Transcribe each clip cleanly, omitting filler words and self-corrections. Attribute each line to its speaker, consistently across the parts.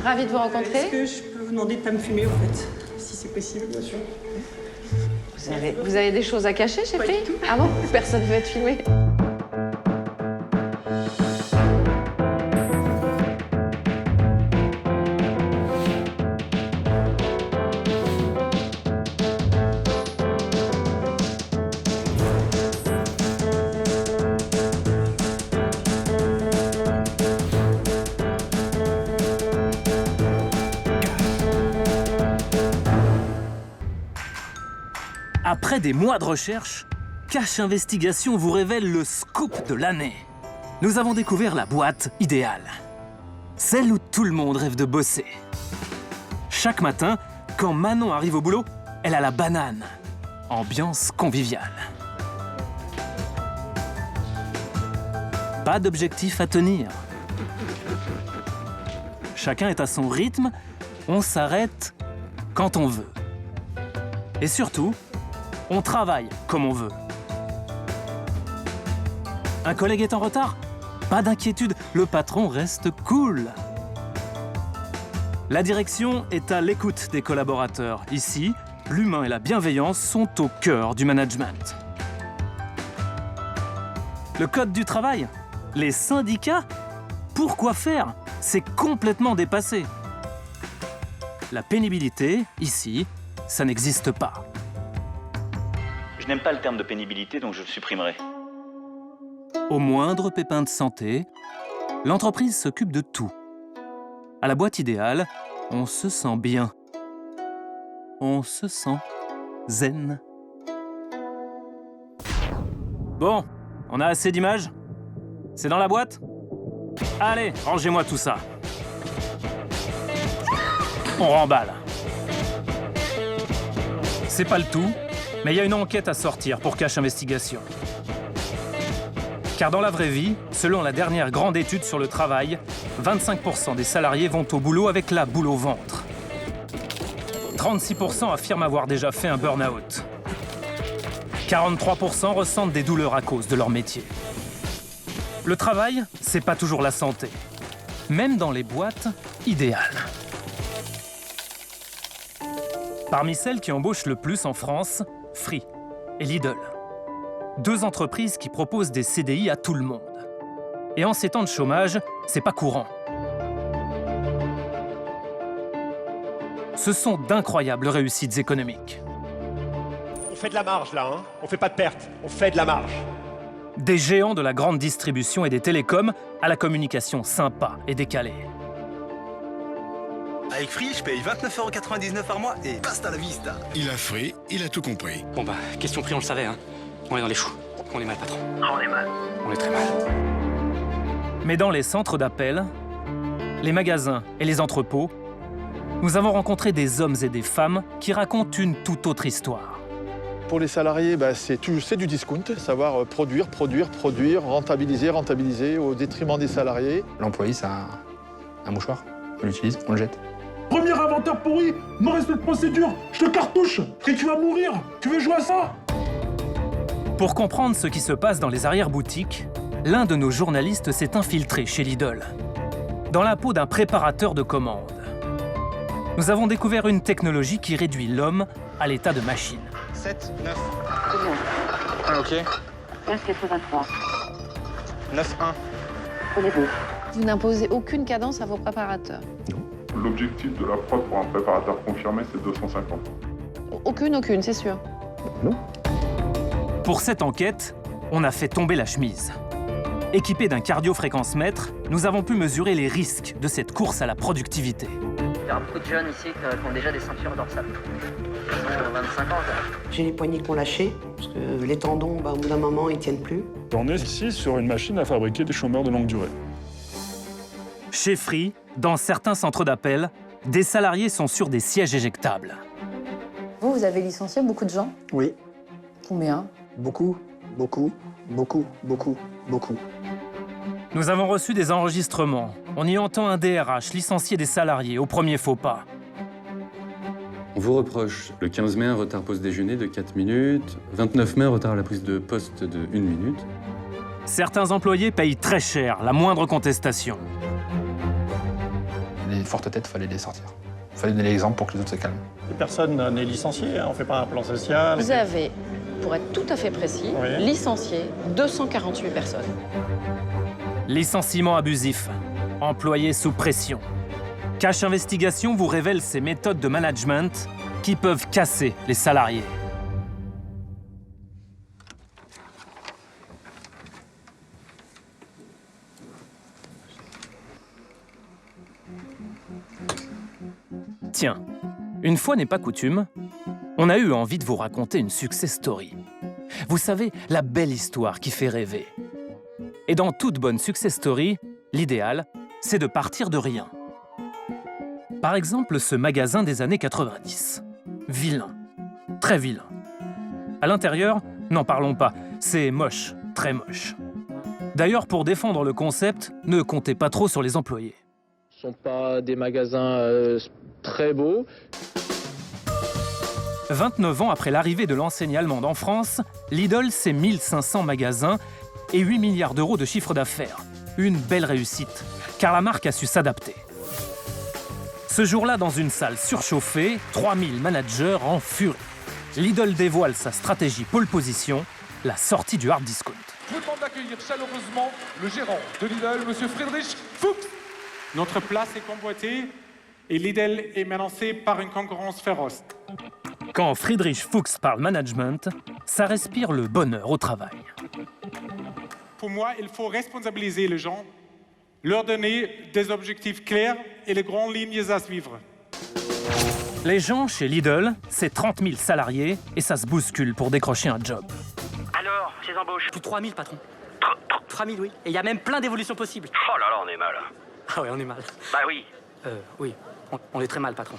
Speaker 1: Ravie de vous rencontrer.
Speaker 2: Est-ce que je peux vous demander de ne pas me fumer, en fait, si c'est possible? Bien sûr.
Speaker 1: Vous avez des choses à cacher chez
Speaker 2: Pas
Speaker 1: Free?
Speaker 2: du tout.
Speaker 1: Ah bon? Personne ne veut être filmé.
Speaker 3: Après des mois de recherche, Cache Investigation vous révèle le scoop de l'année. Nous avons découvert la boîte idéale. Celle où tout le monde rêve de bosser. Chaque matin, quand Manon arrive au boulot, elle a la banane. Ambiance conviviale. Pas d'objectif à tenir. Chacun est à son rythme, on s'arrête quand on veut. Et surtout, on travaille comme on veut. Un collègue est en retard? Pas d'inquiétude, le patron reste cool. La direction est à l'écoute des collaborateurs. Ici, l'humain et la bienveillance sont au cœur du management. Le code du travail? Les syndicats? Pourquoi faire? C'est complètement dépassé. La pénibilité, ici, ça n'existe pas.
Speaker 4: Je n'aime pas le terme de pénibilité, donc je le supprimerai.
Speaker 3: Au moindre pépin de santé, l'entreprise s'occupe de tout. À la boîte idéale, on se sent bien. On se sent zen. Bon, on a assez d'images? C'est dans la boîte? Allez, rangez-moi tout ça. On remballe. C'est pas le tout, mais il y a une enquête à sortir pour Cache Investigation. Car dans la vraie vie, selon la dernière grande étude sur le travail, 25% des salariés vont au boulot avec la boule au ventre. 36% affirment avoir déjà fait un burn-out. 43% ressentent des douleurs à cause de leur métier. Le travail, c'est pas toujours la santé. Même dans les boîtes idéales. Parmi celles qui embauchent le plus en France, Free et Lidl. Deux entreprises qui proposent des CDI à tout le monde. Et en ces temps de chômage, c'est pas courant. Ce sont d'incroyables réussites économiques.
Speaker 5: On fait de la marge là, hein. On fait pas de perte, on fait de la marge.
Speaker 3: Des géants de la grande distribution et des télécoms à la communication sympa et décalée.
Speaker 6: Avec Free, je paye 29,99 € par mois et basta la vista.
Speaker 7: Il a Free, il a tout compris.
Speaker 8: Bon bah, question prix, on le savait, hein. On est dans les choux. On est mal, patron.
Speaker 4: On est mal.
Speaker 8: On est très mal.
Speaker 3: Mais dans les centres d'appel, les magasins et les entrepôts, nous avons rencontré des hommes et des femmes qui racontent une toute autre histoire.
Speaker 9: Pour les salariés, c'est du discount, savoir produire, rentabiliser au détriment des salariés.
Speaker 10: L'employé, ça a un mouchoir, on l'utilise, on le jette.
Speaker 11: Premier inventaire pourri, non respect de procédure, je te cartouche et tu vas mourir. Tu veux jouer à ça?
Speaker 3: Pour comprendre ce qui se passe dans les arrière-boutiques, l'un de nos journalistes s'est infiltré chez Lidl, dans la peau d'un préparateur de commandes. Nous avons découvert une technologie qui réduit l'homme à l'état de machine.
Speaker 6: 7, 9.
Speaker 12: C'est bon.
Speaker 6: Ah, ok.
Speaker 12: 15,83.
Speaker 6: 9, 1.
Speaker 12: Prenez-vous.
Speaker 1: Vous n'imposez aucune cadence à vos préparateurs?
Speaker 11: L'objectif de la prod pour un préparateur confirmé, c'est 250.
Speaker 1: Aucune, c'est sûr.
Speaker 3: Pour cette enquête, on a fait tomber la chemise. Équipés d'un cardio-fréquence-mètre, nous avons pu mesurer les risques de cette course à la productivité.
Speaker 13: Il y a beaucoup de jeunes ici qui ont déjà des ceintures dorsales. Ils ont 25 ans.
Speaker 2: J'ai les poignets qui ont lâché, parce que les tendons, au bout d'un moment, ils tiennent plus.
Speaker 11: On est ici sur une machine à fabriquer des chômeurs de longue durée.
Speaker 3: Chez Free, dans certains centres d'appel, des salariés sont sur des sièges éjectables.
Speaker 14: Vous avez licencié beaucoup de gens?
Speaker 9: Oui,
Speaker 14: Combien?
Speaker 9: beaucoup.
Speaker 3: Nous avons reçu des enregistrements. On y entend un DRH licencier des salariés au premier faux pas.
Speaker 15: On vous reproche le 15 mai un retard pause-déjeuner de 4 minutes, 29 mai un retard à la prise de poste de 1 minute.
Speaker 3: Certains employés payent très cher la moindre contestation.
Speaker 10: Les les fortes têtes, il fallait les sortir. Il fallait donner l'exemple pour que les autres se calment.
Speaker 5: Personne n'est licencié, hein, on fait pas un plan social.
Speaker 1: Vous avez, pour être tout à fait précis,
Speaker 5: Oui.
Speaker 1: licencié 248 personnes.
Speaker 3: Licenciement abusif, employé sous pression. Cash Investigation vous révèle ces méthodes de management qui peuvent casser les salariés. Tiens, une fois n'est pas coutume, on a eu envie de vous raconter une success story. Vous savez, la belle histoire qui fait rêver. Et dans toute bonne success story, l'idéal, c'est de partir de rien. Par exemple, ce magasin des années 90. Vilain. Très vilain. À l'intérieur, n'en parlons pas. C'est moche. Très moche. D'ailleurs, pour défendre le concept, ne comptez pas trop sur les employés.
Speaker 16: Ce ne sont pas des magasins très beaux.
Speaker 3: 29 ans après l'arrivée de l'enseigne allemande en France, Lidl, c'est 1500 magasins et 8 milliards d'euros de chiffre d'affaires. Une belle réussite, car la marque a su s'adapter. Ce jour-là, dans une salle surchauffée, 3000 managers en furie. Lidl dévoile sa stratégie pole position, la sortie du hard discount.
Speaker 11: Je vous demande d'accueillir chaleureusement le gérant de Lidl, M. Friedrich Fuchs.
Speaker 17: Notre place est convoitée et Lidl est menacé par une concurrence féroce.
Speaker 3: Quand Friedrich Fuchs parle management, ça respire le bonheur au travail.
Speaker 17: Pour moi, il faut responsabiliser les gens, leur donner des objectifs clairs et les grandes lignes à suivre.
Speaker 3: Les gens chez Lidl, c'est 30 000 salariés et ça se bouscule pour décrocher un job.
Speaker 13: Alors, ces embauches?
Speaker 8: Plus de 3000, patron. 3000, oui. Et il y a même plein d'évolutions possibles.
Speaker 13: Oh là là, on est mal.
Speaker 8: Ah ouais, on est mal.
Speaker 13: Bah oui.
Speaker 8: Oui, on est très mal, patron.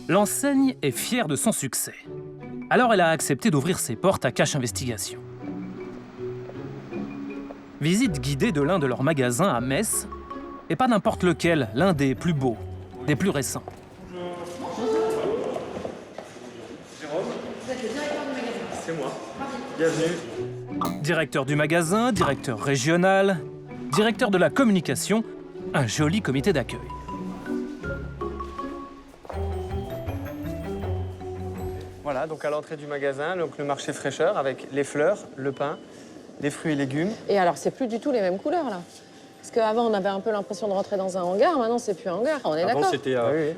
Speaker 3: L'enseigne est fière de son succès. Alors elle a accepté d'ouvrir ses portes à Cash Investigation. Visite guidée de l'un de leurs magasins à Metz, et pas n'importe lequel, l'un des plus beaux, des plus récents.
Speaker 17: Jérôme, vous êtes le directeur du magasin. C'est moi. Bienvenue.
Speaker 3: Directeur du magasin, directeur régional, directeur de la communication, un joli comité d'accueil.
Speaker 18: Voilà, donc à l'entrée du magasin, donc le marché fraîcheur avec les fleurs, le pain, les fruits et légumes.
Speaker 1: Et alors, c'est plus du tout les mêmes couleurs, là. Parce qu'avant, on avait un peu l'impression de rentrer dans un hangar. Maintenant, c'est plus un hangar. On est d'accord.
Speaker 10: Avant, c'était,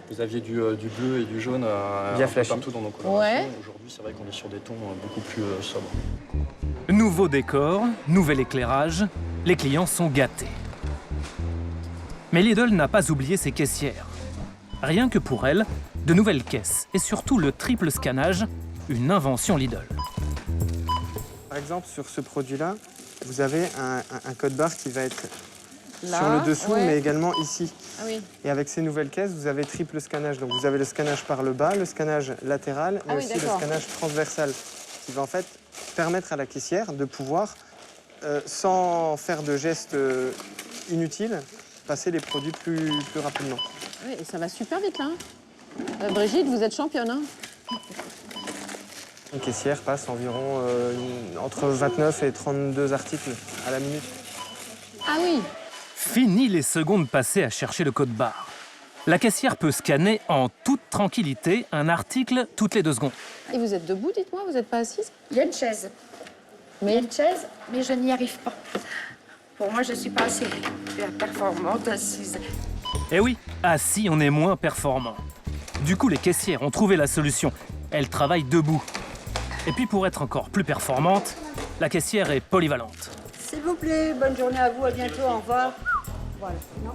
Speaker 10: vous aviez du bleu et du jaune
Speaker 18: bien
Speaker 10: un peu
Speaker 18: flashy.
Speaker 10: partout dans nos colorations.
Speaker 1: Ouais.
Speaker 10: Aujourd'hui, c'est vrai qu'on est sur des tons beaucoup plus sobres.
Speaker 3: Nouveau décor, nouvel éclairage, les clients sont gâtés. Mais Lidl n'a pas oublié ses caissières. Rien que pour elles, de nouvelles caisses et surtout le triple scannage, une invention Lidl.
Speaker 18: Par exemple, sur ce produit-là, vous avez un code barre qui va être
Speaker 1: Là,
Speaker 18: sur le dessous,
Speaker 1: ouais.
Speaker 18: mais également ici.
Speaker 1: Ah oui.
Speaker 18: Et avec ces nouvelles caisses, vous avez triple scannage. Donc vous avez le scannage par le bas, le scannage latéral, mais
Speaker 1: Ah oui,
Speaker 18: aussi le
Speaker 1: d'accord.
Speaker 18: scannage transversal, qui va en fait permettre à la caissière de pouvoir, sans faire de gestes inutiles, passer les produits plus rapidement.
Speaker 1: Oui, et ça va super vite, là. Brigitte, vous êtes championne, hein?
Speaker 18: Une caissière passe environ entre 29 et 32 articles à la minute.
Speaker 1: Ah oui.
Speaker 3: Fini les secondes passées à chercher le code barre. La caissière peut scanner en toute tranquillité un article toutes les 2 secondes.
Speaker 1: Et vous êtes debout, dites-moi, vous n'êtes pas assise?
Speaker 19: Il y a une chaise.
Speaker 1: Mais...
Speaker 19: Il y a une chaise, mais je n'y arrive pas. Pour moi, je ne suis pas assez performante assise.
Speaker 3: Eh oui, assis, on est moins performant. Du coup, les caissières ont trouvé la solution. Elles travaillent debout. Et puis, pour être encore plus performante, la caissière est polyvalente.
Speaker 19: S'il vous plaît, bonne journée à vous, à bientôt, au revoir. Voilà. Non.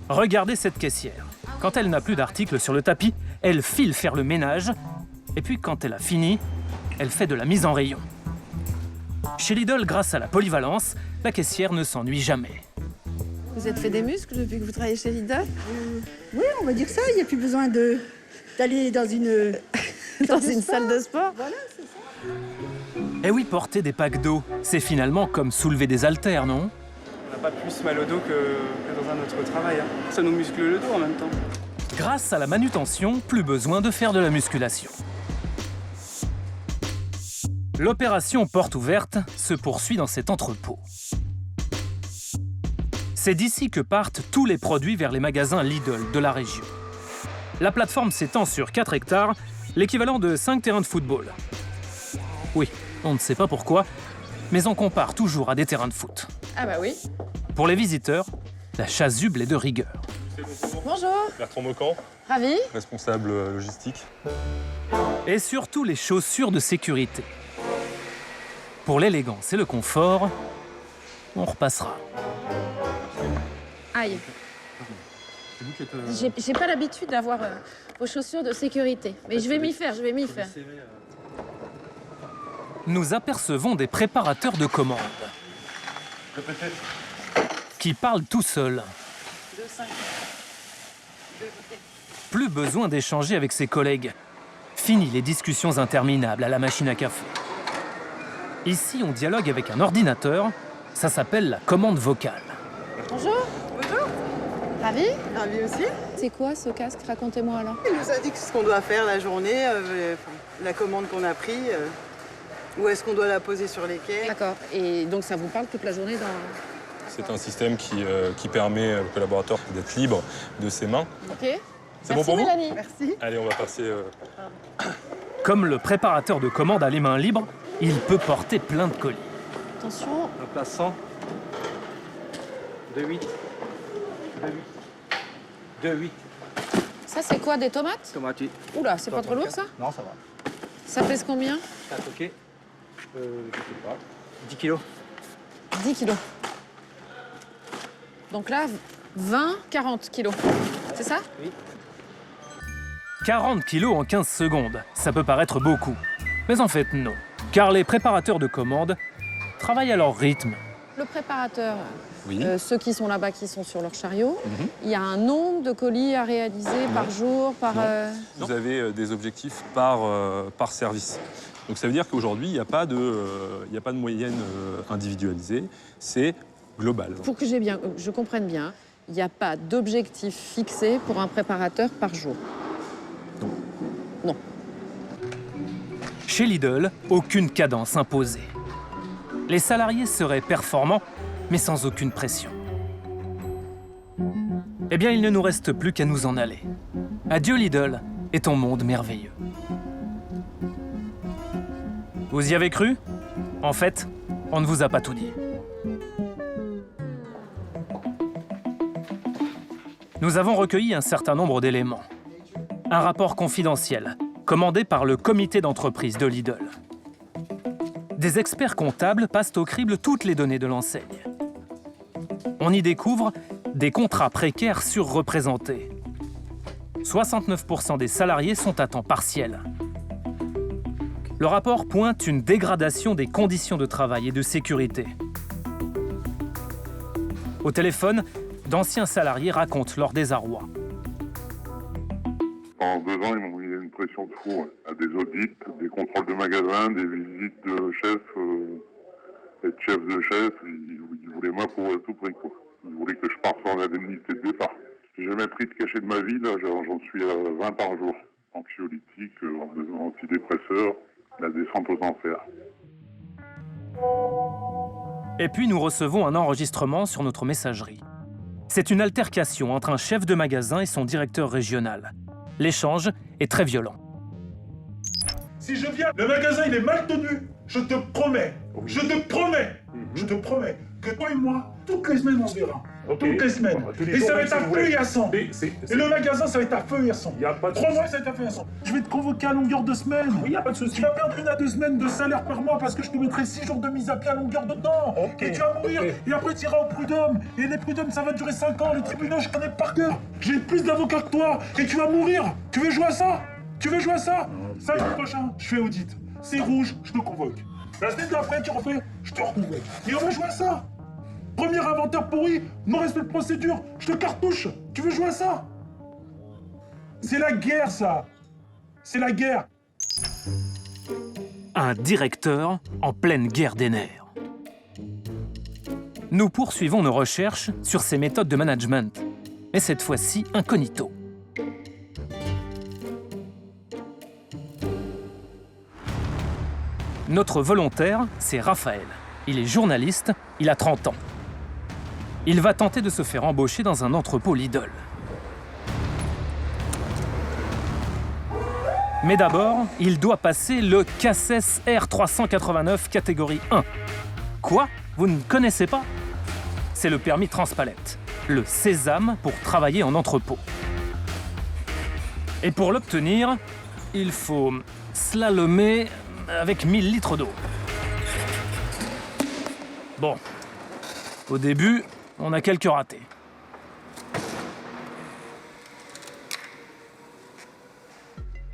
Speaker 3: Regardez cette caissière. Quand elle n'a plus d'articles sur le tapis, elle file faire le ménage. Et puis, quand elle a fini, elle fait de la mise en rayon. Chez Lidl, grâce à la polyvalence, la caissière ne s'ennuie jamais.
Speaker 1: Vous êtes fait des muscles depuis que vous travaillez chez Lidl?
Speaker 19: Oui, on va dire ça, il n'y a plus besoin d'aller dans une...
Speaker 1: Dans une salle de sport?
Speaker 19: Voilà, c'est ça.
Speaker 3: Eh oui, porter des packs d'eau, c'est finalement comme soulever des haltères, non?
Speaker 18: On n'a pas plus mal au dos que dans un autre travail. Hein. Ça nous muscle le dos en même temps.
Speaker 3: Grâce à la manutention, plus besoin de faire de la musculation. L'opération porte ouverte se poursuit dans cet entrepôt. C'est d'ici que partent tous les produits vers les magasins Lidl de la région. La plateforme s'étend sur 4 hectares, l'équivalent de 5 terrains de football. Oui, on ne sait pas pourquoi, mais on compare toujours à des terrains de foot.
Speaker 1: Ah bah oui.
Speaker 3: Pour les visiteurs, la chasuble est de rigueur.
Speaker 1: Bonjour.
Speaker 9: Bertrand Mocan,
Speaker 1: Ravi.
Speaker 9: responsable logistique.
Speaker 3: Et surtout les chaussures de sécurité. Pour l'élégance et le confort, on repassera.
Speaker 1: Aïe. J'ai pas l'habitude d'avoir vos chaussures de sécurité. Mais je vais m'y faire, je vais m'y faire.
Speaker 3: Nous apercevons des préparateurs de commandes qui parlent tout seuls. Plus besoin d'échanger avec ses collègues. Fini les discussions interminables à la machine à café. Ici, on dialogue avec un ordinateur. Ça s'appelle la commande vocale.
Speaker 1: Bonjour.
Speaker 2: Bonjour.
Speaker 1: Ravi.
Speaker 2: Ravi aussi.
Speaker 1: C'est quoi ce casque? Racontez-moi alors.
Speaker 2: Il nous indique ce qu'on doit faire la journée, la commande qu'on a prise, où est-ce qu'on doit la poser sur les quais.
Speaker 1: D'accord. Et donc ça vous parle toute la journée dans...
Speaker 9: C'est un système qui permet au collaborateur d'être libre de ses mains.
Speaker 1: Ok.
Speaker 9: C'est bon pour vous?
Speaker 1: Mélanie.
Speaker 2: Merci.
Speaker 9: Allez, on va passer...
Speaker 3: Comme le préparateur de commandes a les mains libres, il peut porter plein de colis.
Speaker 1: Attention.
Speaker 18: On place 100. 2,8. 2,8.
Speaker 1: Ça c'est quoi, des tomates?
Speaker 18: Tomate, oui.
Speaker 1: Oula, c'est pas trop lourd ça?
Speaker 18: Non, ça va.
Speaker 1: Ça pèse combien?
Speaker 18: Ça a toqué. Je sais pas. 10 kilos.
Speaker 1: 10 kilos. Donc là, 20, 40 kilos. C'est ça?
Speaker 18: Oui.
Speaker 3: 40 kilos en 15 secondes, ça peut paraître beaucoup. Mais en fait, non. Car les préparateurs de commandes travaillent à leur rythme.
Speaker 1: Le préparateur,
Speaker 9: Oui.
Speaker 1: ceux qui sont là-bas, qui sont sur leur chariot, il y a un nombre de colis à réaliser par jour, par...
Speaker 9: Vous avez des objectifs par service. Donc ça veut dire qu'aujourd'hui, il n'y a pas de moyenne individualisée, c'est global.
Speaker 1: Pour que je comprenne bien, il n'y a pas d'objectif fixé pour un préparateur par jour. Non.
Speaker 3: Chez Lidl, aucune cadence imposée. Les salariés seraient performants, mais sans aucune pression. Eh bien, il ne nous reste plus qu'à nous en aller. Adieu Lidl et ton monde merveilleux. Vous y avez cru? En fait, on ne vous a pas tout dit. Nous avons recueilli un certain nombre d'éléments. Un rapport confidentiel, commandé par le comité d'entreprise de Lidl. Des experts comptables passent au crible toutes les données de l'enseigne. On y découvre des contrats précaires surreprésentés. 69% des salariés sont à temps partiel. Le rapport pointe une dégradation des conditions de travail et de sécurité. Au téléphone, d'anciens salariés racontent leur désarroi.
Speaker 20: Pendant 2 ans, ils m'ont mis une pression de fou. À des audits, des contrôles de magasins, des visites de chefs et de chefs de chefs. Ils voulaient moi pour tout prix, quoi. Ils voulaient que je parte sans indemnité de départ. J'ai jamais pris de cachet de ma vie, là, j'en suis à 20 par jour. Anxiolytique, antidépresseur, la descente aux enfers.
Speaker 3: Et puis nous recevons un enregistrement sur notre messagerie. C'est une altercation entre un chef de magasin et son directeur régional. L'échange est très violent.
Speaker 11: Si je viens, le magasin il est mal tenu. Je te promets, je te promets que toi et moi, toutes les semaines on se verra. Toutes les semaines. Et ça va être à feu et à sang. Et le magasin, ça va être à feu et à sang. 3 mois, ça va être à feu et à sang. Je vais te convoquer à longueur de semaine. Il n'y a pas de souci. Tu vas perdre 1 à 2 semaines de salaire par mois parce que je te mettrai 6 jours de mise à pied à longueur de temps. Et tu vas mourir. Et après, tu iras au prud'homme. Et les prud'hommes, ça va durer 5 ans. Les tribunaux, je connais par cœur. J'ai plus d'avocats que toi. Et tu vas mourir. Tu veux jouer à ça? Samedi prochain, je fais audit. C'est rouge, je te convoque. La semaine d'après, tu refais, je te reconvoque. Et on va jouer à ça. Premier inventaire pourri, non respect de procédure, je te cartouche. Tu veux jouer à ça? C'est la guerre, ça. C'est la guerre.
Speaker 3: Un directeur en pleine guerre des nerfs. Nous poursuivons nos recherches sur ses méthodes de management, mais cette fois-ci incognito. Notre volontaire, c'est Raphaël. Il est journaliste, il a 30 ans. il va tenter de se faire embaucher dans un entrepôt Lidl. Mais d'abord, il doit passer le CACES R389 catégorie 1. Quoi? Vous ne connaissez pas? C'est le permis transpalette, le sésame pour travailler en entrepôt. Et pour l'obtenir, il faut slalomer avec 1000 litres d'eau. Bon, au début, on a quelques ratés.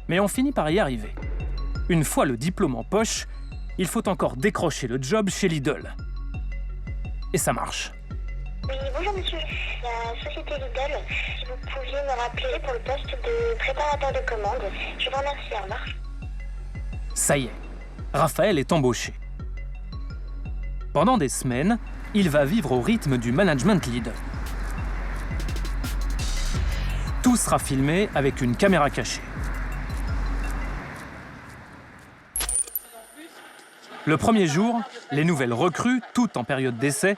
Speaker 3: Mais on finit par y arriver. Une fois le diplôme en poche, il faut encore décrocher le job chez Lidl. Et ça marche.
Speaker 21: Oui, bonjour monsieur, la société Lidl. Si vous pouviez me rappeler pour le poste de préparateur de commande. Je vous remercie, au revoir.
Speaker 3: Ça y est, Raphaël est embauché. Pendant des semaines, il va vivre au rythme du management Lidl. Tout sera filmé avec une caméra cachée. Le premier jour, les nouvelles recrues, toutes en période d'essai,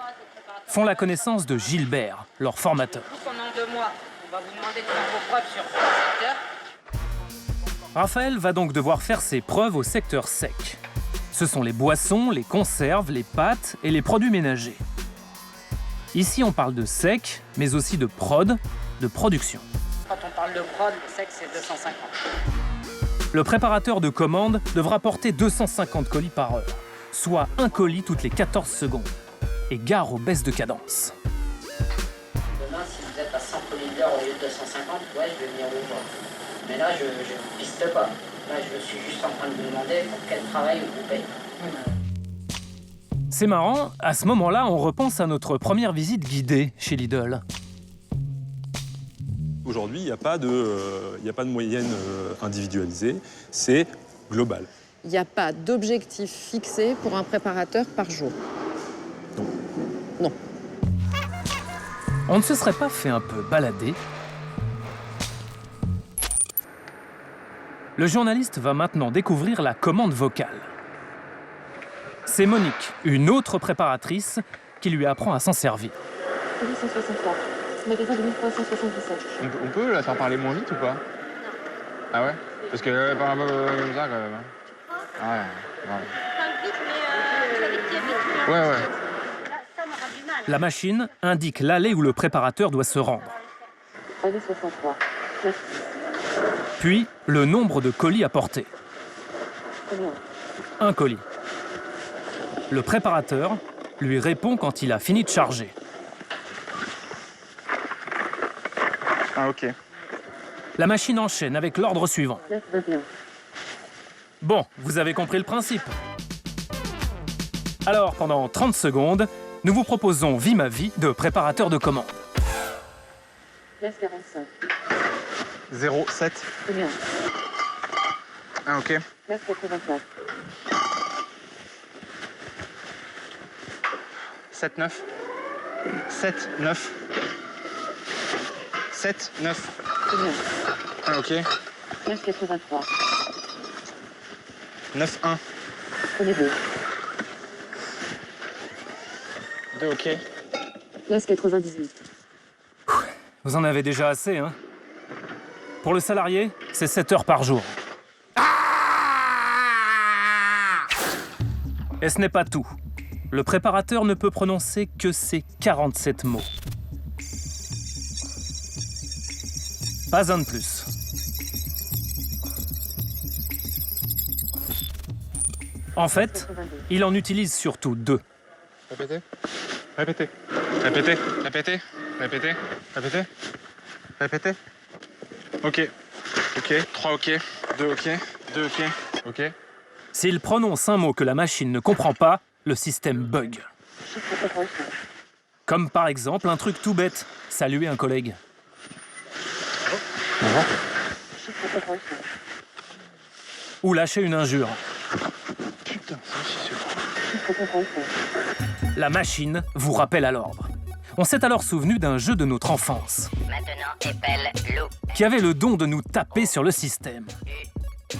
Speaker 3: font la connaissance de Gilbert, leur formateur.
Speaker 13: En nombre de mois, on va vous demander de faire vos preuves sur 3 secteurs.
Speaker 3: Raphaël va donc devoir faire ses preuves au secteur sec. Ce sont les boissons, les conserves, les pâtes et les produits ménagers. Ici, on parle de sec, mais aussi de prod, de production.
Speaker 13: Quand on parle de prod, le sec, c'est 250.
Speaker 3: Le préparateur de commande devra porter 250 colis par heure, soit un colis toutes les 14 secondes. Et gare aux baisses de cadence.
Speaker 13: Demain, si vous êtes à 100 colis de l'heure au lieu de 250, ouais, je vais venir vous voir. Mais là, je ne piste pas. Là, je suis juste en train de vous demander pour quel travail on vous paye.
Speaker 3: C'est marrant, à ce moment-là, on repense à notre première visite guidée chez Lidl.
Speaker 9: Aujourd'hui, il n'y a pas de moyenne individualisée, c'est global.
Speaker 1: Il n'y a pas d'objectif fixé pour un préparateur par jour. Non.
Speaker 3: On ne se serait pas fait un peu balader? Le journaliste va maintenant découvrir la commande vocale. C'est Monique, une autre préparatrice, qui lui apprend à s'en servir.
Speaker 12: 863, magasin de 1377.
Speaker 10: On peut la faire parler moins vite ou pas? Ah ouais? Parce que par rapport comme ça, quand même. Ouais, ouais. Ouais, ouais.
Speaker 3: La machine indique l'allée où le préparateur doit se rendre.
Speaker 12: Allée 63.
Speaker 3: Puis, le nombre de colis à porter.
Speaker 12: Combien?
Speaker 3: Un colis. Le préparateur lui répond quand il a fini de charger.
Speaker 10: Ah, ok.
Speaker 3: La machine enchaîne avec l'ordre suivant.
Speaker 12: 921.
Speaker 3: Bon, vous avez compris le principe. Alors, pendant 30 secondes, nous vous proposons Vie ma vie de préparateur de commande.
Speaker 12: 945.
Speaker 18: 07.
Speaker 12: Combien?
Speaker 18: Ah, ok.
Speaker 12: 989.
Speaker 18: 7-9. 7-9. 7-9.
Speaker 12: Combien?
Speaker 18: Ah, ok.
Speaker 12: 983.
Speaker 18: 9-1.
Speaker 12: Prenez-vous.
Speaker 18: 2, ok.
Speaker 12: 998.
Speaker 3: Vous en avez déjà assez, hein? Pour le salarié, c'est 7 heures par jour. Et ce n'est pas tout. Le préparateur ne peut prononcer que ces 47 mots. Pas un de plus. En fait, il en utilise surtout 2.
Speaker 10: Répétez. Répétez. Répétez. Répétez. Répétez. Répétez. Répétez. Ok. Ok. 3 ok. 2 ok. 2 ok. Ok.
Speaker 3: S'il prononce un mot que la machine ne comprend pas, le système bug. Comme par exemple un truc tout bête, saluer un collègue. Ou lâcher une injure.
Speaker 10: Putain, ça aussi c'est...
Speaker 3: La machine vous rappelle à l'ordre. On s'est alors souvenu d'un jeu de notre enfance,
Speaker 22: Maintenant, épelle loup.
Speaker 3: qui avait le don de nous taper sur le système.
Speaker 22: T,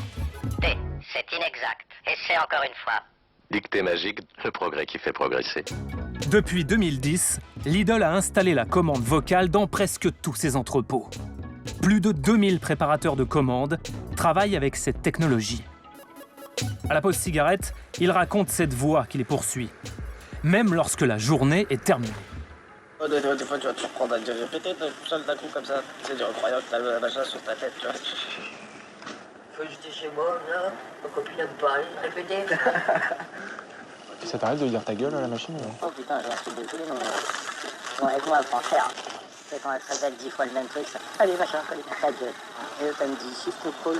Speaker 22: c'est inexact. Et c'est encore une fois.
Speaker 23: Dictée magique, le progrès qui fait progresser.
Speaker 3: Depuis 2010, Lidl a installé la commande vocale dans presque tous ses entrepôts. Plus de 2000 préparateurs de commandes travaillent avec cette technologie. À la pause cigarette, il raconte cette voix qui les poursuit, même lorsque la journée est terminée.
Speaker 13: Des fois, tu vas te surprendre à dire répéter tout seul d'un coup comme ça. C'est incroyable, t'as le machin sur ta tête, tu vois. Faut que j'étais chez moi, là, ma copine elle me parle, répéter.
Speaker 10: Ça t'arrête de dire ta gueule à la machine
Speaker 13: Oh putain, j'ai un truc de tous les noms. Bon, avec moi, elle prend cher. C'est quand elle te répète 10 fois le même truc, ça. Allez, machin, allez, ta gueule. Et l'autre, elle me dit shift contrôle,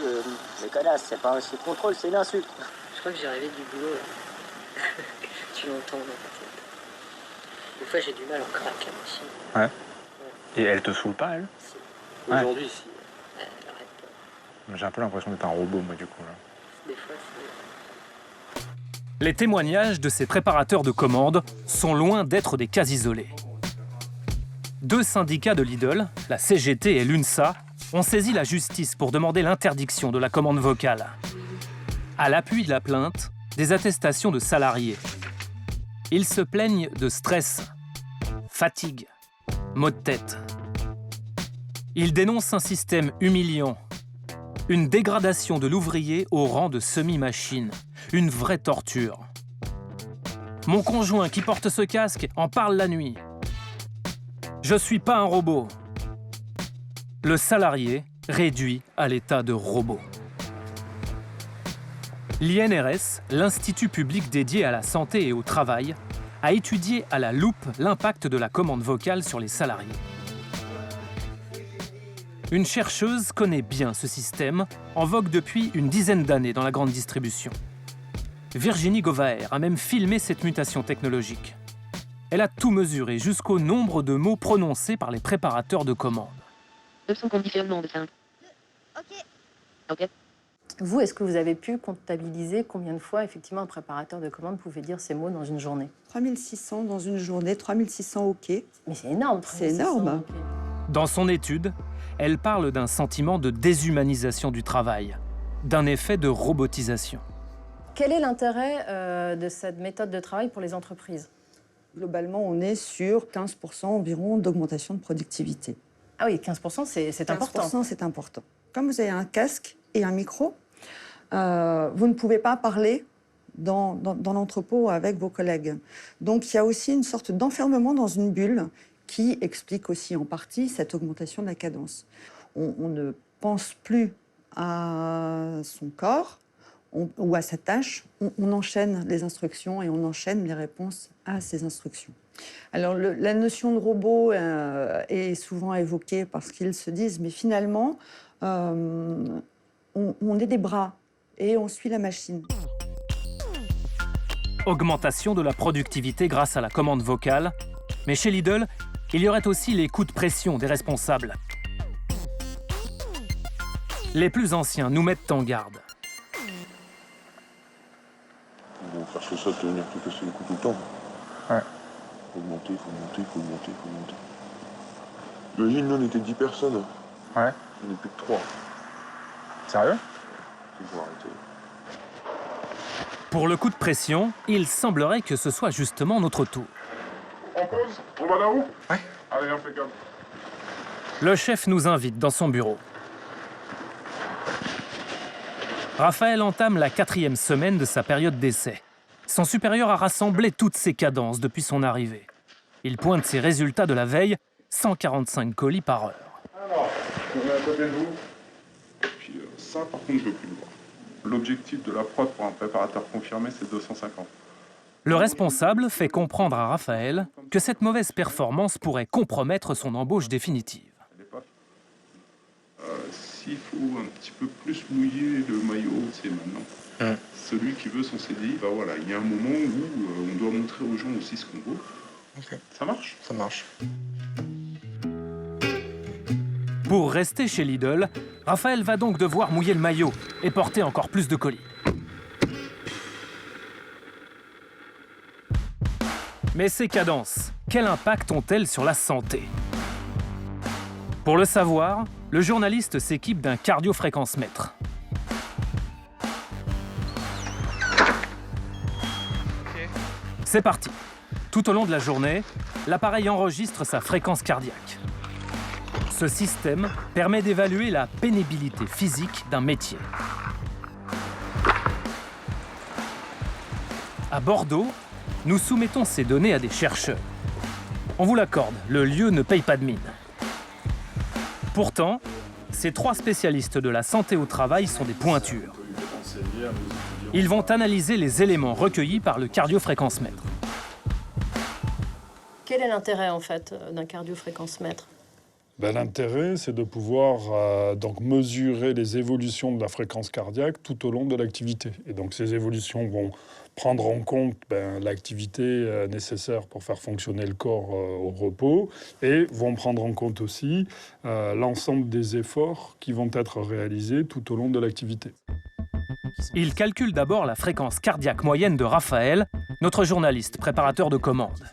Speaker 13: c'est connasse, c'est pas un shift contrôle, c'est une insulte. Je crois que j'ai rêvé du boulot, là. Tu l'entends, en fait. Des fois, j'ai du mal encore avec la machine.
Speaker 10: Ouais. Et elle te saoule pas, elle?
Speaker 13: Si.
Speaker 10: Ouais.
Speaker 13: Aujourd'hui, si. Elle arrête pas.
Speaker 10: J'ai un peu l'impression d'être un robot, moi, du coup. Là.
Speaker 13: Des fois, c'est...
Speaker 3: Les témoignages de ces préparateurs de commandes sont loin d'être des cas isolés. 2 syndicats de Lidl, la CGT et l'UNSA, ont saisi la justice pour demander l'interdiction de la commande vocale. À l'appui de la plainte, des attestations de salariés. Ils se plaignent de stress, fatigue, maux de tête. Ils dénoncent un système humiliant, une dégradation de l'ouvrier au rang de semi-machine, une vraie torture. Mon conjoint qui porte ce casque en parle la nuit. Je suis pas un robot. Le salarié réduit à l'état de robot. L'INRS, l'Institut public dédié à la santé et au travail, a étudié à la loupe l'impact de la commande vocale sur les salariés. Une chercheuse connaît bien ce système, en vogue depuis une dizaine d'années dans la grande distribution. Virginie Govaer a même filmé cette mutation technologique. Elle a tout mesuré jusqu'au nombre de mots prononcés par les préparateurs de commandes.
Speaker 12: 900 conditionnements de 5. Ok.
Speaker 14: Vous, est-ce que vous avez pu comptabiliser combien de fois, effectivement, un préparateur de commandes pouvait dire ces mots dans une journée?
Speaker 4: 3600 dans une journée, 3600 OK.
Speaker 14: Mais c'est énorme, 3600.
Speaker 4: C'est énorme.
Speaker 14: OK.
Speaker 3: Dans son étude, elle parle d'un sentiment de déshumanisation du travail, d'un effet de robotisation.
Speaker 14: Quel est l'intérêt de cette méthode de travail pour les entreprises?
Speaker 4: Globalement, on est sur 15% environ d'augmentation de productivité.
Speaker 14: Ah oui, 15%, c'est important.
Speaker 4: 15%, c'est important. Comme vous avez un casque et un micro, vous ne pouvez pas parler dans l'entrepôt avec vos collègues. Donc, il y a aussi une sorte d'enfermement dans une bulle qui explique aussi en partie cette augmentation de la cadence. On ne pense plus à son corps ou à sa tâche, on enchaîne les instructions et on enchaîne les réponses à ces instructions. Alors, la notion de robot est souvent évoquée parce qu'ils se disent, mais finalement, on est des bras et on suit la machine.
Speaker 3: Augmentation de la productivité grâce à la commande vocale, mais chez Lidl, il y aurait aussi les coups de pression des responsables. Les plus anciens nous mettent en garde.
Speaker 20: Ils vont faire que ça, te venir te casser le cou tout le temps.
Speaker 10: Ouais.
Speaker 20: Faut augmenter, faut augmenter, faut augmenter, faut augmenter. Imagine, nous, on était 10 personnes.
Speaker 10: Ouais.
Speaker 20: On n'est plus que 3.
Speaker 10: Sérieux?
Speaker 20: Il faut arrêter.
Speaker 3: Pour le coup de pression, il semblerait que ce soit justement notre tour.
Speaker 20: En pause? On va là-haut?
Speaker 10: Ouais.
Speaker 20: Allez, impeccable.
Speaker 3: Le chef nous invite dans son bureau. Raphaël entame la 4e semaine de sa période d'essai. Son supérieur a rassemblé toutes ses cadences depuis son arrivée. Il pointe ses résultats de la veille, 145 colis par heure.
Speaker 20: Alors, je mets à côté de vous. Et puis ça, par contre, je veux plus le voir. L'objectif de la prod pour un préparateur confirmé, c'est 250.
Speaker 3: Le responsable fait comprendre à Raphaël que cette mauvaise performance pourrait compromettre son embauche définitive.
Speaker 20: S'il faut un petit peu plus mouiller le maillot, c'est maintenant. Celui qui veut son CDI, bah voilà, il y a un moment où on doit montrer aux gens aussi ce qu'on vaut.
Speaker 10: Okay.
Speaker 20: Ça marche?
Speaker 10: Ça marche.
Speaker 3: Pour rester chez Lidl, Raphaël va donc devoir mouiller le maillot et porter encore plus de colis. Mais ces cadences, quel impact ont-elles sur la santé? Pour le savoir, le journaliste s'équipe d'un cardio-fréquence-mètre. C'est parti. Tout au long de la journée, l'appareil enregistre sa fréquence cardiaque. Ce système permet d'évaluer la pénibilité physique d'un métier. À Bordeaux, nous soumettons ces données à des chercheurs. On vous l'accorde, le lieu ne paye pas de mine. Pourtant, ces 3 spécialistes de la santé au travail sont des pointures. Ils vont analyser les éléments recueillis par le cardiofréquencemètre.
Speaker 14: Quel est l'intérêt, en fait, d'un cardiofréquencemètre?
Speaker 11: L'intérêt, c'est de pouvoir donc mesurer les évolutions de la fréquence cardiaque tout au long de l'activité. Et donc ces évolutions vont prendre en compte l'activité nécessaire pour faire fonctionner le corps au repos et vont prendre en compte aussi l'ensemble des efforts qui vont être réalisés tout au long de l'activité.
Speaker 3: Il calcule d'abord la fréquence cardiaque moyenne de Raphaël, notre journaliste préparateur de commandes.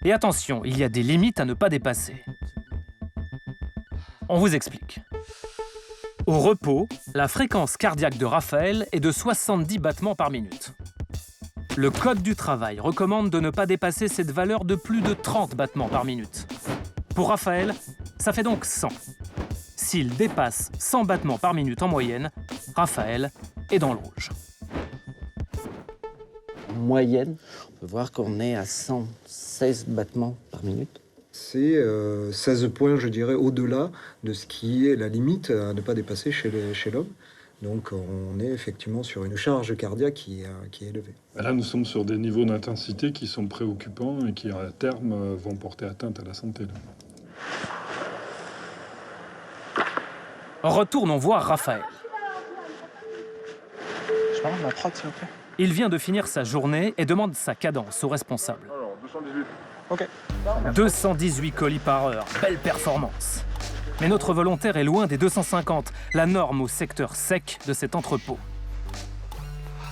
Speaker 3: Et attention, il y a des limites à ne pas dépasser. On vous explique. Au repos, la fréquence cardiaque de Raphaël est de 70 battements par minute. Le Code du travail recommande de ne pas dépasser cette valeur de plus de 30 battements par minute. Pour Raphaël, ça fait donc 100. S'il dépasse 100 battements par minute en moyenne, Raphaël est dans le rouge.
Speaker 6: En moyenne, on peut voir qu'on est à 116 battements par minute.
Speaker 7: C'est 16 points, je dirais, au-delà de ce qui est la limite à ne pas dépasser chez l'homme. Donc on est effectivement sur une charge cardiaque qui est élevée.
Speaker 11: Là, nous sommes sur des niveaux d'intensité qui sont préoccupants et qui, à terme, vont porter atteinte à la santé.
Speaker 3: Retournons voir Raphaël.
Speaker 10: Je parle de ma prod, s'il vous plaît.
Speaker 3: Il vient de finir sa journée et demande sa cadence au responsable.
Speaker 11: Alors, 218.
Speaker 10: OK.
Speaker 3: 218 colis par heure, belle performance. Mais notre volontaire est loin des 250, la norme au secteur sec de cet entrepôt.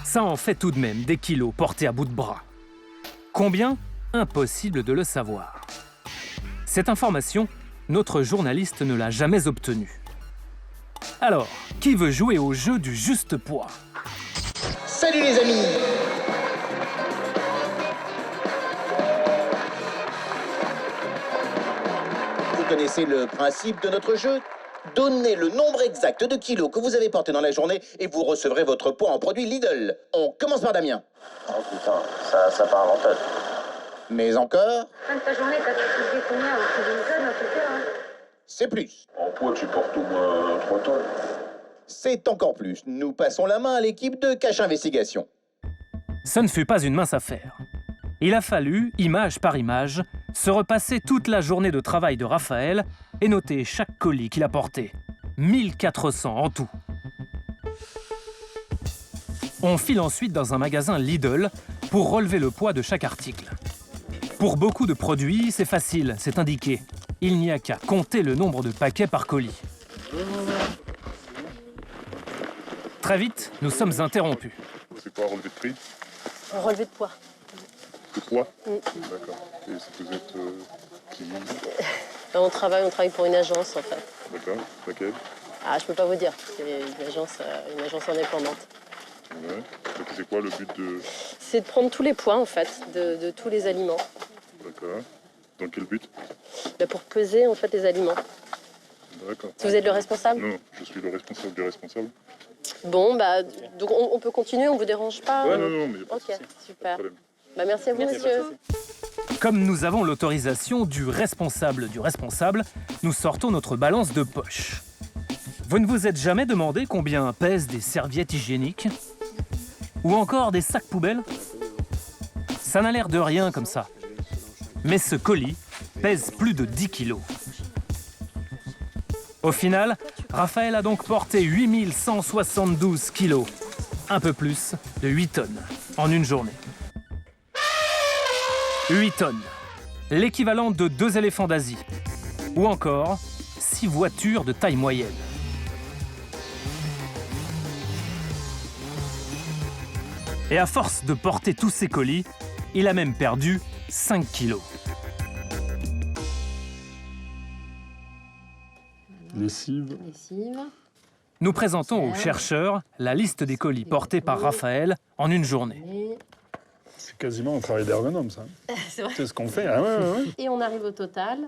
Speaker 3: Ça en fait tout de même des kilos portés à bout de bras. Combien? Impossible de le savoir. Cette information, notre journaliste ne l'a jamais obtenue. Alors, qui veut jouer au jeu du juste poids?
Speaker 23: Salut les amis! Vous connaissez le principe de notre jeu? Donnez le nombre exact de kilos que vous avez porté dans la journée et vous recevrez votre poids en produit Lidl. On commence par Damien.
Speaker 13: Oh putain, ça part en tonne.
Speaker 23: Mais encore?
Speaker 21: Fin de ta journée, t'as soulevé combien au-dessus d'une tonne, en tout cas, hein?
Speaker 23: C'est plus.
Speaker 20: En poids, tu portes au moins 3 tonnes.
Speaker 23: C'est encore plus. Nous passons la main à l'équipe de Cache Investigation.
Speaker 3: Ce ne fut pas une mince affaire. Il a fallu, image par image, se repasser toute la journée de travail de Raphaël et noter chaque colis qu'il a porté. 1400 en tout. On file ensuite dans un magasin Lidl pour relever le poids de chaque article. Pour beaucoup de produits, c'est facile, c'est indiqué. Il n'y a qu'à compter le nombre de paquets par colis. Très vite, nous sommes interrompus.
Speaker 20: C'est quoi, relevé de prix?
Speaker 14: Relevé de poids.
Speaker 20: De poids?
Speaker 14: D'accord.
Speaker 20: Et vous êtes qui?
Speaker 14: On travaille pour une agence, en fait.
Speaker 20: D'accord, laquelle?
Speaker 14: Ah, je peux pas vous dire. C'est une agence indépendante.
Speaker 20: Ouais. Donc c'est quoi le but de...
Speaker 14: C'est de prendre tous les poids, en fait, de tous les aliments.
Speaker 20: D'accord. Dans quel but?
Speaker 14: Pour peser, en fait, les aliments.
Speaker 20: D'accord.
Speaker 14: Vous êtes le responsable?
Speaker 20: Non, je suis le responsable du responsable.
Speaker 14: Bon, donc on peut continuer, on vous dérange pas?
Speaker 20: Ouais, non, mais...
Speaker 14: Ok, super. Merci à vous, monsieur.
Speaker 3: Comme nous avons l'autorisation du responsable, nous sortons notre balance de poche. Vous ne vous êtes jamais demandé combien pèsent des serviettes hygiéniques? Ou encore des sacs poubelles? Ça n'a l'air de rien comme ça. Mais ce colis pèse plus de 10 kilos. Au final, Raphaël a donc porté 8172 kilos. Un peu plus de 8 tonnes en une journée. 8 tonnes, l'équivalent de 2 éléphants d'Asie. Ou encore 6 voitures de taille moyenne. Et à force de porter tous ces colis, il a même perdu 5 kilos.
Speaker 11: Lessive.
Speaker 3: Nous présentons aux chercheurs la liste des colis portés par Raphaël en une journée.
Speaker 11: C'est quasiment un travail d'ergonome, ça.
Speaker 14: C'est vrai.
Speaker 11: C'est ce qu'on fait. Ah ouais, ouais, ouais.
Speaker 14: Et on arrive au total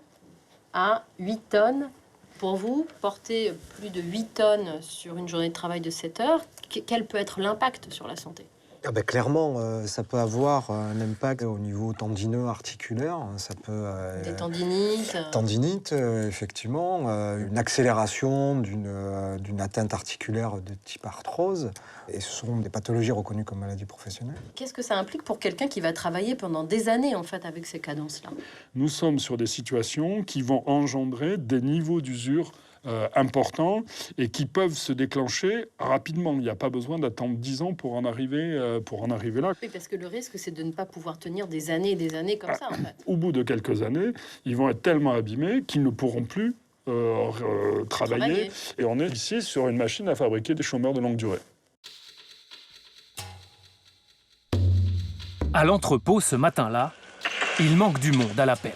Speaker 14: à 8 tonnes. Pour vous, porter plus de 8 tonnes sur une journée de travail de 7 heures, quel peut être l'impact sur la santé ?
Speaker 7: Ah ben clairement, ça peut avoir un impact au niveau tendineux, articulaire. Ça peut
Speaker 14: des tendinites.
Speaker 7: Tendinite, effectivement, une accélération d'une atteinte articulaire de type arthrose. Et ce sont des pathologies reconnues comme maladies professionnelles.
Speaker 14: Qu'est-ce que ça implique pour quelqu'un qui va travailler pendant des années en fait avec ces cadences-là ?
Speaker 11: Nous sommes sur des situations qui vont engendrer des niveaux d'usure importants et qui peuvent se déclencher rapidement. Il n'y a pas besoin d'attendre 10 ans pour en arriver là.
Speaker 14: Oui, parce que le risque, c'est de ne pas pouvoir tenir des années et des années comme ça, en fait.
Speaker 11: Au bout de quelques années, ils vont être tellement abîmés qu'ils ne pourront plus travailler. Et on est ici sur une machine à fabriquer des chômeurs de longue durée.
Speaker 3: À l'entrepôt, ce matin-là, il manque du monde à l'appel.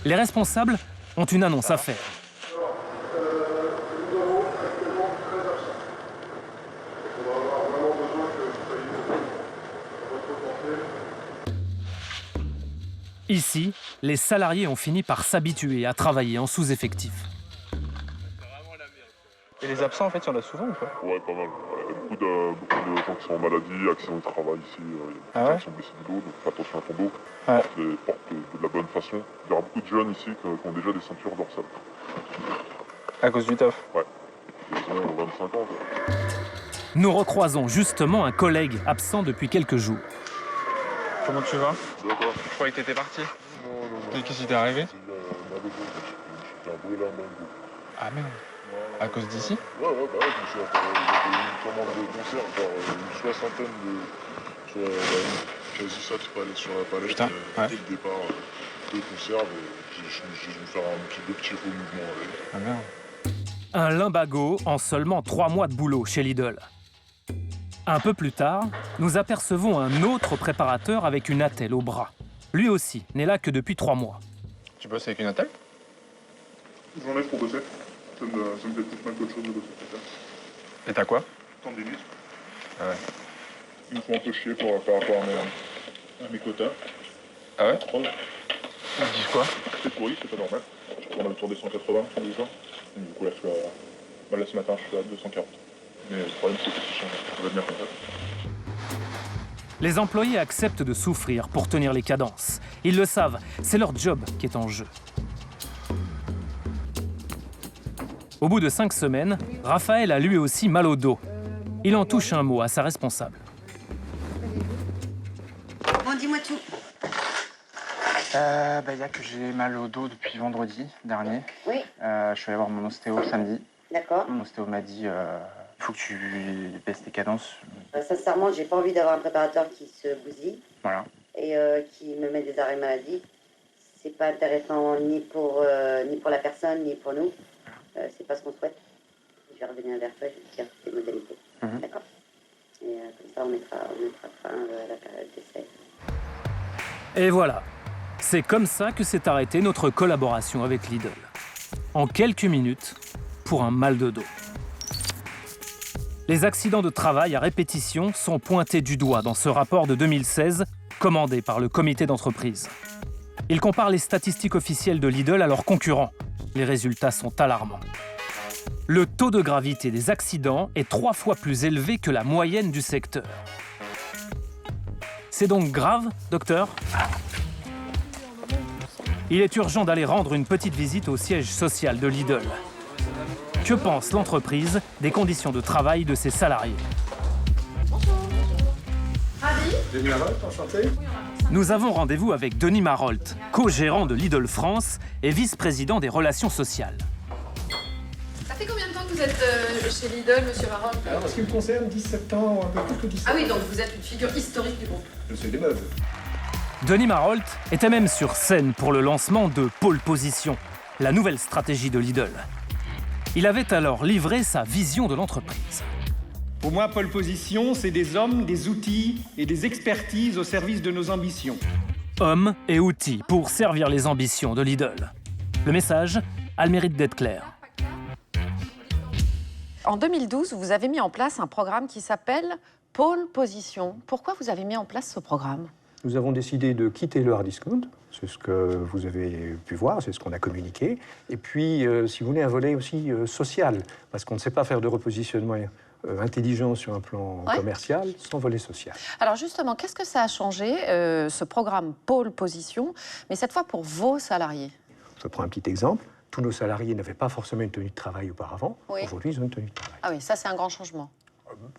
Speaker 3: Les responsables ont une annonce à faire. Ici, les salariés ont fini par s'habituer à travailler en sous-effectif.
Speaker 10: Et les absents, en fait, il y en a souvent ou pas ?
Speaker 20: Ouais, pas mal. Beaucoup de gens qui sont en maladie, accidents de travail ici,
Speaker 10: Ah ouais ?
Speaker 20: qui sont blessés du dos, donc fais attention à ton dos.
Speaker 10: Ouais.
Speaker 20: Les portes de la bonne façon. Il y aura beaucoup de jeunes ici qui ont déjà des ceintures dorsales.
Speaker 10: À cause du taf ?
Speaker 20: Ouais. Ils ont 25 ans. Quoi.
Speaker 3: Nous recroisons justement un collègue absent depuis quelques jours.
Speaker 10: Comment tu vas ?
Speaker 20: D'accord.
Speaker 10: Je croyais que t'étais parti.
Speaker 20: Non.
Speaker 10: Et qu'est-ce qui t'est arrivé ?
Speaker 20: J'ai un brûleur dans le dos.
Speaker 10: Ah merde. À cause d'ici ?
Speaker 20: Ouais, je me suis fait une commande de concert, une soixantaine de... quasi ça, tu peux aller sur la palette.
Speaker 10: Putain, ouais.
Speaker 20: Dès le départ, de conserve, j'ai dû faire deux petits faux mouvements avec.
Speaker 10: Ah merde.
Speaker 3: Un lumbago en seulement 3 mois de boulot chez Lidl. Un peu plus tard, nous apercevons un autre préparateur avec une attelle au bras. Lui aussi n'est là que depuis 3 mois.
Speaker 10: Tu bosses avec une attelle ?
Speaker 20: J'en ai pour bosser. Ça me fait plus mal qu'autre chose de bosser.
Speaker 10: Et t'as quoi ?
Speaker 20: Tendinite.
Speaker 10: Ah ouais.
Speaker 20: Ils me font un peu chier par rapport à mes quotas.
Speaker 10: Ah ouais ?
Speaker 20: Ouais.
Speaker 10: Ils disent quoi ?
Speaker 20: C'est pourri, c'est pas normal. Je tourne autour des 180 tous les jours. Et du coup, là, là, ce matin, je suis à 240. Mais le problème, c'est que ça va bien comme ça.
Speaker 3: Les employés acceptent de souffrir pour tenir les cadences. Ils le savent, c'est leur job qui est en jeu. Au bout de 5 semaines, Raphaël a lui aussi mal au dos. Il en touche un mot à sa responsable.
Speaker 5: Bon, dis-moi tout.
Speaker 10: Y a que j'ai mal au dos depuis vendredi dernier.
Speaker 5: Oui.
Speaker 10: Je suis allé voir mon ostéo samedi.
Speaker 5: D'accord.
Speaker 10: Mon ostéo m'a dit il faut que tu baisses tes cadences.
Speaker 5: Sincèrement, j'ai pas envie d'avoir un préparateur qui se bousille.
Speaker 10: Voilà.
Speaker 5: Et qui me met des arrêts maladie. C'est pas intéressant ni pour la personne, ni pour nous. C'est pas ce qu'on souhaite. Je vais revenir vers toi, je vais te dire les modalités. D'accord ? Et comme ça, on mettra fin à la période d'essai.
Speaker 3: Et voilà, c'est comme ça que s'est arrêtée notre collaboration avec Lidl. En quelques minutes, pour un mal de dos. Les accidents de travail à répétition sont pointés du doigt dans ce rapport de 2016, commandé par le comité d'entreprise. Il compare les statistiques officielles de Lidl à leurs concurrents. Les résultats sont alarmants. Le taux de gravité des accidents est 3 fois plus élevé que la moyenne du secteur. C'est donc grave, docteur ? Il est urgent d'aller rendre une petite visite au siège social de Lidl. Que pense l'entreprise des conditions de travail de ses salariés ?
Speaker 11: Denis Marolt, enchanté.
Speaker 3: Nous avons rendez-vous avec Denis Marolt, co-gérant de Lidl France et vice-président des relations sociales.
Speaker 1: Ça fait combien de temps que vous êtes chez Lidl, monsieur Marolt ?
Speaker 11: Alors, en ce qui me concerne, 17 ans, un peu plus que 17 ans.
Speaker 1: Ah oui, donc vous êtes une figure historique du groupe.
Speaker 11: Je sais des meubles.
Speaker 3: Denis Marolt était même sur scène pour le lancement de Pôle Position, la nouvelle stratégie de Lidl. Il avait alors livré sa vision de l'entreprise.
Speaker 15: Pour moi, Pôle Position, c'est des hommes, des outils et des expertises au service de nos ambitions.
Speaker 3: Hommes et outils pour servir les ambitions de Lidl. Le message a le mérite d'être clair.
Speaker 1: En 2012, vous avez mis en place un programme qui s'appelle Pôle Position. Pourquoi vous avez mis en place ce programme?
Speaker 8: Nous avons décidé de quitter le hard discount, c'est ce que vous avez pu voir, c'est ce qu'on a communiqué. Et puis, si vous voulez, un volet aussi social, parce qu'on ne sait pas faire de repositionnement intelligent sur un plan commercial sans volet social.
Speaker 1: Alors justement, qu'est-ce que ça a changé, ce programme Pôle Position, mais cette fois pour vos salariés?
Speaker 8: Je prends un petit exemple. Tous nos salariés n'avaient pas forcément une tenue de travail auparavant.
Speaker 1: Oui.
Speaker 8: Aujourd'hui, ils ont une tenue de travail.
Speaker 1: Ah oui, ça c'est un grand changement.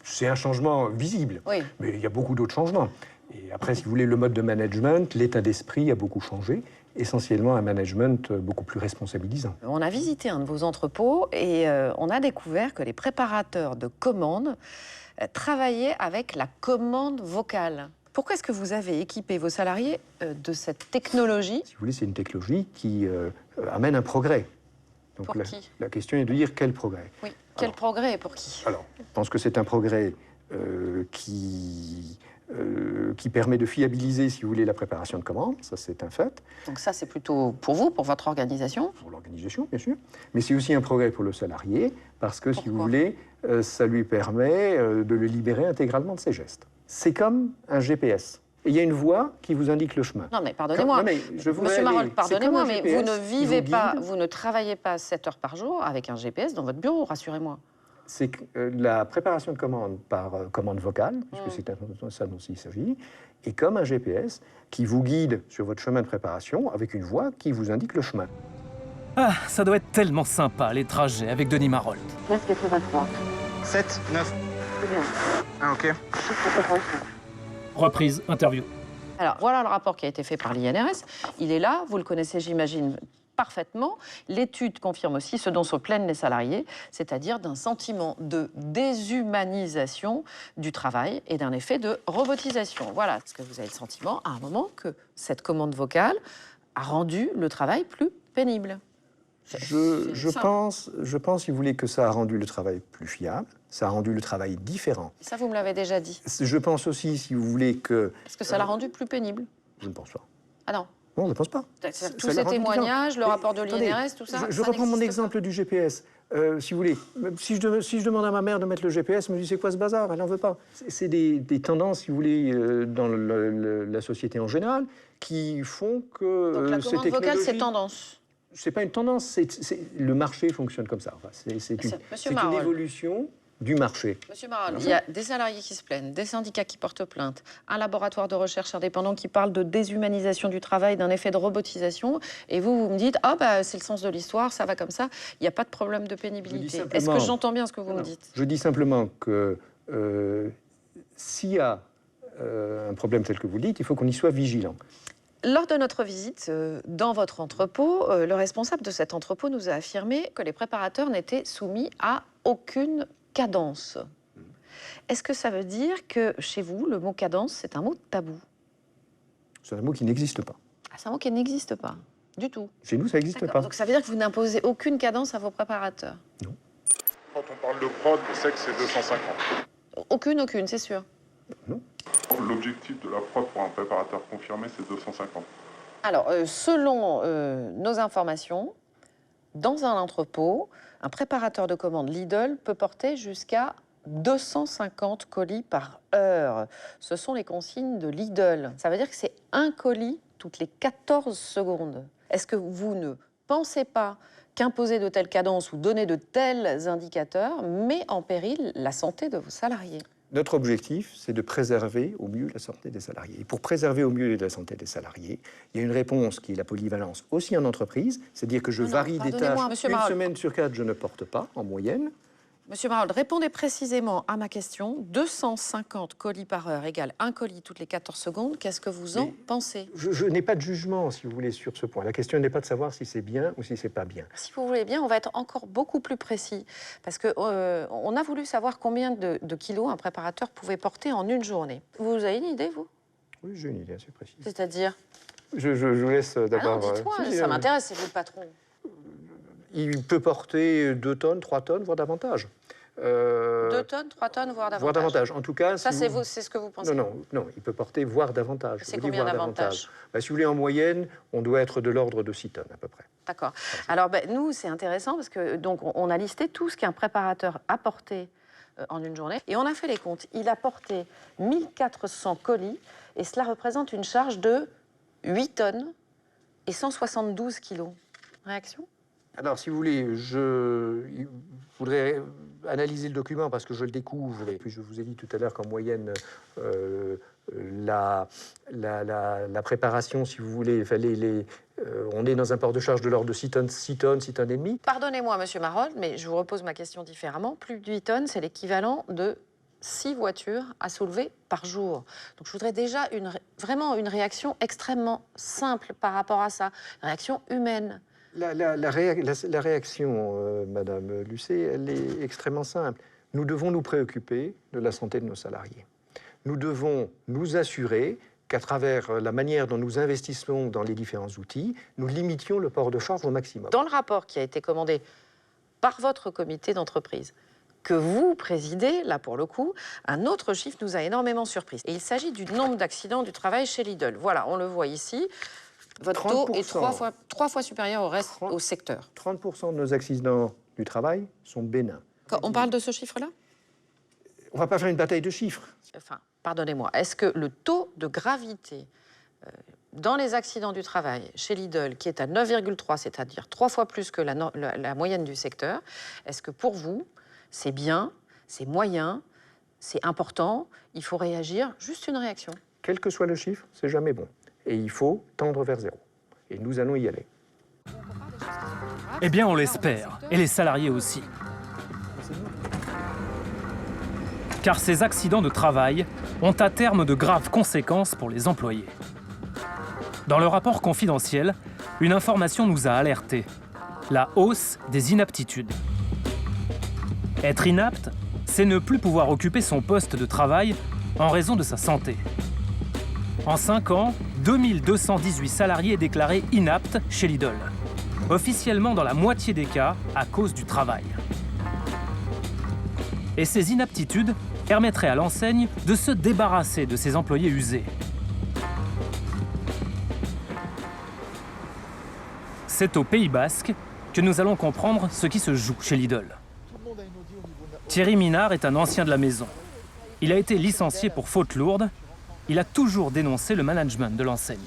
Speaker 8: C'est un changement visible,
Speaker 1: Oui.
Speaker 8: mais il y a beaucoup d'autres changements. Et après, si vous voulez, le mode de management, l'état d'esprit a beaucoup changé, essentiellement un management beaucoup plus responsabilisant.
Speaker 1: On a visité un de vos entrepôts et on a découvert que les préparateurs de commandes travaillaient avec la commande vocale. Pourquoi est-ce que vous avez équipé vos salariés de cette technologie?
Speaker 8: Si vous voulez, c'est une technologie qui amène un progrès. Donc
Speaker 1: Pour qui?
Speaker 8: la question est de dire quel progrès.
Speaker 1: Oui, quel progrès et pour qui?
Speaker 8: Alors, je pense que c'est un progrès qui permet de fiabiliser, si vous voulez, la préparation de commandes. Ça, c'est un fait.
Speaker 1: Donc ça, c'est plutôt pour vous, pour votre organisation?
Speaker 8: Pour l'organisation, bien sûr. Mais c'est aussi un progrès pour le salarié, parce que, si vous voulez, ça lui permet de le libérer intégralement de ses gestes. C'est comme un GPS. Et il y a une voie qui vous indique le chemin.
Speaker 1: Non, mais pardonnez-moi. Monsieur Marolle, pardonnez-moi, mais vous ne vivez pas, vous ne travaillez pas 7 heures par jour avec un GPS dans votre bureau, rassurez-moi.
Speaker 8: C'est que la préparation de commande par commande vocale, puisque c'est ça dont il s'agit, est comme un GPS qui vous guide sur votre chemin de préparation avec une voie qui vous indique le chemin.
Speaker 3: Ah, ça doit être tellement sympa, les trajets avec Denis Marolle.
Speaker 13: 15,83.
Speaker 18: 7, 9.
Speaker 13: C'est bien.
Speaker 18: Ah, ok.
Speaker 3: Reprise, interview.
Speaker 1: Alors, voilà le rapport qui a été fait par l'INRS. Il est là, vous le connaissez, j'imagine, parfaitement. L'étude confirme aussi ce dont se plaignent les salariés, c'est-à-dire d'un sentiment de déshumanisation du travail et d'un effet de robotisation. Voilà, parce que vous avez le sentiment, à un moment, que cette commande vocale a rendu le travail plus pénible.
Speaker 8: Je pense, si vous voulez, que ça a rendu le travail plus fiable, ça a rendu le travail différent.
Speaker 1: Ça, vous me l'avez déjà dit.
Speaker 8: Je pense aussi, si vous voulez, que...
Speaker 1: Est-ce que ça l'a rendu plus pénible?
Speaker 8: Je ne pense pas.
Speaker 1: Ah non.
Speaker 8: Non, je ne pense pas.
Speaker 1: Tous ces témoignages, le rapport de l'INRS, tout ça.
Speaker 8: Je reprends mon exemple du GPS. Si vous voulez, si je demande à ma mère de mettre le GPS, elle me dit c'est quoi ce bazar? Elle n'en veut pas. C'est des tendances, si vous voulez, dans la société en général, qui font que
Speaker 1: donc la commande vocale, c'est tendance.
Speaker 8: C'est pas une tendance, le marché fonctionne comme ça. Enfin, c'est une évolution du marché.
Speaker 1: Monsieur Marolle, il y a des salariés qui se plaignent, des syndicats qui portent plainte, un laboratoire de recherche indépendant qui parle de déshumanisation du travail, d'un effet de robotisation, et vous me dites, ah bah c'est le sens de l'histoire, ça va comme ça, il n'y a pas de problème de pénibilité. Est-ce que j'entends bien ce que vous me dites?
Speaker 8: Je dis simplement que s'il y a un problème tel que vous le dites, il faut qu'on y soit vigilant.
Speaker 1: Lors de notre visite dans votre entrepôt, le responsable de cet entrepôt nous a affirmé que les préparateurs n'étaient soumis à aucune cadence. Est-ce que ça veut dire que chez vous, le mot cadence, c'est un mot tabou?
Speaker 8: C'est un mot qui n'existe pas.
Speaker 1: Ah, c'est un mot qui n'existe pas, du tout.
Speaker 8: Chez nous, ça n'existe pas.
Speaker 1: Donc ça veut dire que vous n'imposez aucune cadence à vos préparateurs?
Speaker 8: Non.
Speaker 20: Quand on parle de prod, je sais que c'est 250.
Speaker 1: Aucune, c'est sûr.
Speaker 8: Non.
Speaker 20: L'objectif de la prod pour un préparateur confirmé, c'est 250.
Speaker 1: Alors, selon nos informations, dans un entrepôt, un préparateur de commande Lidl peut porter jusqu'à 250 colis par heure. Ce sont les consignes de Lidl. Ça veut dire que c'est un colis toutes les 14 secondes. Est-ce que vous ne pensez pas qu'imposer de telles cadences ou donner de tels indicateurs met en péril la santé de vos salariés?
Speaker 8: Notre objectif, c'est de préserver au mieux la santé des salariés. Et pour préserver au mieux la santé des salariés, il y a une réponse qui est la polyvalence aussi en entreprise, c'est-à-dire que je varie des tâches. Une semaine sur 4, je ne porte pas, en moyenne.
Speaker 1: Monsieur Marolle, répondez précisément à ma question. 250 colis par heure égale un colis toutes les 14 secondes. Qu'est-ce que vous en pensez?
Speaker 8: Je n'ai pas de jugement, si vous voulez, sur ce point. La question n'est pas de savoir si c'est bien ou si c'est pas bien.
Speaker 1: Si vous voulez bien, on va être encore beaucoup plus précis. Parce qu'on a voulu savoir combien de kilos un préparateur pouvait porter en une journée. Vous avez une idée, vous?
Speaker 8: Oui, j'ai une idée assez précise.
Speaker 1: C'est-à-dire?
Speaker 8: Je vous laisse d'abord...
Speaker 1: Ah non, dites-moi, ça m'intéresse, c'est vous le patron.
Speaker 8: Il peut porter 2 tonnes, 3 tonnes, voire davantage.
Speaker 1: 2 tonnes, 3 tonnes, voire davantage.
Speaker 8: Voire davantage. En tout cas,
Speaker 1: ça,
Speaker 8: si
Speaker 1: c'est ce que vous pensez?
Speaker 8: Non, il peut porter voire davantage.
Speaker 1: C'est combien davantage?
Speaker 8: Si vous voulez, en moyenne, on doit être de l'ordre de 6 tonnes à peu près.
Speaker 1: D'accord. Alors, nous, c'est intéressant parce que donc on a listé tout ce qu'un préparateur a porté en une journée et on a fait les comptes. Il a porté 1400 colis et cela représente une charge de 8 tonnes et 172 kilos. Réaction?
Speaker 8: Alors, si vous voulez, je voudrais analyser le document parce que je le découvre. Et puis, je vous ai dit tout à l'heure qu'en moyenne, la préparation, si vous voulez, on est dans un port de charge de l'ordre de 6 tonnes et demi.
Speaker 1: Pardonnez-moi, Monsieur Marold, mais je vous repose ma question différemment. Plus de 8 tonnes, c'est l'équivalent de 6 voitures à soulever par jour. Donc, je voudrais déjà vraiment une réaction extrêmement simple par rapport à ça. Une réaction humaine.
Speaker 8: La réaction, Madame Lucet, elle est extrêmement simple. Nous devons nous préoccuper de la santé de nos salariés. Nous devons nous assurer qu'à travers la manière dont nous investissons dans les différents outils, nous limitions le port de charge au maximum.
Speaker 1: Dans le rapport qui a été commandé par votre comité d'entreprise, que vous présidez, là pour le coup, un autre chiffre nous a énormément surpris. Et il s'agit du nombre d'accidents du travail chez Lidl. Voilà, on le voit ici. Votre taux est 3 fois supérieur au reste au secteur.
Speaker 8: 30% de nos accidents du travail sont bénins.
Speaker 1: Quand on parle de ce chiffre-là?
Speaker 8: On ne va pas faire une bataille de chiffres.
Speaker 1: Enfin, pardonnez-moi, est-ce que le taux de gravité dans les accidents du travail chez Lidl, qui est à 9,3, c'est-à-dire 3 fois plus que la moyenne du secteur, est-ce que pour vous, c'est bien, c'est moyen, c'est important, il faut réagir, juste une réaction?
Speaker 8: Quel que soit le chiffre, c'est jamais bon. Et il faut tendre vers 0. Et nous allons y aller.
Speaker 3: Eh bien, on l'espère, et les salariés aussi. Car ces accidents de travail ont à terme de graves conséquences pour les employés. Dans le rapport confidentiel, une information nous a alertés. La hausse des inaptitudes. Être inapte, c'est ne plus pouvoir occuper son poste de travail en raison de sa santé. En 5 ans, 2218 salariés déclarés inaptes chez Lidl. Officiellement dans la moitié des cas à cause du travail. Et ces inaptitudes permettraient à l'enseigne de se débarrasser de ses employés usés. C'est au Pays Basque que nous allons comprendre ce qui se joue chez Lidl. Thierry Minard est un ancien de la maison. Il a été licencié pour faute lourde. Il a toujours dénoncé le management de l'enseigne.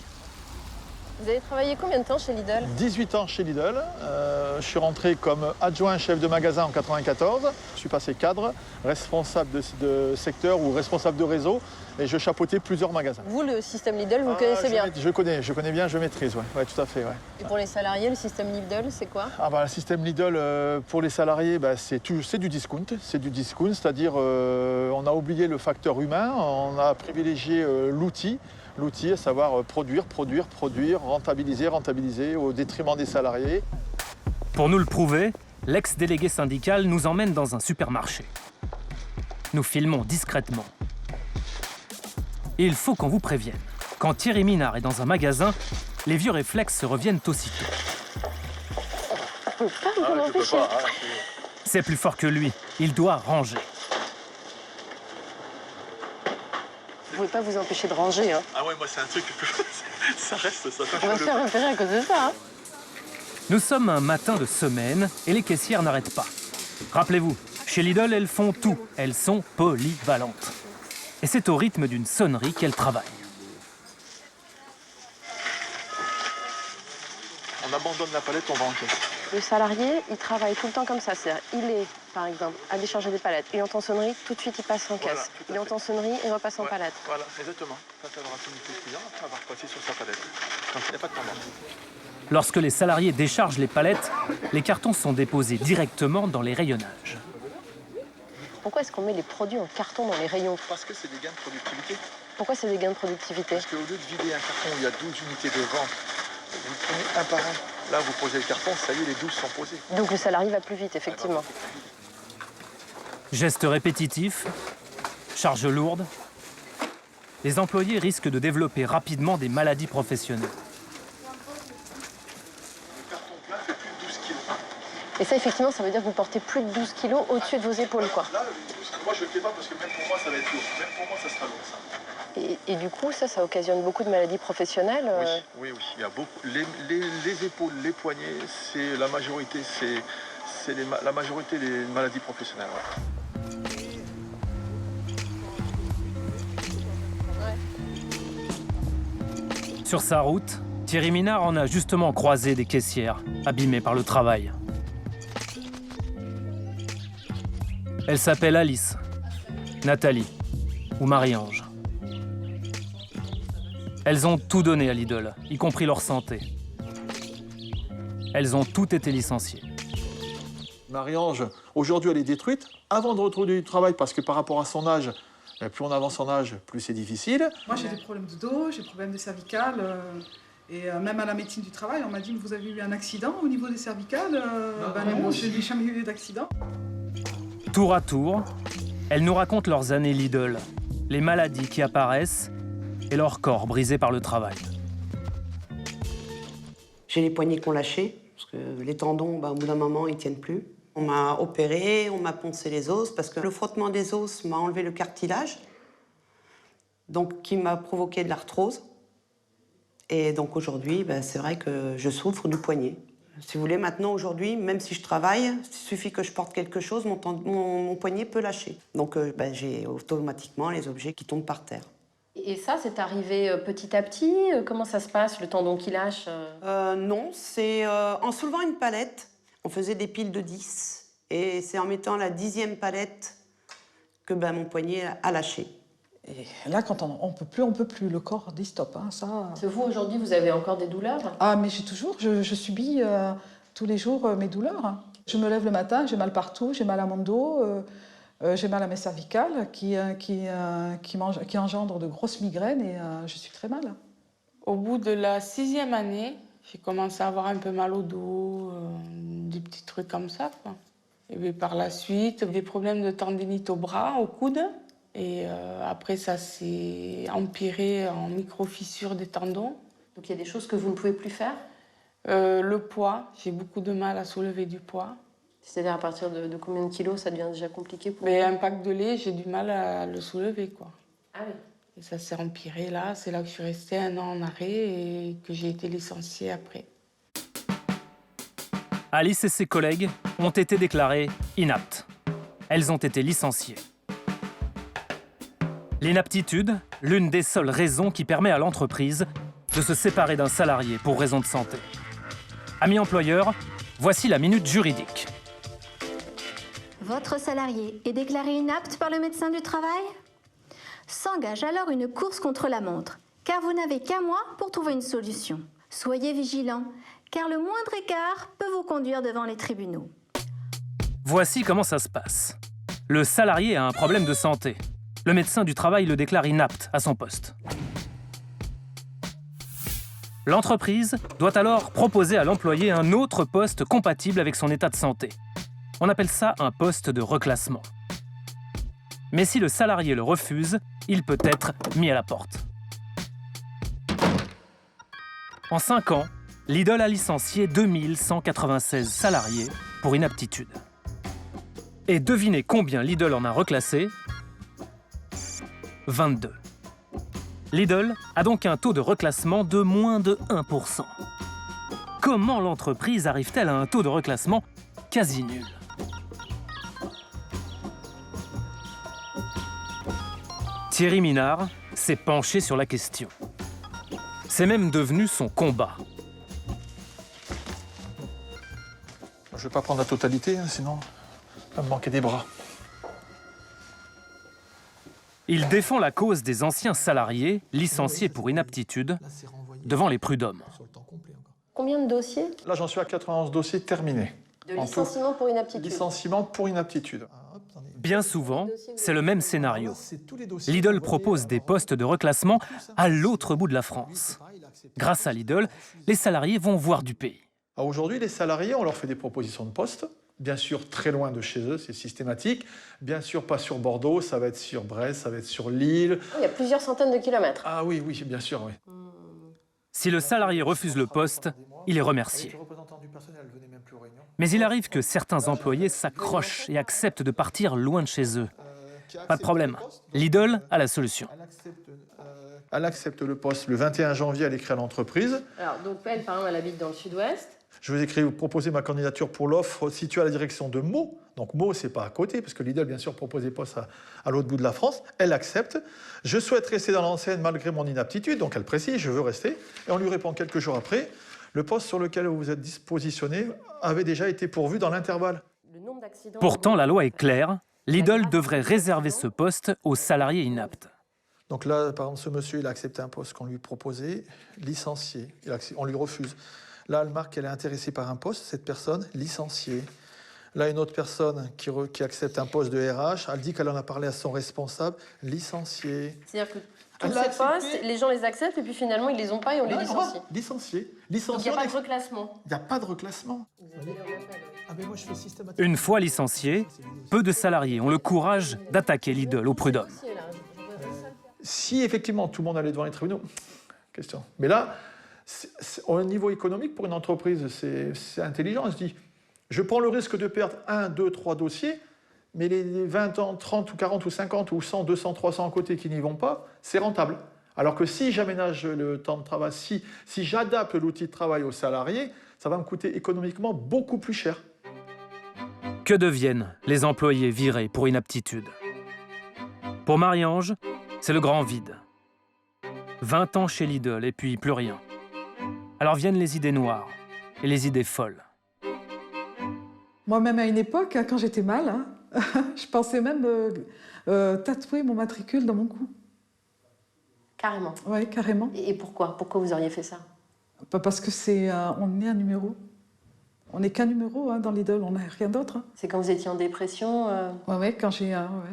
Speaker 14: Vous avez travaillé combien de temps chez Lidl?
Speaker 16: 18 ans chez Lidl. Je suis rentré comme adjoint chef de magasin en 1994. Je suis passé cadre, responsable de secteur ou responsable de réseau et je chapeautais plusieurs magasins.
Speaker 14: Vous, le système Lidl, vous le connaissez bien?
Speaker 16: Je connais bien, je maîtrise, ouais, tout à fait. Ouais.
Speaker 14: Et pour les salariés, le système Lidl, c'est quoi?
Speaker 16: Le système Lidl, pour les salariés, c'est du discount. C'est du discount, c'est-à-dire on a oublié le facteur humain, on a privilégié l'outil. L'outil, à savoir produire, rentabiliser au détriment des salariés.
Speaker 3: Pour nous le prouver, l'ex-délégué syndical nous emmène dans un supermarché. Nous filmons discrètement. Et il faut qu'on vous prévienne. Quand Thierry Minard est dans un magasin, les vieux réflexes se reviennent aussitôt. C'est plus fort que lui. Il doit ranger.
Speaker 14: Vous ne pouvez pas vous empêcher de ranger. Hein.
Speaker 16: Ah ouais, moi c'est un truc que ça reste ça.
Speaker 14: On va se faire repérer à cause de ça. Hein.
Speaker 3: Nous sommes un matin de semaine et les caissières n'arrêtent pas. Rappelez-vous, chez Lidl, elles font tout. Elles sont polyvalentes. Et c'est au rythme d'une sonnerie qu'elles travaillent.
Speaker 16: On abandonne la palette, on va en caisse.
Speaker 14: Le salarié, il travaille tout le temps comme ça. C'est-à-dire, il est, par exemple, à décharger des palettes. Il entend sonnerie, tout de suite, il passe en caisse. Il entend sonnerie, il repasse en palette.
Speaker 16: Voilà, exactement. Quand elle aura fini le client, elle va repasser sur sa palette. Quand il n'y a pas de tendance.
Speaker 3: Lorsque les salariés déchargent les palettes, les cartons sont déposés directement dans les rayonnages.
Speaker 14: Pourquoi est-ce qu'on met les produits en carton dans les rayons?
Speaker 16: Parce que c'est des gains de productivité.
Speaker 14: Pourquoi c'est des gains de productivité?
Speaker 16: Parce qu'au lieu de vider un carton où il y a 12 unités de vente, vous prenez un par un. Là, vous posez le carton, ça y est, les 12 sont posés.
Speaker 14: Donc le salarié va plus vite, effectivement.
Speaker 3: Gestes répétitifs, charges lourdes. Les employés risquent de développer rapidement des maladies professionnelles.
Speaker 16: Le carton plein fait plus de 12 kilos.
Speaker 14: Et ça, effectivement, ça veut dire que vous portez plus de 12 kilos au-dessus de vos épaules, quoi.
Speaker 16: Là, moi, je ne le fais pas parce que même pour moi, ça va être lourd. Même pour moi, ça sera lourd, ça.
Speaker 14: Et du coup, ça occasionne beaucoup de maladies professionnelles.
Speaker 16: Oui. Il y a beaucoup. Les épaules, les poignets, c'est la majorité, la majorité des maladies professionnelles.
Speaker 3: Sur sa route, Thierry Minard en a justement croisé des caissières, abîmées par le travail. Elles s'appellent Alice, Nathalie ou Marie-Ange. Elles ont tout donné à Lidl, y compris leur santé. Elles ont toutes été licenciées.
Speaker 16: Marie-Ange, aujourd'hui, elle est détruite. Avant de retrouver du travail, parce que par rapport à son âge, plus on avance en âge, plus c'est difficile.
Speaker 2: Moi, j'ai des problèmes de dos, j'ai des problèmes de cervicales. Et même à la médecine du travail, on m'a dit « Vous avez eu un accident au niveau des cervicales ?» Non, je n'ai jamais eu d'accident.
Speaker 3: Tour à tour, elles nous racontent leurs années Lidl, les maladies qui apparaissent et leur corps brisé par le travail.
Speaker 17: J'ai les poignets qui ont lâché, parce que les tendons, au bout d'un moment, ils ne tiennent plus. On m'a opéré, on m'a poncé les os, parce que le frottement des os m'a enlevé le cartilage, donc qui m'a provoqué de l'arthrose. Et donc aujourd'hui, c'est vrai que je souffre du poignet. Si vous voulez, maintenant, aujourd'hui, même si je travaille, il suffit que je porte quelque chose, mon poignet peut lâcher. Donc j'ai automatiquement les objets qui tombent par terre.
Speaker 14: Et ça, c'est arrivé petit à petit? Comment ça se passe, le tendon qui lâche?
Speaker 17: Non, c'est en soulevant une palette. On faisait des piles de 10. Et c'est en mettant la 10e palette que mon poignet a lâché.
Speaker 2: Et là, quand on peut plus, le corps dit stop. Ça...
Speaker 14: Vous, aujourd'hui, vous avez encore des douleurs?
Speaker 2: Ah, mais je subis tous les jours mes douleurs. Je me lève le matin, j'ai mal partout, j'ai mal à mon dos, j'ai mal à mes cervicales qui engendrent de grosses migraines et je suis très mal.
Speaker 19: Au bout de la 6e année, j'ai commencé à avoir un peu mal au dos, des petits trucs comme ça, quoi. Et puis par la suite, des problèmes de tendinite au bras, au coude. Et après, ça s'est empiré en micro-fissures des tendons.
Speaker 14: Donc il y a des choses que vous ne pouvez plus faire?
Speaker 19: Le poids, j'ai beaucoup de mal à soulever du poids.
Speaker 14: C'est-à-dire à partir de combien de kilos ça devient déjà compliqué pour
Speaker 19: vous? Un pack de lait, j'ai du mal à le soulever, quoi.
Speaker 14: Ah oui.
Speaker 19: Et ça s'est empiré là, c'est là que je suis restée 1 an en arrêt et que j'ai été licenciée après.
Speaker 3: Alice et ses collègues ont été déclarées inaptes. Elles ont été licenciées. L'inaptitude, l'une des seules raisons qui permet à l'entreprise de se séparer d'un salarié pour raison de santé. Amis employeurs, voici la minute juridique.
Speaker 24: Votre salarié est déclaré inapte par le médecin du travail? S'engage alors une course contre la montre, car vous n'avez qu'un mois pour trouver une solution. Soyez vigilants, car le moindre écart peut vous conduire devant les tribunaux.
Speaker 3: Voici comment ça se passe. Le salarié a un problème de santé. Le médecin du travail le déclare inapte à son poste. L'entreprise doit alors proposer à l'employé un autre poste compatible avec son état de santé. On appelle ça un poste de reclassement. Mais si le salarié le refuse, il peut être mis à la porte. En 5 ans, Lidl a licencié 2196 salariés pour inaptitude. Et devinez combien Lidl en a reclassé? 22. Lidl a donc un taux de reclassement de moins de 1%. Comment l'entreprise arrive-t-elle à un taux de reclassement quasi nul? Thierry Minard s'est penché sur la question. C'est même devenu son combat.
Speaker 16: Je ne vais pas prendre la totalité, sinon il va me manquer des bras.
Speaker 3: Il défend la cause des anciens salariés licenciés pour inaptitude devant les prud'hommes.
Speaker 14: Combien de dossiers?
Speaker 16: Là, j'en suis à 91 dossiers terminés.
Speaker 14: De licenciement pour inaptitude?
Speaker 16: Licenciement pour inaptitude.
Speaker 3: Bien souvent, c'est le même scénario. Lidl propose des postes de reclassement à l'autre bout de la France. Grâce à Lidl, les salariés vont voir du pays.
Speaker 16: Aujourd'hui, les salariés, on leur fait des propositions de poste. Bien sûr, très loin de chez eux, c'est systématique. Bien sûr, pas sur Bordeaux, ça va être sur Brest, ça va être sur Lille.
Speaker 14: Il y a plusieurs centaines de kilomètres.
Speaker 16: Ah oui, oui, bien sûr, oui.
Speaker 3: Si le salarié refuse le poste, il est remercié.
Speaker 16: Le représentant du personnel venait même plus aux réunions.
Speaker 3: Mais il arrive que certains employés s'accrochent et acceptent de partir loin de chez eux. Pas de problème, Lidl a la solution.
Speaker 16: Elle accepte le poste. Le 21 janvier, elle écrit à l'entreprise.
Speaker 14: Alors, donc elle, par exemple, elle habite dans le sud-ouest.
Speaker 16: Je vous ai proposé ma candidature pour l'offre située à la direction de Meaux. Donc Meaux, c'est pas à côté, parce que Lidl, bien sûr, propose des postes à l'autre bout de la France. Elle accepte. Je souhaite rester dans l'enseigne malgré mon inaptitude. Donc elle précise, je veux rester. Et on lui répond quelques jours après, le poste sur lequel vous vous êtes dispositionné avait déjà été pourvu dans l'intervalle.
Speaker 3: Pourtant, la loi est claire. Lidl devrait réserver ce poste aux salariés inaptes.
Speaker 16: Donc là, par exemple, ce monsieur, il a accepté un poste qu'on lui proposait, licencié. On lui refuse. Là, elle marque qu'elle est intéressée par un poste, cette personne, licenciée. Là, une autre personne qui accepte un poste de RH, elle dit qu'elle en a parlé à son responsable, licencié.
Speaker 14: C'est-à-dire que tous ces postes, les gens les acceptent et puis finalement, ils les ont pas et on les licencie.
Speaker 16: Licencié.
Speaker 14: Donc il n'y a pas de reclassement.
Speaker 16: Il n'y a pas de reclassement.
Speaker 3: Une fois licenciés, peu de salariés ont le courage d'attaquer Lidl au prud'homme.
Speaker 16: Si effectivement tout le monde allait devant les tribunaux, question. Mais là, au niveau économique, pour une entreprise, c'est intelligent. Elle se dit, je prends le risque de perdre 1, 2, 3 dossiers, mais les 20 ans, 30 ou 40 ou 50 ou 100, 200, 300 à côté qui n'y vont pas, c'est rentable. Alors que si j'aménage le temps de travail, si j'adapte l'outil de travail aux salariés, ça va me coûter économiquement beaucoup plus cher.
Speaker 3: Que deviennent les employés virés pour inaptitude? Pour Marie-Ange, c'est le grand vide. 20 ans chez Lidl et puis plus rien. Alors viennent les idées noires et les idées folles.
Speaker 2: Moi-même, à une époque, quand j'étais mal, je pensais même tatouer mon matricule dans mon cou.
Speaker 14: Carrément.
Speaker 2: Oui, carrément.
Speaker 14: Et pourquoi? Pourquoi vous auriez fait ça?
Speaker 2: Parce que on est un numéro. On n'est qu'un numéro dans Lidl, on n'a rien d'autre.
Speaker 14: C'est quand vous étiez en dépression
Speaker 2: Oui, quand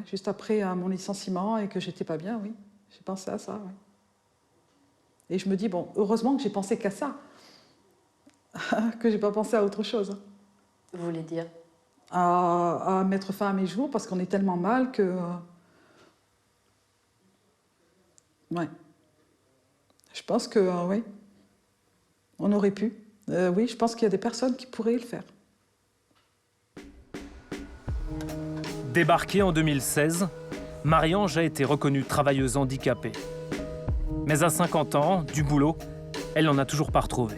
Speaker 2: juste après mon licenciement et que j'étais pas bien, oui. J'ai pensé à ça, oui. Et je me dis, bon, heureusement que j'ai pensé qu'à ça. Que j'ai pas pensé à autre chose.
Speaker 14: Vous voulez dire?
Speaker 2: À mettre fin à mes jours, parce qu'on est tellement mal que... Ouais. Je pense que, oui, on aurait pu. Oui, je pense qu'il y a des personnes qui pourraient le faire.
Speaker 3: Débarquée en 2016, Marie-Ange a été reconnue travailleuse handicapée. Mais à 50 ans, du boulot, elle n'en a toujours pas retrouvé.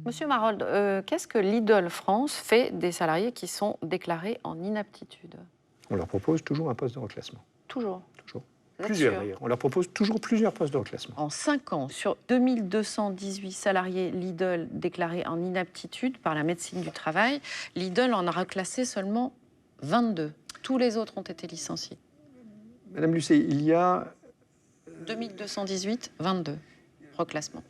Speaker 1: Monsieur Marold, qu'est-ce que Lidl France fait des salariés qui sont déclarés en inaptitude?
Speaker 8: On leur propose toujours un poste de reclassement.
Speaker 1: Toujours?
Speaker 8: Toujours. Plusieurs d'ailleurs. On leur propose toujours plusieurs postes de reclassement.
Speaker 1: En 5 ans, sur 2218 salariés Lidl déclarés en inaptitude par la médecine du travail, Lidl en a reclassé seulement 22. Tous les autres ont été licenciés.
Speaker 8: Madame Lucet, il y a...
Speaker 1: 2218, 22 reclassements.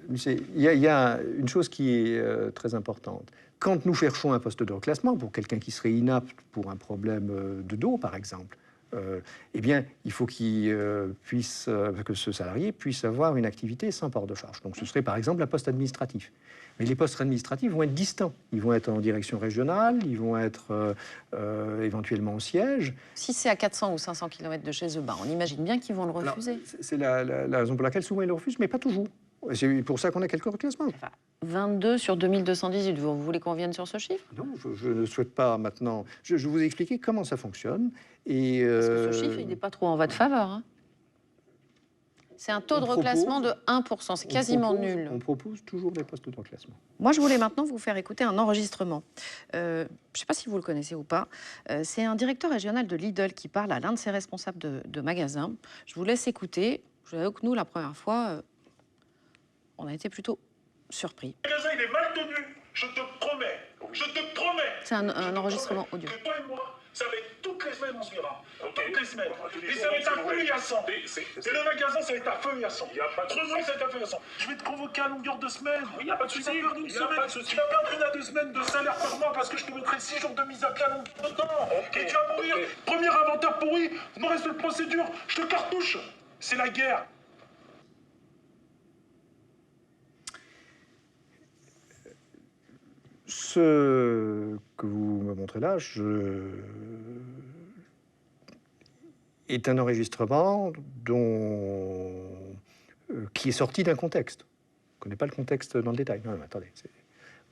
Speaker 8: Lucet, il y a une chose qui est très importante. Quand nous cherchons un poste de reclassement pour quelqu'un qui serait inapte pour un problème de dos, par exemple, eh bien, il faut que ce salarié puisse avoir une activité sans port de charge. Donc, ce serait par exemple un poste administratif. Mais les postes administratifs vont être distants. Ils vont être en direction régionale, ils vont être éventuellement au siège.
Speaker 1: Si c'est à 400 ou 500 km de chez eux, on imagine bien qu'ils vont le refuser.
Speaker 8: C'est la raison pour laquelle souvent ils le refusent, mais pas toujours. C'est pour ça qu'on a quelques reclassements.
Speaker 1: Enfin, 22 sur 2218, vous voulez qu'on vienne sur ce chiffre?
Speaker 8: Non, je ne souhaite pas maintenant. Je vais vous expliquer comment ça fonctionne. Et
Speaker 1: parce que ce chiffre, il n'est pas trop en votre faveur. C'est un taux de reclassement de 1%, c'est quasiment nul.
Speaker 8: On propose toujours des postes de reclassement.
Speaker 1: Moi, je voulais maintenant vous faire écouter un enregistrement. Je ne sais pas si vous le connaissez ou pas. C'est un directeur régional de Lidl qui parle à l'un de ses responsables de magasin. Je vous laisse écouter. Je vous avoue que nous, la première fois, on a été plutôt surpris.
Speaker 11: Le magasin, il est mal tenu, je te promets. Je te promets.
Speaker 1: C'est un enregistrement audio.
Speaker 11: Que toi et moi, ça va être toutes les semaines, on se verra. Toutes les semaines. Et ça va être à feu et à sang. Et le magasin, ça va être à feu et à sang. Il n'y a pas de souci. Ça va être à feu et à sang. Je vais te convoquer à longueur de semaine. Il n'y a pas de souci. Tu vas perdre 1 à 2 semaines de salaire par mois parce que je te mettrai 6 jours de mise à pied à longueur de temps. Et tu vas mourir. Premier inventaire pourri. Il me reste de procédure. Je te cartouche. C'est la guerre.
Speaker 8: Ce que vous me montrez là, est un enregistrement qui est sorti d'un contexte. On ne connaît pas le contexte dans le détail. Non, attendez.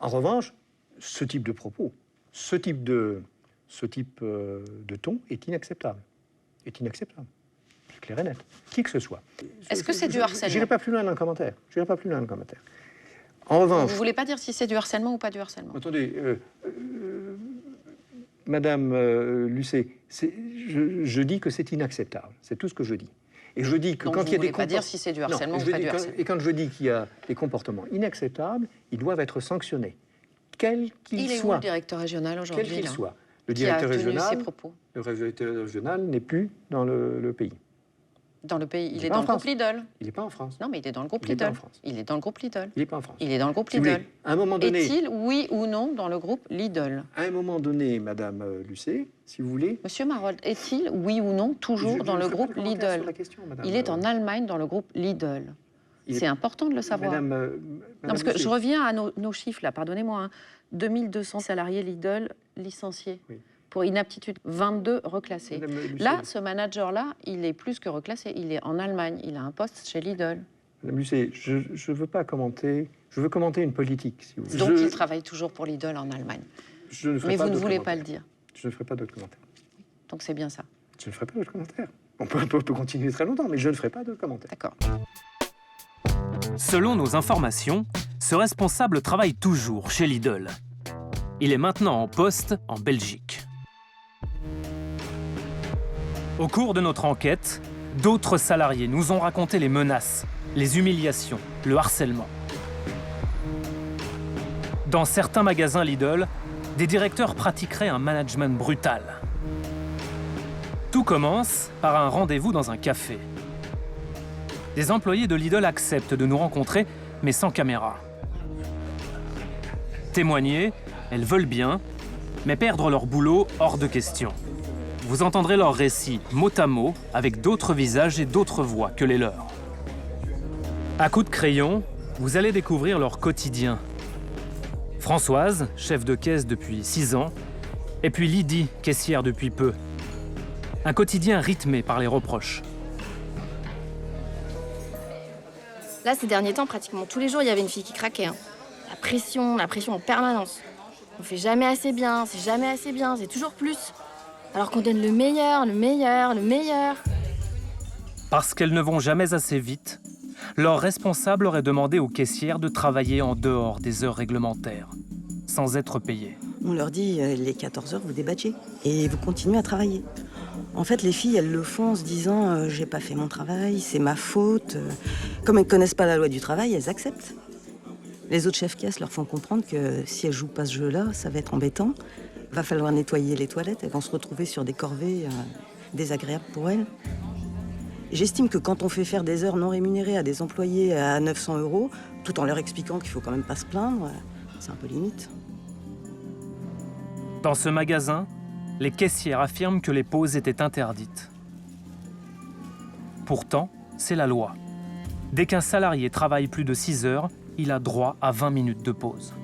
Speaker 8: En revanche, ce type de propos, ce type de ton est inacceptable. Est inacceptable. C'est clair et net. Qui que ce soit.
Speaker 1: Est-ce que c'est du harcèlement?
Speaker 8: J'irai pas plus loin dans le commentaire. En revanche...
Speaker 1: Vous voulez pas dire si c'est du harcèlement ou pas du harcèlement?
Speaker 8: Attendez, Madame Lucet, je dis que c'est inacceptable. C'est tout ce que je dis. Et je dis que
Speaker 1: donc
Speaker 8: quand il y a des
Speaker 1: comportements... pas dire si c'est du harcèlement ou pas du harcèlement.
Speaker 8: Et quand je dis qu'il y a des comportements inacceptables, ils doivent être sanctionnés, quels qu'ils soient.
Speaker 1: Il est où le directeur régional aujourd'hui?
Speaker 8: Quel qu'il soit. Le directeur régional n'est plus dans le pays.
Speaker 1: Dans le pays, il est dans le groupe Lidl.
Speaker 8: Il n'est pas en France.
Speaker 1: Non, mais il est dans le groupe Lidl. Il est dans le groupe Lidl.
Speaker 8: Il n'est pas en France.
Speaker 1: Il est dans le groupe
Speaker 8: Si vous
Speaker 1: Lidl.
Speaker 8: voulez, à un moment donné...
Speaker 1: Est-il, oui ou non, dans le groupe Lidl?
Speaker 8: À un moment donné, Madame Lucet, si vous voulez...
Speaker 1: Monsieur Marold, est-il, oui ou non, toujours dans le groupe Lidl? Il est en Allemagne dans le groupe Lidl. C'est important de le savoir. Non, parce que je reviens à nos chiffres, là, pardonnez-moi. Hein. 2200 salariés Lidl licenciés. Oui. Pour inaptitude, 22 reclassés. Là, ce manager-là, il est plus que reclassé. Il est en Allemagne. Il a un poste chez Lidl.
Speaker 8: Madame Lucet, je ne veux pas commenter... Je veux commenter une politique, si vous voulez.
Speaker 1: Donc, il travaille toujours pour Lidl en Allemagne. Mais vous ne voulez pas le dire.
Speaker 8: Je ne ferai pas d'autres commentaires.
Speaker 1: Donc, c'est bien ça.
Speaker 8: Je ne ferai pas d'autres commentaires. On peut continuer très longtemps, mais je ne ferai pas d'autres commentaires.
Speaker 1: D'accord.
Speaker 3: Selon nos informations, ce responsable travaille toujours chez Lidl. Il est maintenant en poste en Belgique. Au cours de notre enquête, d'autres salariés nous ont raconté les menaces, les humiliations, le harcèlement. Dans certains magasins Lidl, des directeurs pratiqueraient un management brutal. Tout commence par un rendez-vous dans un café. Des employés de Lidl acceptent de nous rencontrer, mais sans caméra. Témoigner, elles veulent bien, mais perdre leur boulot hors de question. Vous entendrez leur récit mot à mot, avec d'autres visages et d'autres voix que les leurs. À coups de crayon, vous allez découvrir leur quotidien. Françoise, chef de caisse depuis 6 ans, et puis Lydie, caissière depuis peu. Un quotidien rythmé par les reproches.
Speaker 4: Là, ces derniers temps, pratiquement tous les jours, il y avait une fille qui craquait. Hein. La pression en permanence. On fait jamais assez bien, c'est jamais assez bien, c'est toujours plus. Alors qu'on donne le meilleur, le meilleur, le meilleur.
Speaker 3: Parce qu'elles ne vont jamais assez vite, leur responsable aurait demandé aux caissières de travailler en dehors des heures réglementaires, sans être payées.
Speaker 9: On leur dit, les 14 heures, vous débattez et vous continuez à travailler. En fait, les filles, elles le font en se disant, j'ai pas fait mon travail, c'est ma faute. Comme elles ne connaissent pas la loi du travail, elles acceptent. Les autres chefs caisse leur font comprendre que si elles jouent pas ce jeu-là, ça va être embêtant. Va falloir nettoyer les toilettes, elles vont se retrouver sur des corvées désagréables pour elles. J'estime que quand on fait faire des heures non rémunérées à des employés à 900 €, tout en leur expliquant qu'il faut quand même pas se plaindre, c'est un peu limite.
Speaker 3: Dans ce magasin, les caissières affirment que les pauses étaient interdites. Pourtant, c'est la loi. Dès qu'un salarié travaille plus de 6 heures, il a droit à 20 minutes de pause.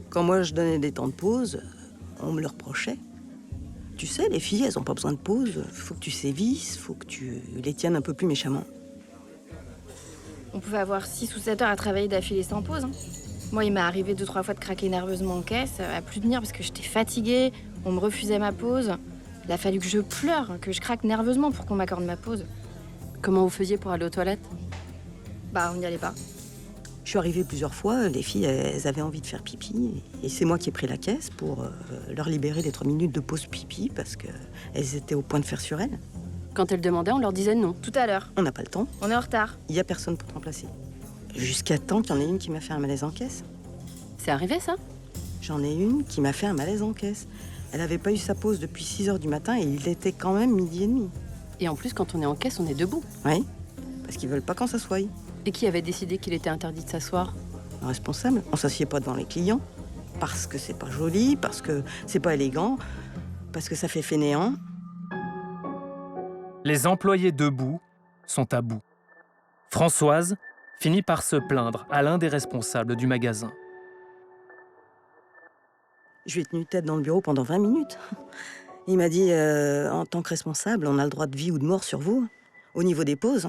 Speaker 9: Quand moi je donnais des temps de pause, on me le reprochait. Tu sais, les filles, elles n'ont pas besoin de pause. Faut que tu sévisses, faut que tu les tiennes un peu plus méchamment.
Speaker 4: On pouvait avoir 6 ou 7 heures à travailler d'affilée sans pause. Hein. Moi, il m'est arrivé 2-3 fois de craquer nerveusement en caisse, à plus tenir parce que j'étais fatiguée, on me refusait ma pause. Il a fallu que je pleure, que je craque nerveusement pour qu'on m'accorde ma pause.
Speaker 14: Comment vous faisiez pour aller aux toilettes?
Speaker 4: Bah, on n'y allait pas.
Speaker 9: Je suis arrivée plusieurs fois, les filles, elles avaient envie de faire pipi. Et c'est moi qui ai pris la caisse pour leur libérer les 3 minutes de pause pipi parce qu'elles étaient au point de faire sur elles.
Speaker 14: Quand elles demandaient, on leur disait non.
Speaker 4: Tout à l'heure.
Speaker 9: On n'a pas le temps.
Speaker 4: On est en retard.
Speaker 9: Il n'y a personne pour te remplacer. Jusqu'à temps qu'il y en ait une qui m'a fait un malaise en caisse.
Speaker 14: C'est arrivé, ça?
Speaker 9: J'en ai une qui m'a fait un malaise en caisse. Elle n'avait pas eu sa pause depuis 6 heures du matin et il était quand même 12h30.
Speaker 14: Et en plus, quand on est en caisse, on est debout.
Speaker 9: Oui, parce qu'ils veulent pas qu'on s'assoie.
Speaker 14: Et qui avait décidé qu'il était interdit de s'asseoir?
Speaker 9: Un responsable. On s'assied pas devant les clients parce que c'est pas joli, parce que c'est pas élégant, parce que ça fait fainéant.
Speaker 3: Les employés debout sont à bout. Françoise finit par se plaindre à l'un des responsables du magasin.
Speaker 9: Je lui ai tenu tête dans le bureau pendant 20 minutes. Il m'a dit, en tant que responsable, on a le droit de vie ou de mort sur vous, au niveau des pauses,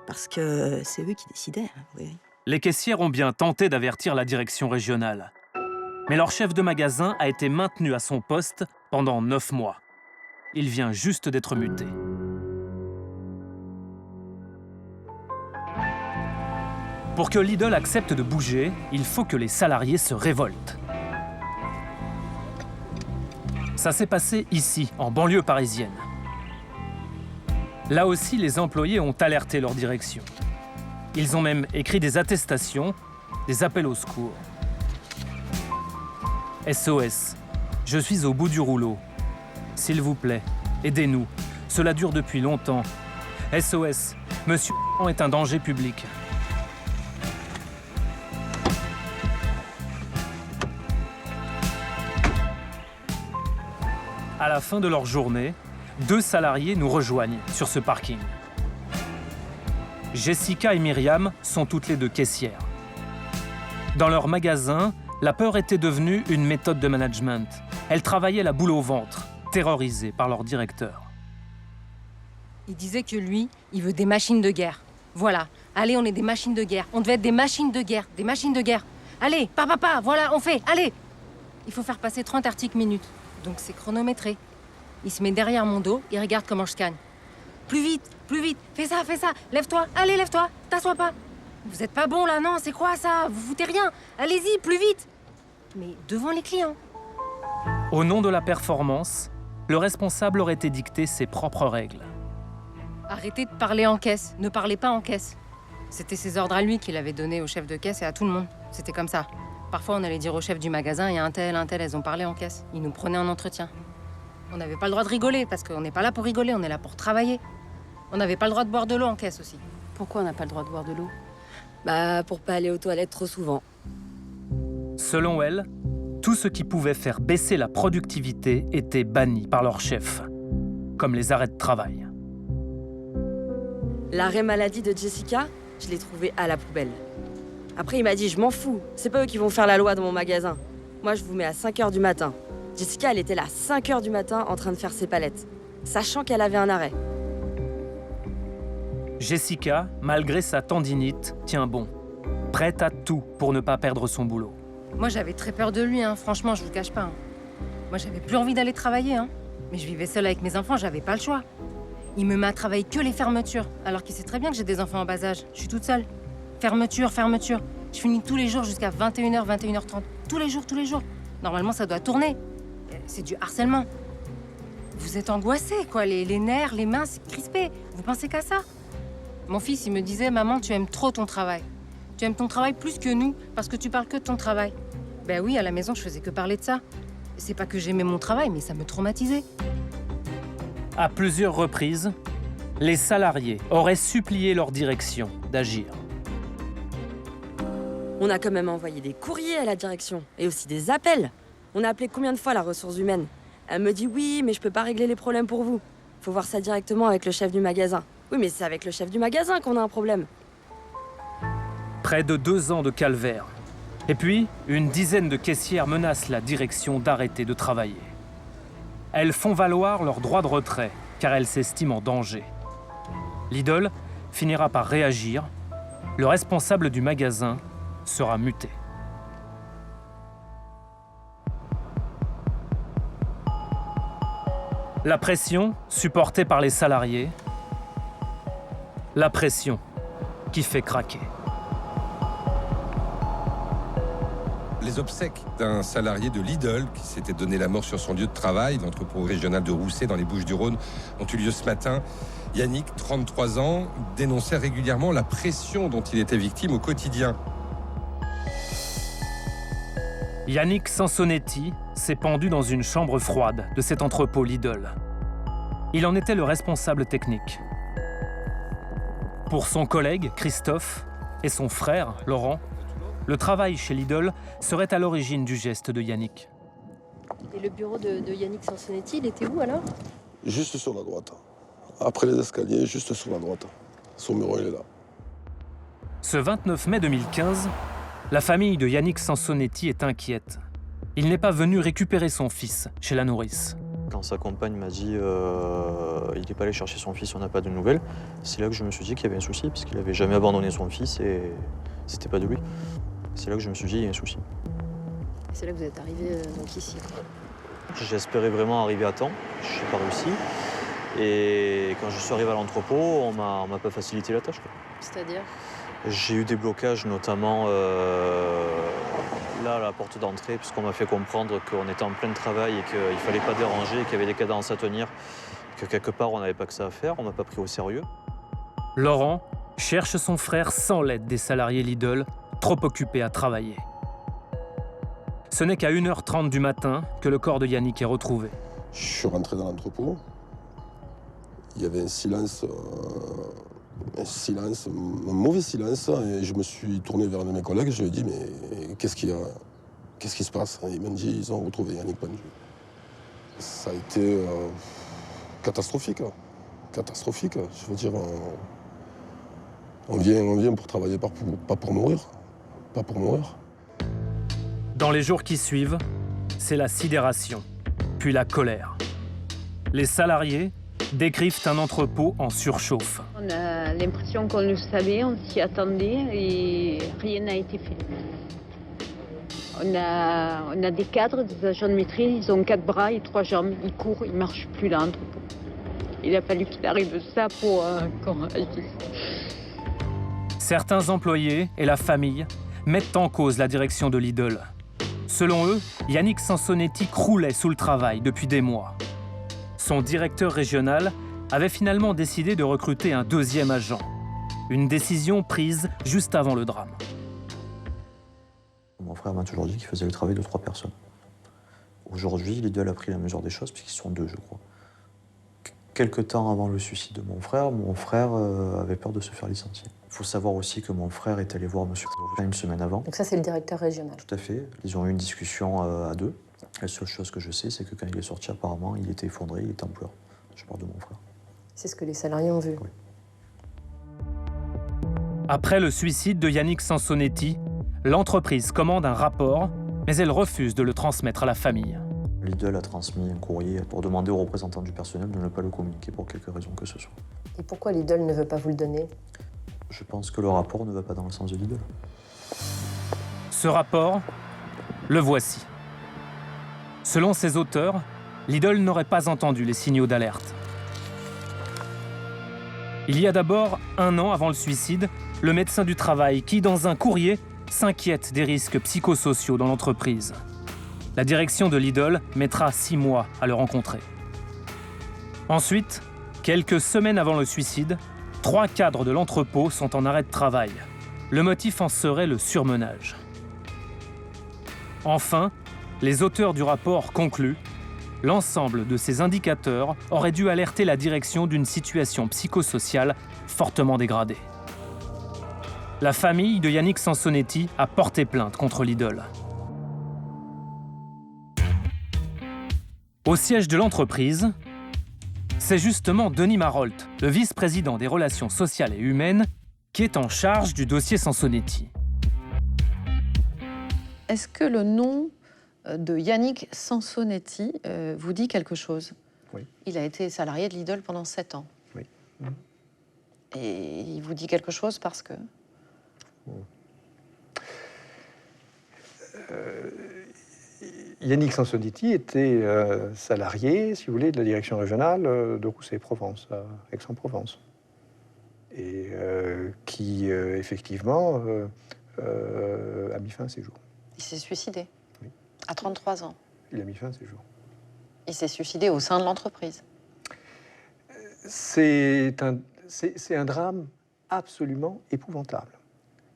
Speaker 9: parce que c'est eux qui décidaient. Oui.
Speaker 3: Les caissières ont bien tenté d'avertir la direction régionale. Mais leur chef de magasin a été maintenu à son poste pendant 9 mois. Il vient juste d'être muté. Pour que Lidl accepte de bouger, il faut que les salariés se révoltent. Ça s'est passé ici, en banlieue parisienne. Là aussi, les employés ont alerté leur direction. Ils ont même écrit des attestations, des appels au secours. SOS, je suis au bout du rouleau. S'il vous plaît, aidez-nous. Cela dure depuis longtemps. SOS, monsieur est un danger public. À la fin de leur journée, 2 salariés nous rejoignent sur ce parking. Jessica et Myriam sont toutes les 2 caissières. Dans leur magasin, la peur était devenue une méthode de management. Elles travaillaient la boule au ventre, terrorisées par leur directeur.
Speaker 14: Il disait que lui, il veut des machines de guerre. Voilà, allez, on est des machines de guerre. On devait être des machines de guerre, des machines de guerre. Allez, papa, voilà, on fait, allez. Il faut faire passer 30 articles minutes. Donc c'est chronométré. Il se met derrière mon dos, il regarde comment je scanne. Plus vite, fais ça, lève-toi, allez, lève-toi, t'assois pas. Vous êtes pas bon là, non, c'est quoi ça? Vous foutez rien, allez-y, plus vite. Mais devant les clients.
Speaker 3: Au nom de la performance, le responsable aurait édicté ses propres règles.
Speaker 14: Arrêtez de parler en caisse, ne parlez pas en caisse. C'était ses ordres à lui qu'il avait donnés au chef de caisse et à tout le monde. C'était comme ça. Parfois, on allait dire au chef du magasin, il y a un tel, elles ont parlé en caisse. Ils nous prenaient en entretien. On n'avait pas le droit de rigoler, parce qu'on n'est pas là pour rigoler, on est là pour travailler. On n'avait pas le droit de boire de l'eau en caisse aussi.
Speaker 6: Pourquoi on n'a pas le droit de boire de l'eau? Bah, pour pas aller aux toilettes trop souvent.
Speaker 3: Selon elle, tout ce qui pouvait faire baisser la productivité était banni par leur chef, comme les arrêts de travail.
Speaker 6: L'arrêt maladie de Jessica, je l'ai trouvé à la poubelle. Après, il m'a dit, je m'en fous, c'est pas eux qui vont faire la loi dans mon magasin. Moi, je vous mets à 5h du matin. Jessica, elle était là à 5h du matin en train de faire ses palettes, sachant qu'elle avait un arrêt.
Speaker 3: Jessica, malgré sa tendinite, tient bon, prête à tout pour ne pas perdre son boulot.
Speaker 14: Moi, j'avais très peur de lui, hein. Franchement, je vous cache pas. Hein. Moi, j'avais plus envie d'aller travailler, hein. Mais je vivais seule avec mes enfants, j'avais pas le choix. Il me met à travailler que les fermetures, alors qu'il sait très bien que j'ai des enfants en bas âge. Je suis toute seule. Fermeture. Je finis tous les jours jusqu'à 21h, 21h30. Tous les jours. Normalement, ça doit tourner. C'est du harcèlement. Vous êtes angoissés, quoi. Les nerfs, les mains, c'est crispé. Vous pensez qu'à ça? Mon fils, il me disait, maman, tu aimes trop ton travail. Tu aimes ton travail plus que nous, parce que tu parles que de ton travail. Ben oui, à la maison, je faisais que parler de ça. C'est pas que j'aimais mon travail, mais ça me traumatisait.
Speaker 3: À plusieurs reprises, les salariés auraient supplié leur direction d'agir.
Speaker 6: On a quand même envoyé des courriers à la direction, et aussi des appels. On a appelé combien de fois la ressource humaine? Elle me dit, oui, mais je peux pas régler les problèmes pour vous. Faut voir ça directement avec le chef du magasin. Oui, mais c'est avec le chef du magasin qu'on a un problème.
Speaker 3: Près de 2 ans de calvaire. Et puis, une dizaine de caissières menacent la direction d'arrêter de travailler. Elles font valoir leur droit de retrait, car elles s'estiment en danger. Lidl finira par réagir. Le responsable du magasin sera muté. La pression supportée par les salariés. La pression qui fait craquer.
Speaker 12: Les obsèques d'un salarié de Lidl qui s'était donné la mort sur son lieu de travail, l'entrepôt régional de Rousset dans les Bouches-du-Rhône, ont eu lieu ce matin. Yannick, 33 ans, dénonçait régulièrement la pression dont il était victime au quotidien.
Speaker 3: Yannick Sansonetti s'est pendu dans une chambre froide de cet entrepôt Lidl. Il en était le responsable technique. Pour son collègue, Christophe, et son frère, Laurent, le travail chez Lidl serait à l'origine du geste de Yannick.
Speaker 14: Et le bureau de Yannick Sansonetti, il était où alors?
Speaker 21: Juste sur la droite. Après les escaliers, juste sur la droite. Son bureau, il est là.
Speaker 3: Ce 29 mai 2015, la famille de Yannick Sansonetti est inquiète. Il n'est pas venu récupérer son fils chez la nourrice.
Speaker 7: Quand sa compagne m'a dit il n'est pas allé chercher son fils, on n'a pas de nouvelles, c'est là que je me suis dit qu'il y avait un souci, parce qu'il n'avait jamais abandonné son fils et c'était pas de lui. C'est là que je me suis dit il y a un souci.
Speaker 4: C'est là que vous êtes arrivé donc ici.
Speaker 7: J'espérais vraiment arriver à temps, je n'ai pas réussi. Et quand je suis arrivé à l'entrepôt, on m'a pas facilité la tâche.
Speaker 4: C'est-à-dire?
Speaker 7: J'ai eu des blocages, notamment là, à la porte d'entrée, puisqu'on m'a fait comprendre qu'on était en plein travail et qu'il ne fallait pas déranger, qu'il y avait des cadences à tenir, que quelque part, on n'avait pas que ça à faire, on m'a pas pris au sérieux.
Speaker 3: Laurent cherche son frère sans l'aide des salariés Lidl, trop occupés à travailler. Ce n'est qu'à 1h30 du matin que le corps de Yannick est retrouvé.
Speaker 21: Je suis rentré dans l'entrepôt. Il y avait un silence, un mauvais silence. Et je me suis tourné vers un de mes collègues. Je lui ai dit, mais qu'est-ce qu'il y a? Qu'est-ce qui se passe? Et ils m'ont dit, ils ont retrouvé Yannick pendu. Ça a été catastrophique. Catastrophique. Je veux dire, on vient pour travailler, pas pour mourir. Pas pour mourir.
Speaker 3: Dans les jours qui suivent, c'est la sidération, puis la colère. Les salariés décrivent un entrepôt en surchauffe.
Speaker 10: On a l'impression qu'on le savait, on s'y attendait et rien n'a été fait. On a des cadres, des agents de maîtrise, ils ont 4 bras et 3 jambes, ils courent, ils ne marchent plus là, l'entrepôt. Il a fallu qu'il arrive ça pour qu'on réagisse.
Speaker 3: Certains employés et la famille mettent en cause la direction de Lidl. Selon eux, Yannick Sansonetti croulait sous le travail depuis des mois. Son directeur régional avait finalement décidé de recruter un 2e agent. Une décision prise juste avant le drame.
Speaker 7: Mon frère m'a toujours dit qu'il faisait le travail de 3 personnes. Aujourd'hui, Lidl a pris la mesure des choses, puisqu'ils sont 2, je crois. Quelque temps avant le suicide de mon frère avait peur de se faire licencier. Il faut savoir aussi que mon frère est allé voir monsieur une semaine avant.
Speaker 4: Donc ça, c'est le directeur régional.
Speaker 7: Tout à fait. Ils ont eu une discussion à 2. La seule chose que je sais, c'est que quand il est sorti, apparemment, il était effondré, il était en pleurs. Je parle de mon frère.
Speaker 4: C'est ce que les salariés ont vu.
Speaker 7: Oui.
Speaker 3: Après le suicide de Yannick Sansonetti, l'entreprise commande un rapport, mais elle refuse de le transmettre à la famille.
Speaker 7: Lidl a transmis un courrier pour demander aux représentants du personnel de ne pas le communiquer pour quelque raison que ce soit.
Speaker 4: Et pourquoi Lidl ne veut pas vous le donner?
Speaker 7: Je pense que le rapport ne va pas dans le sens de Lidl.
Speaker 3: Ce rapport, le voici. Selon ses auteurs, Lidl n'aurait pas entendu les signaux d'alerte. Il y a d'abord 1 an avant le suicide, le médecin du travail qui, dans un courrier, s'inquiète des risques psychosociaux dans l'entreprise. La direction de Lidl mettra 6 mois à le rencontrer. Ensuite, quelques semaines avant le suicide, 3 cadres de l'entrepôt sont en arrêt de travail. Le motif en serait le surmenage. Enfin, les auteurs du rapport concluent « L'ensemble de ces indicateurs aurait dû alerter la direction d'une situation psychosociale fortement dégradée. » La famille de Yannick Sansonetti a porté plainte contre Lidl. Au siège de l'entreprise, c'est justement Denis Marolt, le vice-président des relations sociales et humaines, qui est en charge du dossier Sansonetti.
Speaker 1: Est-ce que le nom de Yannick Sansonetti vous dit quelque chose?
Speaker 8: Oui.
Speaker 1: Il a été salarié de Lidl pendant 7 ans.
Speaker 8: Oui.
Speaker 1: Et il vous dit quelque chose parce que?
Speaker 8: Yannick Sansonetti était salarié, si vous voulez, de la direction régionale de Roussay-Provence, à Aix-en-Provence. Et qui, effectivement, a mis fin à ses jours.
Speaker 1: Il s'est suicidé?
Speaker 8: Oui.
Speaker 1: À 33 ans?
Speaker 8: Il a mis fin à ses jours.
Speaker 1: Il s'est suicidé au sein de l'entreprise?
Speaker 8: C'est un drame absolument épouvantable,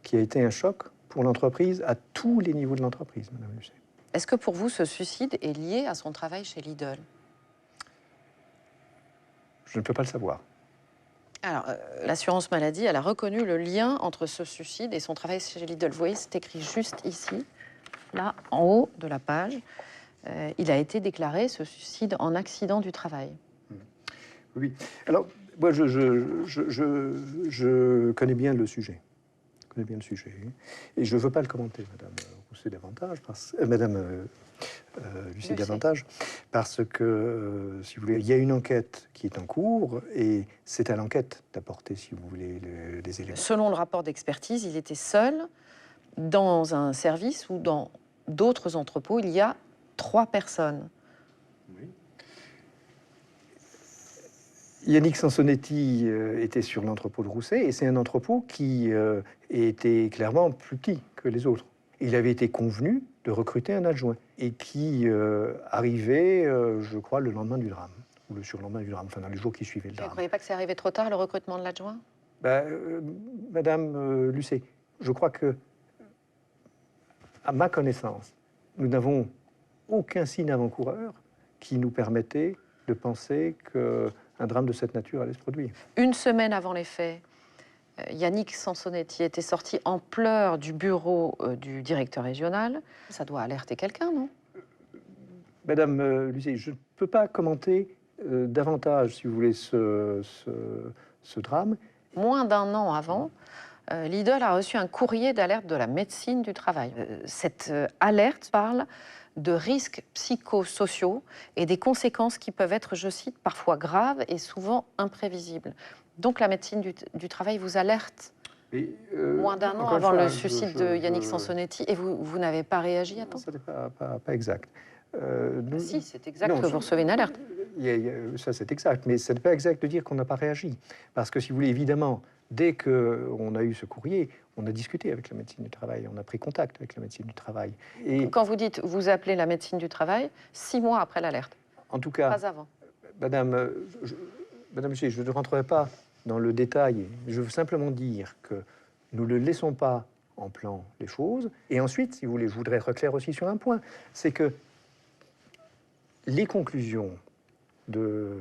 Speaker 8: qui a été un choc pour l'entreprise à tous les niveaux de l'entreprise, Madame Lucet.
Speaker 1: Est-ce que pour vous, ce suicide est lié à son travail chez Lidl?
Speaker 8: Je ne peux pas le savoir.
Speaker 1: Alors, l'assurance maladie, elle a reconnu le lien entre ce suicide et son travail chez Lidl. Vous voyez, c'est écrit juste ici, là, en haut de la page. Il a été déclaré, ce suicide, en accident du travail.
Speaker 8: Oui. Alors, moi, je connais bien le sujet. Et je ne veux pas le commenter, Madame Rousset, davantage, Madame Lucie davantage, parce que, si vous voulez, il y a une enquête qui est en cours et c'est à l'enquête d'apporter, si vous voulez, les éléments.
Speaker 1: Selon le rapport d'expertise, il était seul dans un service où dans d'autres entrepôts, il y a 3 personnes.
Speaker 8: Yannick Sansonetti était sur l'entrepôt de Rousset, et c'est un entrepôt qui était clairement plus petit que les autres. Il avait été convenu de recruter un adjoint, et qui arrivait, je crois, le lendemain du drame, ou le surlendemain du drame, enfin dans les jours qui suivaient le
Speaker 1: Vous
Speaker 8: drame.
Speaker 1: ne croyez pas que c'est arrivé trop tard, le recrutement de l'adjoint?
Speaker 8: Madame Lucet, je crois que, à ma connaissance, nous n'avons aucun signe avant-coureur qui nous permettait de penser qu'un drame de cette nature allait se produire.
Speaker 1: Une semaine avant les faits, Yannick Sansonetti était sorti en pleurs du bureau du directeur régional. Ça doit alerter quelqu'un, non?
Speaker 8: Madame Lucet, je ne peux pas commenter davantage, si vous voulez, ce drame.
Speaker 1: Moins d'un an avant, Lidl a reçu un courrier d'alerte de la médecine du travail. Cette alerte parle de risques psychosociaux et des conséquences qui peuvent être, je cite, parfois graves et souvent imprévisibles. Donc la médecine du travail vous alerte moins d'un an avant le suicide de Yannick Sansonetti, et vous n'avez pas réagi à temps?
Speaker 8: Ça n'est pas exact.
Speaker 1: Si, c'est exact que vous recevez une alerte.
Speaker 8: Ça, c'est exact, mais ce n'est pas exact de dire qu'on n'a pas réagi. Parce que, si vous voulez, évidemment, dès qu'on a eu ce courrier, on a discuté avec la médecine du travail, on a pris contact avec la médecine du travail. Et
Speaker 1: quand vous dites vous appelez la médecine du travail, 6 mois après l'alerte?
Speaker 8: En tout cas,
Speaker 1: pas avant.
Speaker 8: Madame Lucet, je ne rentrerai pas dans le détail. Je veux simplement dire que nous ne laissons pas en plan les choses. Et ensuite, si vous voulez, je voudrais être clair aussi sur un point, c'est que les conclusions de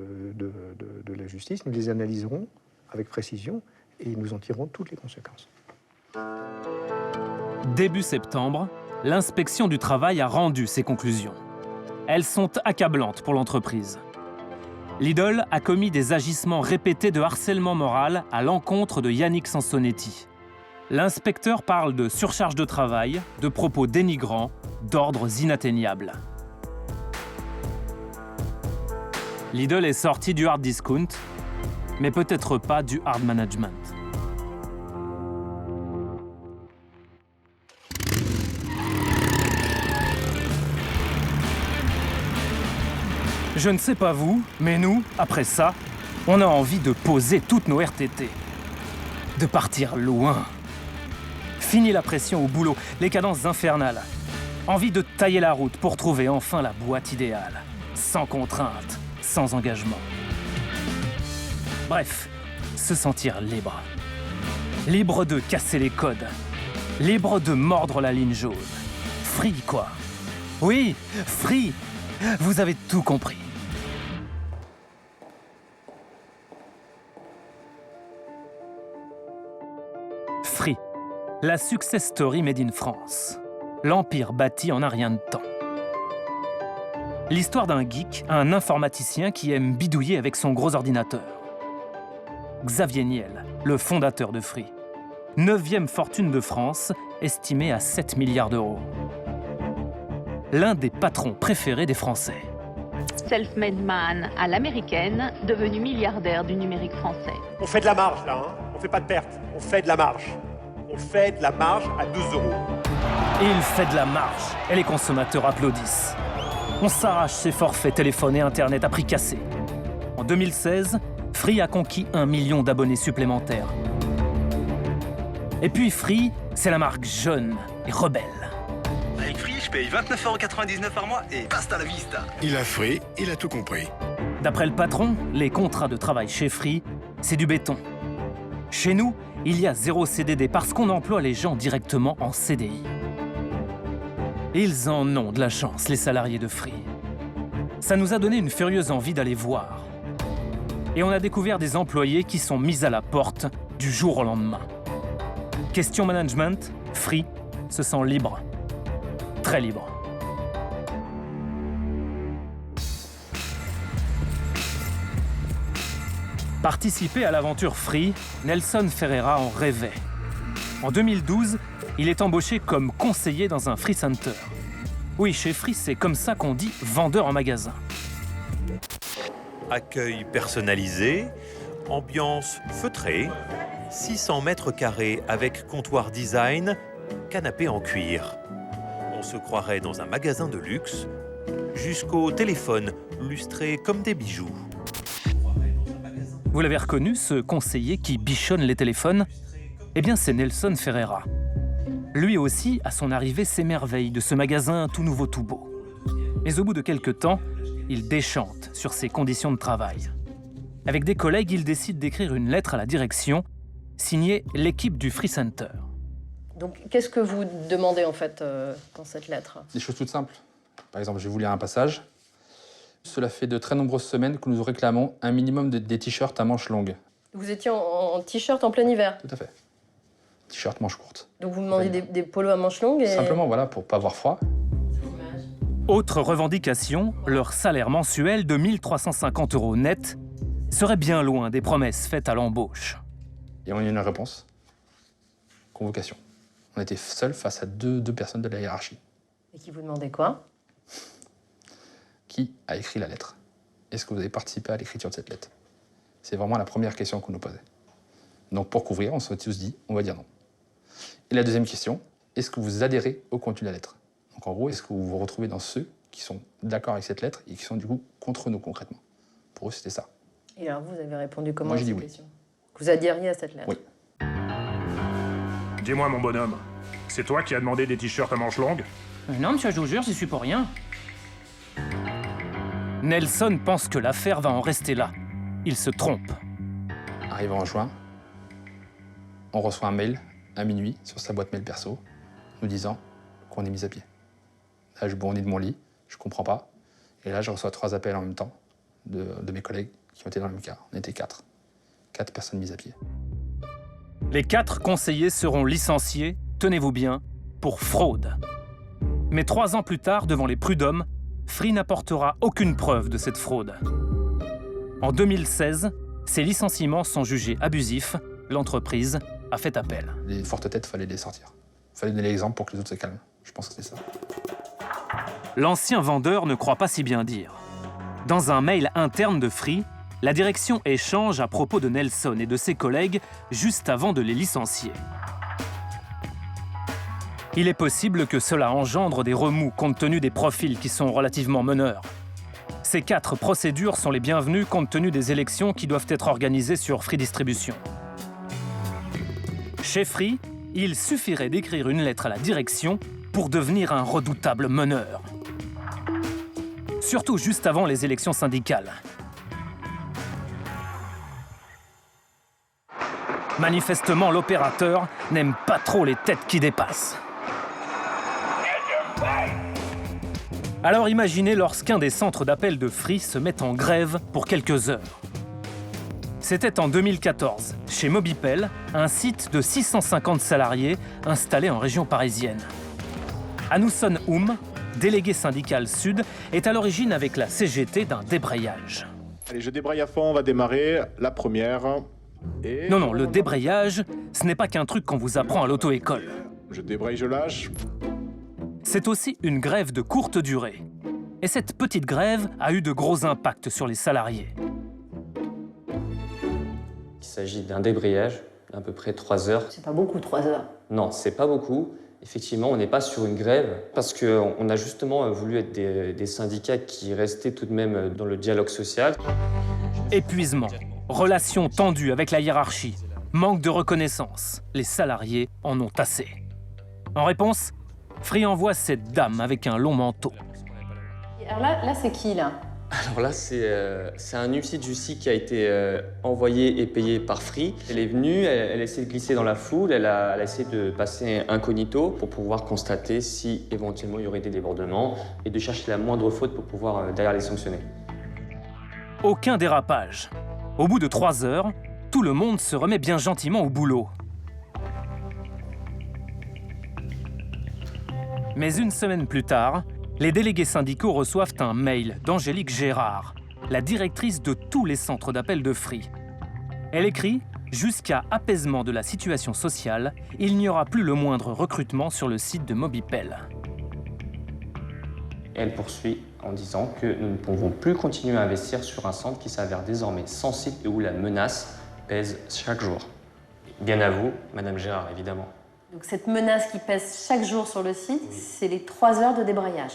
Speaker 8: la justice, nous les analyserons avec précision et nous en tirerons toutes les conséquences.
Speaker 3: Début septembre, l'inspection du travail a rendu ses conclusions. Elles sont accablantes pour l'entreprise. Lidl a commis des agissements répétés de harcèlement moral à l'encontre de Yannick Sansonetti. L'inspecteur parle de surcharge de travail, de propos dénigrants, d'ordres inatteignables. Lidl est sorti du hard discount, mais peut-être pas du hard management. Je ne sais pas vous, mais nous, après ça, on a envie de poser toutes nos RTT. De partir loin. Fini la pression au boulot, les cadences infernales. Envie de tailler la route pour trouver enfin la boîte idéale. Sans contrainte, sans engagement. Bref, se sentir libre. Libre de casser les codes. Libre de mordre la ligne jaune. Free, quoi. Oui, free. Vous avez tout compris. Free, la success story made in France. L'empire bâti en un rien de temps. L'histoire d'un geek, un informaticien qui aime bidouiller avec son gros ordinateur. Xavier Niel, le fondateur de Free. 9e fortune de France, estimée à 7 milliards d'euros. L'un des patrons préférés des Français.
Speaker 5: Self-made man à l'américaine, devenu milliardaire du numérique français.
Speaker 15: On fait de la marge là, hein. On fait pas de perte, on fait de la marge. On fait de la marge à 2 €.
Speaker 3: Et il fait de la marge, et les consommateurs applaudissent. On s'arrache ses forfaits téléphone et Internet à prix cassé. En 2016, Free a conquis 1 million d'abonnés supplémentaires. Et puis Free, c'est la marque jeune et rebelle.
Speaker 22: Avec Free, je paye 29,99 € par mois et basta la vista.
Speaker 23: Il a Free, il a tout compris.
Speaker 3: D'après le patron, les contrats de travail chez Free, c'est du béton. Chez nous, il y a 0 CDD parce qu'on emploie les gens directement en CDI. Ils en ont de la chance, les salariés de Free. Ça nous a donné une furieuse envie d'aller voir. Et on a découvert des employés qui sont mis à la porte du jour au lendemain. Question management, Free se sent libre. Très libre. Participer à l'aventure Free, Nelson Ferreira en rêvait. En 2012, il est embauché comme conseiller dans un Free Center. Oui, chez Free, c'est comme ça qu'on dit vendeur en magasin.
Speaker 13: Accueil personnalisé, ambiance feutrée, 600 mètres carrés avec comptoir design, canapé en cuir. On se croirait dans un magasin de luxe, jusqu'au téléphone lustré comme des bijoux.
Speaker 3: Vous l'avez reconnu, ce conseiller qui bichonne les téléphones? Eh bien, c'est Nelson Ferreira. Lui aussi, à son arrivée, s'émerveille de ce magasin tout nouveau, tout beau. Mais au bout de quelques temps, il déchante sur ses conditions de travail. Avec des collègues, il décide d'écrire une lettre à la direction, signée l'équipe du Free Center.
Speaker 1: Donc, qu'est-ce que vous demandez, en fait, dans cette lettre?
Speaker 17: Des choses toutes simples. Par exemple, je vais vous lire un passage. Cela fait de très nombreuses semaines que nous réclamons un minimum des t-shirts à manches longues.
Speaker 1: Vous étiez en t-shirt en plein hiver?
Speaker 17: Tout à fait. T-shirt manches courtes.
Speaker 1: Donc, vous demandez des polos à manches longues et...
Speaker 17: Simplement, voilà, pour pas avoir froid.
Speaker 3: Autre revendication, leur salaire mensuel de 1 350 € net serait bien loin des promesses faites à l'embauche.
Speaker 17: Et on a eu une réponse. Convocation. On était seuls face à deux personnes de la hiérarchie.
Speaker 1: Et qui vous demandait quoi?
Speaker 17: Qui a écrit la lettre? Est-ce que vous avez participé à l'écriture de cette lettre? C'est vraiment la première question qu'on nous posait. Donc pour couvrir, on s'est tous dit, on va dire non. Et la deuxième question, est-ce que vous adhérez au contenu de la lettre? Donc en gros, est-ce que vous vous retrouvez dans ceux qui sont d'accord avec cette lettre et qui sont du coup contre nous concrètement? Pour eux, c'était ça.
Speaker 1: Et alors vous avez répondu comment?
Speaker 17: Moi, j'ai
Speaker 1: à
Speaker 17: dit
Speaker 1: cette
Speaker 17: oui.
Speaker 1: question? Vous adhériez à cette lettre?
Speaker 17: Oui.
Speaker 11: Dis-moi, mon bonhomme, c'est toi qui as demandé des t-shirts à manches longues?
Speaker 3: Non, monsieur, je vous jure, j'y suis pour rien. Nelson pense que l'affaire va en rester là. Il se trompe.
Speaker 17: Arrivant en juin, on reçoit un mail à minuit sur sa boîte mail perso nous disant qu'on est mis à pied. Là, je bondis de mon lit, je comprends pas. Et là, je reçois 3 appels en même temps de mes collègues qui ont été dans le même cas. On était 4. 4 personnes mises à pied.
Speaker 3: Les 4 conseillers seront licenciés, tenez-vous bien, pour fraude. Mais 3 ans plus tard, devant les prud'hommes, Free n'apportera aucune preuve de cette fraude. En 2016, ces licenciements sont jugés abusifs. L'entreprise a fait appel.
Speaker 17: Les fortes têtes, fallait les sortir. Fallait donner l'exemple pour que les autres se calment. Je pense que c'est ça.
Speaker 3: L'ancien vendeur ne croit pas si bien dire. Dans un mail interne de Free, la direction échange à propos de Nelson et de ses collègues juste avant de les licencier. Il est possible que cela engendre des remous compte tenu des profils qui sont relativement meneurs. Ces 4 procédures sont les bienvenues compte tenu des élections qui doivent être organisées sur Free Distribution. Chez Free, il suffirait d'écrire une lettre à la direction pour devenir un redoutable meneur. Surtout juste avant les élections syndicales. Manifestement, l'opérateur n'aime pas trop les têtes qui dépassent. Alors imaginez lorsqu'un des centres d'appel de Free se met en grève pour quelques heures. C'était en 2014, chez Mobipel, un site de 650 salariés installé en région parisienne. Anousson Oum, délégué syndical Sud, est à l'origine avec la CGT d'un débrayage.
Speaker 18: Allez, je débraye à fond, on va démarrer la première. Et...
Speaker 3: Non, le débrayage, ce n'est pas qu'un truc qu'on vous apprend à l'auto-école.
Speaker 18: Je débraye, je lâche.
Speaker 3: C'est aussi une grève de courte durée. Et cette petite grève a eu de gros impacts sur les salariés.
Speaker 20: Il s'agit d'un débrayage d'à peu près 3 heures.
Speaker 1: C'est pas beaucoup, 3 heures.
Speaker 20: Non, c'est pas beaucoup. Effectivement, on n'est pas sur une grève parce qu'on a justement voulu être des syndicats qui restaient tout de même dans le dialogue social.
Speaker 3: Épuisement, relations tendues avec la hiérarchie, manque de reconnaissance. Les salariés en ont assez. En réponse, Free envoie cette dame avec un long manteau.
Speaker 1: Alors là c'est qui, là?
Speaker 20: Alors là, c'est un huissier de justice qui a été envoyé et payé par Free. Elle est venue, elle a essayé de glisser dans la foule, elle a essayé de passer incognito pour pouvoir constater si éventuellement il y aurait des débordements et de chercher la moindre faute pour pouvoir derrière les sanctionner.
Speaker 3: Aucun dérapage. Au bout de 3 heures, tout le monde se remet bien gentiment au boulot. Mais une semaine plus tard, les délégués syndicaux reçoivent un mail d'Angélique Gérard, la directrice de tous les centres d'appel de Free. Elle écrit « Jusqu'à apaisement de la situation sociale, il n'y aura plus le moindre recrutement sur le site de Mobipel. »
Speaker 20: Et elle poursuit en disant que nous ne pouvons plus continuer à investir sur un centre qui s'avère désormais sensible et où la menace pèse chaque jour. Bien à vous, Madame Gérard, évidemment.
Speaker 2: Donc cette menace qui pèse chaque jour sur le site, c'est les 3 heures de débrayage.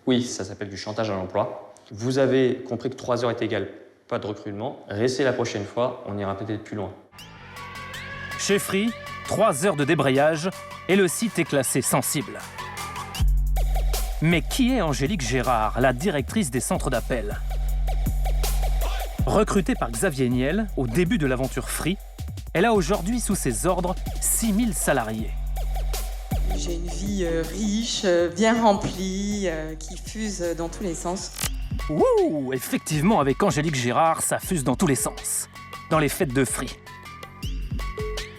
Speaker 20: Oui, ça s'appelle du chantage à l'emploi. Vous avez compris que 3 heures est égal pas de recrutement. Restez la prochaine fois, on ira peut-être plus loin.
Speaker 3: Chez Free, 3 heures de débrayage et le site est classé sensible. Mais qui est Angélique Gérard, la directrice des centres d'appel? Recrutée par Xavier Niel au début de l'aventure Free, elle a aujourd'hui sous ses ordres 6000 salariés.
Speaker 16: J'ai une vie riche, bien remplie, qui fuse dans tous les sens.
Speaker 3: Ouh, effectivement, avec Angélique Gérard, ça fuse dans tous les sens. Dans les fêtes de Free.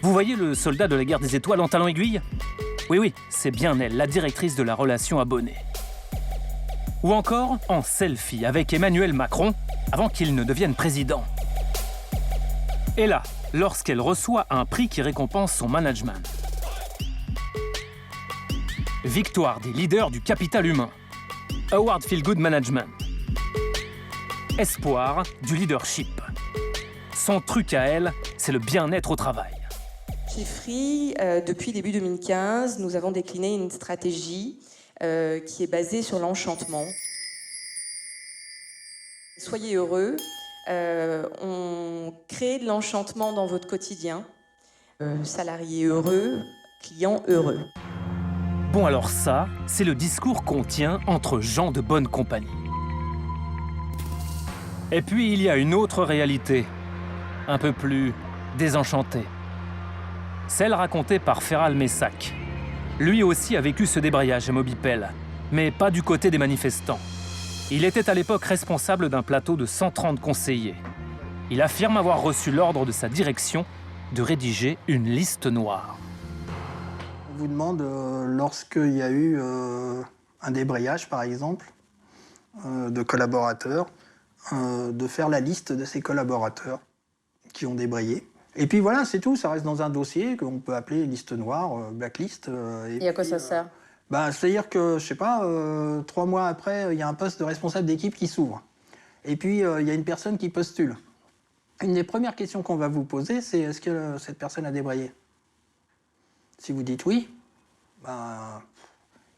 Speaker 3: Vous voyez le soldat de la guerre des étoiles en talons aiguilles? Oui, c'est bien elle, la directrice de la relation abonnée. Ou encore en selfie avec Emmanuel Macron, avant qu'il ne devienne président. Et là, lorsqu'elle reçoit un prix qui récompense son management. Victoire des leaders du capital humain. Award Feel Good Management. Espoir du leadership. Son truc à elle, c'est le bien-être au travail.
Speaker 16: Chez Free, depuis début 2015, nous avons décliné une stratégie qui est basée sur l'enchantement. Soyez heureux, on crée de l'enchantement dans votre quotidien. Salariés heureux, clients heureux.
Speaker 3: Bon alors ça, c'est le discours qu'on tient entre gens de bonne compagnie. Et puis il y a une autre réalité, un peu plus désenchantée. Celle racontée par Feral Messac. Lui aussi a vécu ce débrayage à Mobipel, mais pas du côté des manifestants. Il était à l'époque responsable d'un plateau de 130 conseillers. Il affirme avoir reçu l'ordre de sa direction de rédiger une liste noire.
Speaker 19: On vous demande, lorsqu'il y a eu un débrayage, par exemple, de collaborateurs, de faire la liste de ces collaborateurs qui ont débrayé. Et puis voilà, c'est tout, ça reste dans un dossier qu'on peut appeler liste noire, blacklist.
Speaker 2: Et à quoi ça sert?
Speaker 19: C'est-à-dire que, je sais pas, 3 mois après, il y a un poste de responsable d'équipe qui s'ouvre. Et puis, il y a une personne qui postule. Une des premières questions qu'on va vous poser, c'est est-ce que cette personne a débrayé? Si vous dites oui, il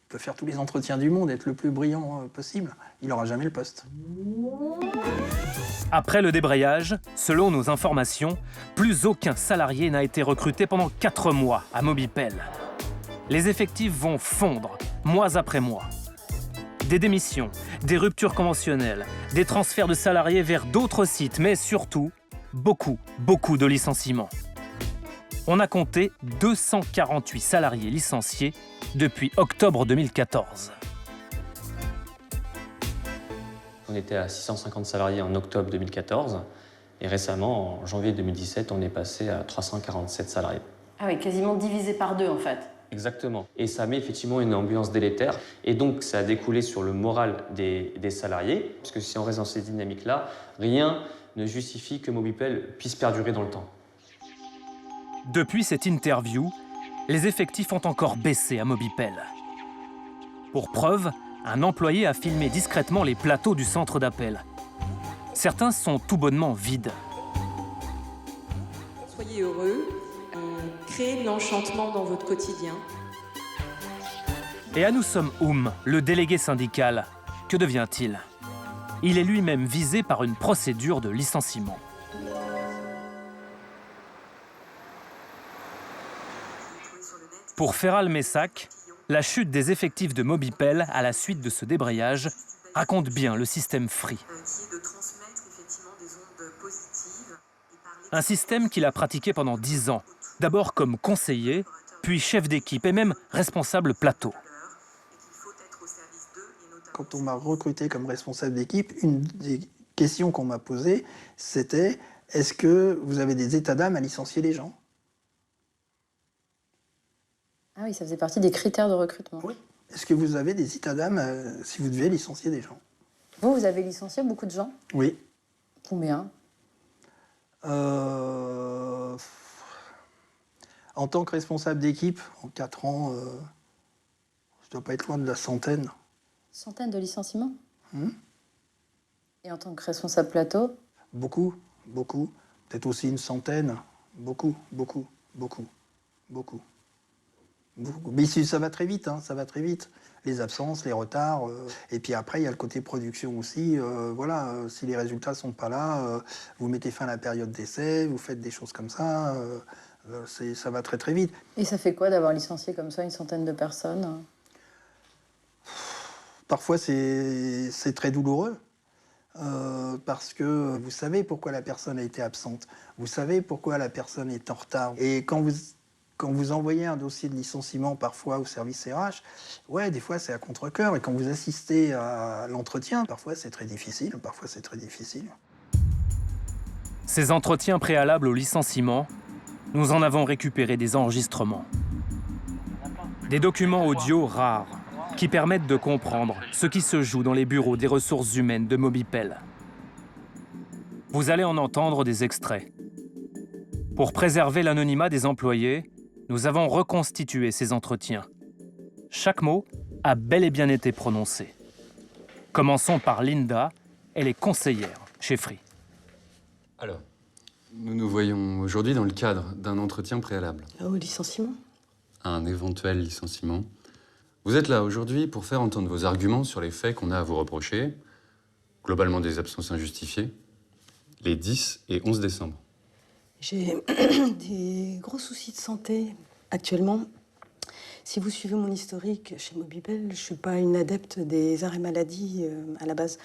Speaker 19: peut faire tous les entretiens du monde, être le plus brillant possible. Il n'aura jamais le poste.
Speaker 3: Après le débrayage, selon nos informations, plus aucun salarié n'a été recruté pendant 4 mois à Mobipel. Les effectifs vont fondre, mois après mois. Des démissions, des ruptures conventionnelles, des transferts de salariés vers d'autres sites, mais surtout, beaucoup de licenciements. On a compté 248 salariés licenciés depuis octobre 2014.
Speaker 20: On était à 650 salariés en octobre 2014 et récemment, en janvier 2017, on est passé à 347 salariés.
Speaker 2: Ah oui, quasiment divisé par 2 en fait.
Speaker 20: Exactement. Et ça met effectivement une ambiance délétère. Et donc, ça a découlé sur le moral des salariés. Parce que si on reste dans ces dynamiques-là, rien ne justifie que Mobipel puisse perdurer dans le temps.
Speaker 3: Depuis cette interview, les effectifs ont encore baissé à Mobipel. Pour preuve, un employé a filmé discrètement les plateaux du centre d'appel. Certains sont tout bonnement vides.
Speaker 16: Soyez heureux, créez de l'enchantement dans votre quotidien.
Speaker 3: Et Anousom Oum, le délégué syndical, que devient-il? Il est lui-même visé par une procédure de licenciement. Pour Feral Messac, la chute des effectifs de Mobipel à la suite de ce débrayage raconte bien le système Free. Un système qu'il a pratiqué pendant 10 ans, d'abord comme conseiller, puis chef d'équipe et même responsable plateau.
Speaker 19: Quand on m'a recruté comme responsable d'équipe, une des questions qu'on m'a posées, c'était « Est-ce que vous avez des états d'âme à licencier les gens ?»
Speaker 2: Ah oui, ça faisait partie des critères de recrutement.
Speaker 19: Oui. Est-ce que vous avez des états d'âme si vous devez licencier des gens?
Speaker 2: Vous avez licencié beaucoup de gens?
Speaker 19: Oui.
Speaker 2: Combien?
Speaker 19: En tant que responsable d'équipe, en 4 ans, je ne dois pas être loin de la centaine.
Speaker 2: Centaines de licenciements. Et en tant que responsable plateau?
Speaker 19: Beaucoup, beaucoup. Peut-être aussi une centaine. Beaucoup, beaucoup, beaucoup, beaucoup. Mais ça va très vite, ça va très vite. Les absences, les retards. Et puis après, il y a le côté production aussi. Voilà, si les résultats ne sont pas là, vous mettez fin à la période d'essai, vous faites des choses comme ça. Ça va très très vite.
Speaker 2: Et ça fait quoi d'avoir licencié comme ça une centaine de personnes?
Speaker 19: Parfois, c'est très douloureux. Parce que vous savez pourquoi la personne a été absente. Vous savez pourquoi la personne est en retard. Et quand vous envoyez un dossier de licenciement parfois au service RH, ouais, des fois c'est à contre-cœur. Et quand vous assistez à l'entretien, parfois c'est très difficile.
Speaker 3: Ces entretiens préalables au licenciement, nous en avons récupéré des enregistrements. Des documents audio rares qui permettent de comprendre ce qui se joue dans les bureaux des ressources humaines de Mobipel. Vous allez en entendre des extraits. Pour préserver l'anonymat des employés, nous avons reconstitué ces entretiens. Chaque mot a bel et bien été prononcé. Commençons par Linda, elle est conseillère chez Free.
Speaker 6: Alors, nous nous voyons aujourd'hui dans le cadre d'un entretien préalable.
Speaker 9: Au licenciement?
Speaker 6: À un éventuel licenciement. Vous êtes là aujourd'hui pour faire entendre vos arguments sur les faits qu'on a à vous reprocher, globalement des absences injustifiées, les 10 et 11 décembre.
Speaker 9: J'ai des gros soucis de santé actuellement. Si vous suivez mon historique chez Mobipel, je ne suis pas une adepte des arrêts maladie à la base.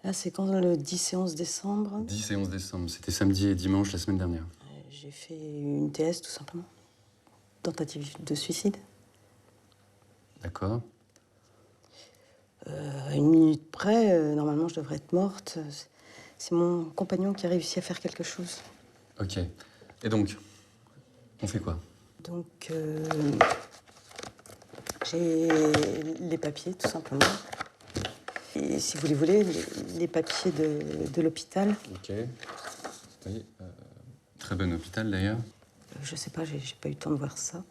Speaker 9: Là, c'est quand le 10 et 11 décembre.
Speaker 6: 10 et 11 décembre, c'était samedi et dimanche la semaine dernière.
Speaker 9: J'ai fait une TS, tout simplement. Tentative de suicide.
Speaker 6: D'accord.
Speaker 9: À une minute près, normalement, je devrais être morte. C'est mon compagnon qui a réussi à faire quelque chose.
Speaker 6: Ok. Et donc, on fait quoi?
Speaker 9: Donc, j'ai les papiers, tout simplement. Et si vous les voulez, les papiers de l'hôpital.
Speaker 6: Ok. Oui. Très bon hôpital, d'ailleurs.
Speaker 9: Je sais pas, j'ai pas eu le temps de voir ça.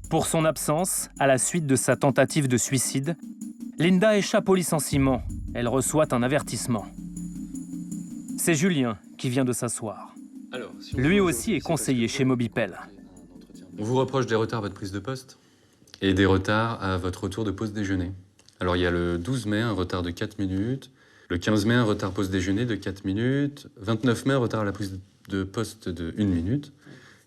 Speaker 3: Pour son absence, à la suite de sa tentative de suicide, Linda échappe au licenciement. Elle reçoit un avertissement. C'est Julien qui vient de s'asseoir. Lui aussi est conseiller chez Mobipel.
Speaker 6: On vous reproche des retards à votre prise de poste et des retards à votre retour de pause déjeuner. Alors, il y a le 12 mai, un retard de 4 minutes. Le 15 mai, un retard pause déjeuner de 4 minutes. 29 mai, un retard à la prise de poste de 1 minute.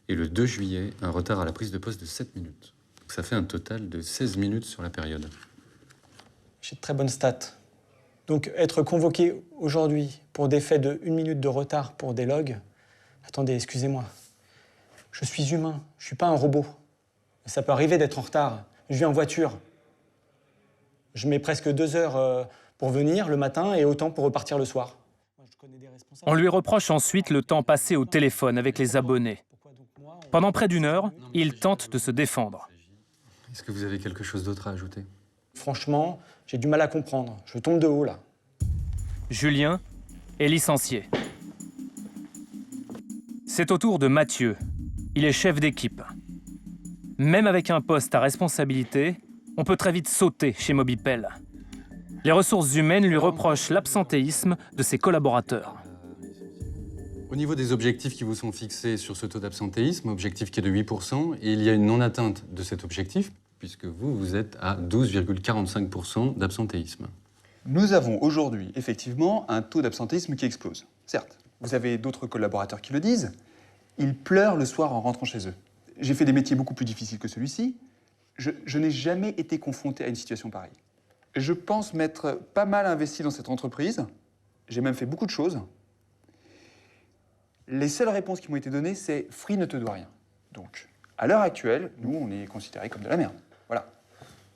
Speaker 6: Et le 2 juillet, un retard à la prise de poste de 7 minutes. Donc, ça fait un total de 16 minutes sur la période.
Speaker 12: J'ai de très bonnes stats. Donc, être convoqué aujourd'hui pour des faits de 1 minute de retard pour des logs... Attendez, excusez-moi. Je suis humain, je suis pas un robot. Ça peut arriver d'être en retard. Je viens en voiture. Je mets presque 2 heures pour venir le matin et autant pour repartir le soir.
Speaker 3: On lui reproche ensuite le temps passé au téléphone avec les abonnés. Pendant près d'1 heure, il tente de se défendre.
Speaker 6: Est-ce que vous avez quelque chose d'autre à ajouter?
Speaker 12: Franchement, j'ai du mal à comprendre. Je tombe de haut, là.
Speaker 3: Julien est licencié. C'est au tour de Mathieu. Il est chef d'équipe. Même avec un poste à responsabilité, on peut très vite sauter chez Mobipel. Les ressources humaines lui reprochent l'absentéisme de ses collaborateurs.
Speaker 6: Au niveau des objectifs qui vous sont fixés sur ce taux d'absentéisme, objectif qui est de 8%, et il y a une non-atteinte de cet objectif, puisque vous êtes à 12,45% d'absentéisme.
Speaker 24: Nous avons aujourd'hui, effectivement, un taux d'absentéisme qui explose. Certes, vous avez d'autres collaborateurs qui le disent. Ils pleurent le soir en rentrant chez eux. J'ai fait des métiers beaucoup plus difficiles que celui-ci. Je n'ai jamais été confronté à une situation pareille. Je pense m'être pas mal investi dans cette entreprise. J'ai même fait beaucoup de choses. Les seules réponses qui m'ont été données, c'est « Free ne te doit rien ». Donc, à l'heure actuelle, nous, on est considérés comme de la merde. Voilà.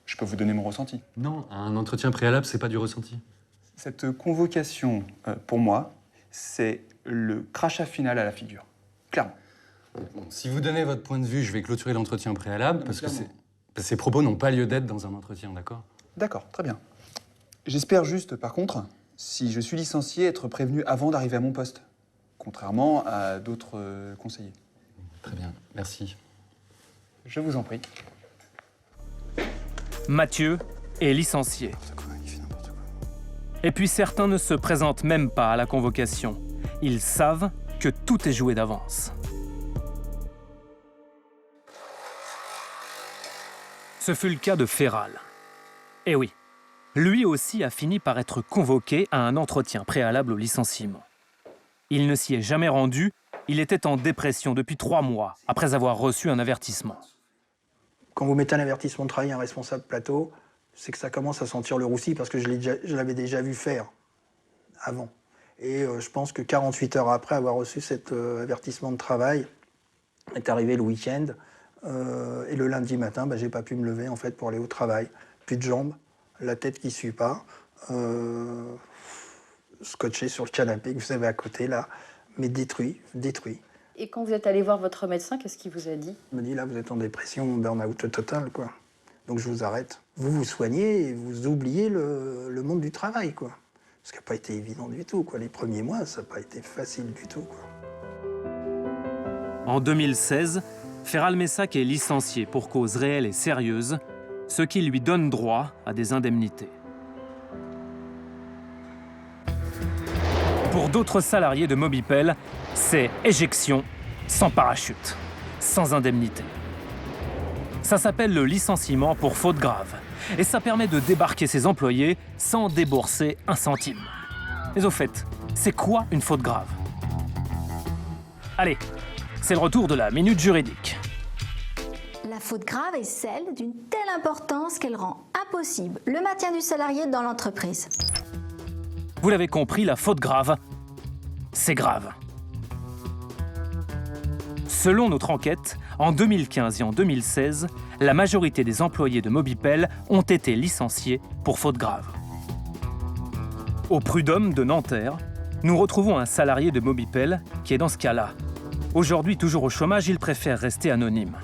Speaker 24: Je peux vous donner mon ressenti.
Speaker 6: Non, un entretien préalable, c'est pas du ressenti.
Speaker 24: Cette convocation, pour moi, c'est le crachat final à la figure. Clairement.
Speaker 6: Bon, si vous donnez votre point de vue, je vais clôturer l'entretien préalable, parce que ces propos n'ont pas lieu d'être dans un entretien, d'accord?
Speaker 24: D'accord, très bien. J'espère juste, par contre, si je suis licencié, être prévenu avant d'arriver à mon poste, contrairement à d'autres conseillers.
Speaker 6: Très bien, merci.
Speaker 24: Je vous en prie.
Speaker 3: Mathieu est licencié. Et puis certains ne se présentent même pas à la convocation. Ils savent que tout est joué d'avance. Ce fut le cas de Ferral. Eh oui, lui aussi a fini par être convoqué à un entretien préalable au licenciement. Il ne s'y est jamais rendu, il était en dépression depuis 3 mois, après avoir reçu un avertissement.
Speaker 19: Quand vous mettez un avertissement de travail à un responsable plateau, c'est que ça commence à sentir le roussi parce que je l'avais déjà vu faire avant. Et je pense que 48 heures après avoir reçu cet avertissement de travail, est arrivé le week-end. Et le lundi matin, j'ai pas pu me lever en fait pour aller au travail. Plus de jambes, la tête qui suit pas, scotché sur le canapé que vous avez à côté là, mais détruit.
Speaker 2: Et quand vous êtes allé voir votre médecin, qu'est-ce qu'il vous a dit?
Speaker 19: Il me dit là vous êtes en dépression, burn-out total quoi. Donc je vous arrête. Vous vous soignez et vous oubliez le monde du travail quoi. Ce qui n'a pas été évident du tout quoi. Les premiers mois, ça n'a pas été facile du tout quoi.
Speaker 3: En 2016, Ferral Messac est licencié pour cause réelle et sérieuse, ce qui lui donne droit à des indemnités. Pour d'autres salariés de Mobipel, c'est éjection sans parachute, sans indemnité. Ça s'appelle le licenciement pour faute grave et ça permet de débarquer ses employés sans débourser un centime. Mais au fait, c'est quoi une faute grave? Allez, c'est le retour de la minute juridique.
Speaker 4: La faute grave est celle d'une telle importance qu'elle rend impossible le maintien du salarié dans l'entreprise.
Speaker 3: Vous l'avez compris, la faute grave, c'est grave. Selon notre enquête, en 2015 et en 2016, la majorité des employés de Mobipel ont été licenciés pour faute grave. Au Prud'homme de Nanterre, nous retrouvons un salarié de Mobipel qui est dans ce cas-là. Aujourd'hui, toujours au chômage, il préfère rester anonyme.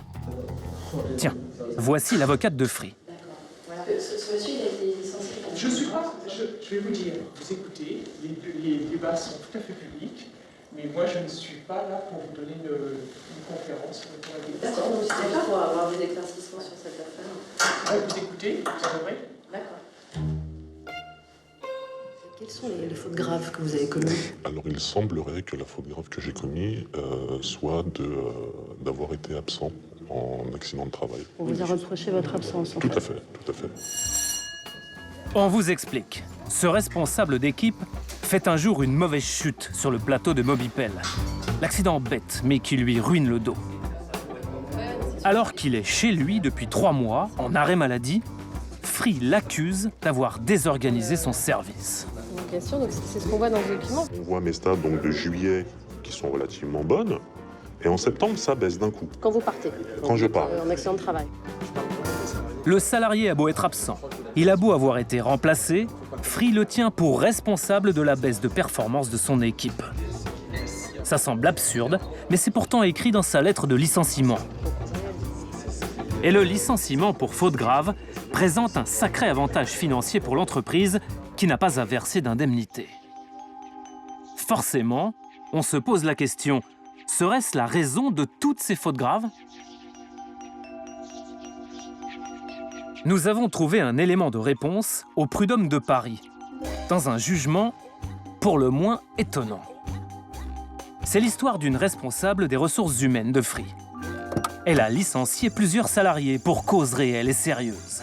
Speaker 3: Tiens, voici l'avocate de Free.
Speaker 2: Ce monsieur, il a été licencié.
Speaker 10: Je suis pas. Je vais vous dire, vous écoutez, les débats sont tout à fait publics, mais moi je ne suis pas là pour vous donner une conférence.
Speaker 2: D'accord, donc c'est juste pour avoir des éclaircissements sur cette affaire.
Speaker 10: Vous écoutez, vous adorez.
Speaker 2: D'accord. Quelles sont les fautes graves que vous avez commises?
Speaker 14: Alors il semblerait que la faute grave que j'ai commise soit d'avoir été absent en accident de travail.
Speaker 2: On vous a reproché votre absence en
Speaker 14: Tout
Speaker 2: fait.
Speaker 14: à fait, tout à fait.
Speaker 3: On vous explique. Ce responsable d'équipe fait un jour une mauvaise chute sur le plateau de Mobipel. L'accident bête, mais qui lui ruine le dos. Alors qu'il est chez lui depuis 3 mois, en arrêt maladie, Free l'accuse d'avoir désorganisé son service.
Speaker 2: Bien sûr, donc c'est ce qu'on voit dans le document.
Speaker 14: On voit mes stats donc, de juillet qui sont relativement bonnes, et en septembre, ça baisse d'un coup.
Speaker 2: Quand vous partez?
Speaker 14: Quand je pars.
Speaker 2: En accident de travail.
Speaker 3: Le salarié a beau être absent, il a beau avoir été remplacé, Free le tient pour responsable de la baisse de performance de son équipe. Ça semble absurde, mais c'est pourtant écrit dans sa lettre de licenciement. Et le licenciement pour faute grave présente un sacré avantage financier pour l'entreprise qui n'a pas à verser d'indemnité. Forcément, on se pose la question, serait-ce la raison de toutes ces fautes graves ? Nous avons trouvé un élément de réponse au Prud'homme de Paris, dans un jugement pour le moins étonnant. C'est l'histoire d'une responsable des ressources humaines de Free. Elle a licencié plusieurs salariés pour cause réelle et sérieuse.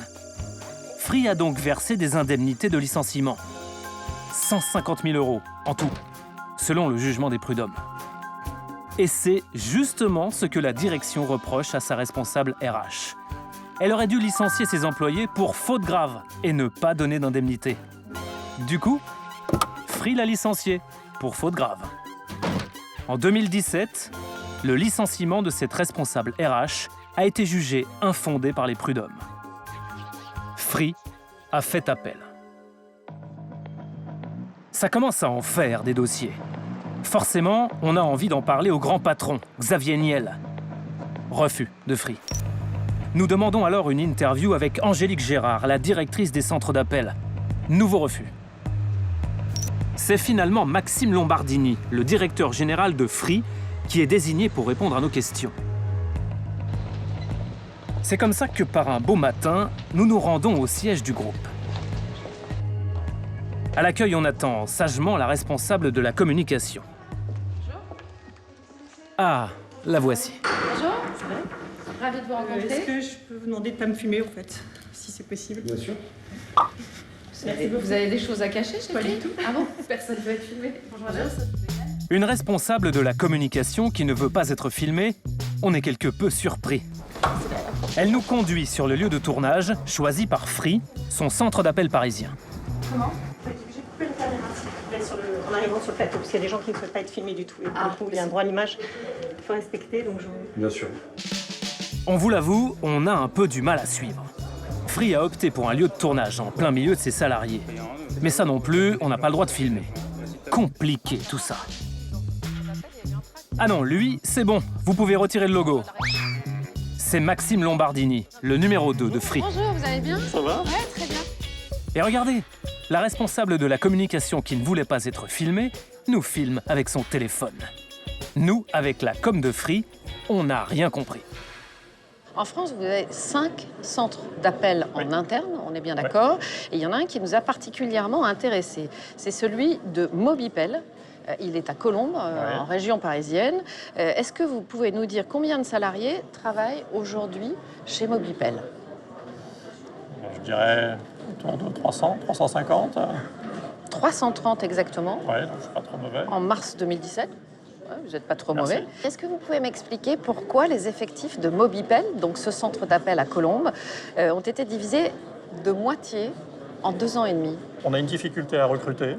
Speaker 3: Free a donc versé des indemnités de licenciement. 150 000 € en tout, selon le jugement des prud'hommes. Et c'est justement ce que la direction reproche à sa responsable RH. Elle aurait dû licencier ses employés pour faute grave et ne pas donner d'indemnité. Du coup, Free l'a licencié pour faute grave. En 2017, le licenciement de cette responsable RH a été jugé infondé par les prud'hommes. Free a fait appel. Ça commence à en faire des dossiers. Forcément, on a envie d'en parler au grand patron, Xavier Niel. Refus de Free. Nous demandons alors une interview avec Angélique Gérard, la directrice des centres d'appel. Nouveau refus. C'est finalement Maxime Lombardini, le directeur général de Free, qui est désigné pour répondre à nos questions. C'est comme ça que par un beau matin, nous nous rendons au siège du groupe. À l'accueil, on attend sagement la responsable de la communication. Ah, la voici.
Speaker 2: Bonjour, ravi de vous rencontrer.
Speaker 5: Est-ce que je peux vous demander de ne pas me fumer, en fait, si c'est possible?
Speaker 18: Bien sûr.
Speaker 2: Vous avez des choses à cacher chez
Speaker 5: Pas
Speaker 2: lui?
Speaker 5: du tout.
Speaker 2: Ah bon? Personne ne veut être filmé. Bonjour madame.
Speaker 3: Une responsable de la communication qui ne veut pas être filmée, on est quelque peu surpris. Elle nous conduit sur le lieu de tournage, choisi par Free, son centre d'appel parisien.
Speaker 5: Comment? J'ai coupé la caméra, s'il vous plaît, en arrivant sur le plateau, parce qu'il y a des gens qui ne souhaitent pas être filmés du tout. Et pour le coup, il y a un droit à l'image qu'il faut respecter, donc je...
Speaker 18: Bien sûr.
Speaker 3: On vous l'avoue, on a un peu du mal à suivre. Free a opté pour un lieu de tournage en plein milieu de ses salariés. Mais ça non plus, on n'a pas le droit de filmer. Compliqué tout ça. Ah non, lui, c'est bon, vous pouvez retirer le logo. C'est Maxime Lombardini, le numéro 2 de Free.
Speaker 2: Bonjour, vous allez bien?
Speaker 18: Ça va?
Speaker 2: Ouais, très bien.
Speaker 3: Et regardez, la responsable de la communication qui ne voulait pas être filmée nous filme avec son téléphone. Nous, avec la com de Free, on n'a rien compris.
Speaker 1: En France, vous avez 5 centres d'appel en interne, on est bien d'accord. Et il y en a un qui nous a particulièrement intéressés. C'est celui de Mobipel. Il est à Colombes, en région parisienne. Est-ce que vous pouvez nous dire combien de salariés travaillent aujourd'hui chez Mobipel?
Speaker 7: Je dirais autour de 300, 350.
Speaker 1: 330 exactement.
Speaker 7: Ouais, donc je suis pas trop mauvais.
Speaker 1: En mars 2017. Ouais, vous n'êtes pas trop
Speaker 7: Merci.
Speaker 1: mauvais. Est-ce que vous pouvez m'expliquer pourquoi les effectifs de Mobipel, donc ce centre d'appel à Colombes, ont été divisés de moitié en 2 ans et demi?
Speaker 7: On a une difficulté à recruter.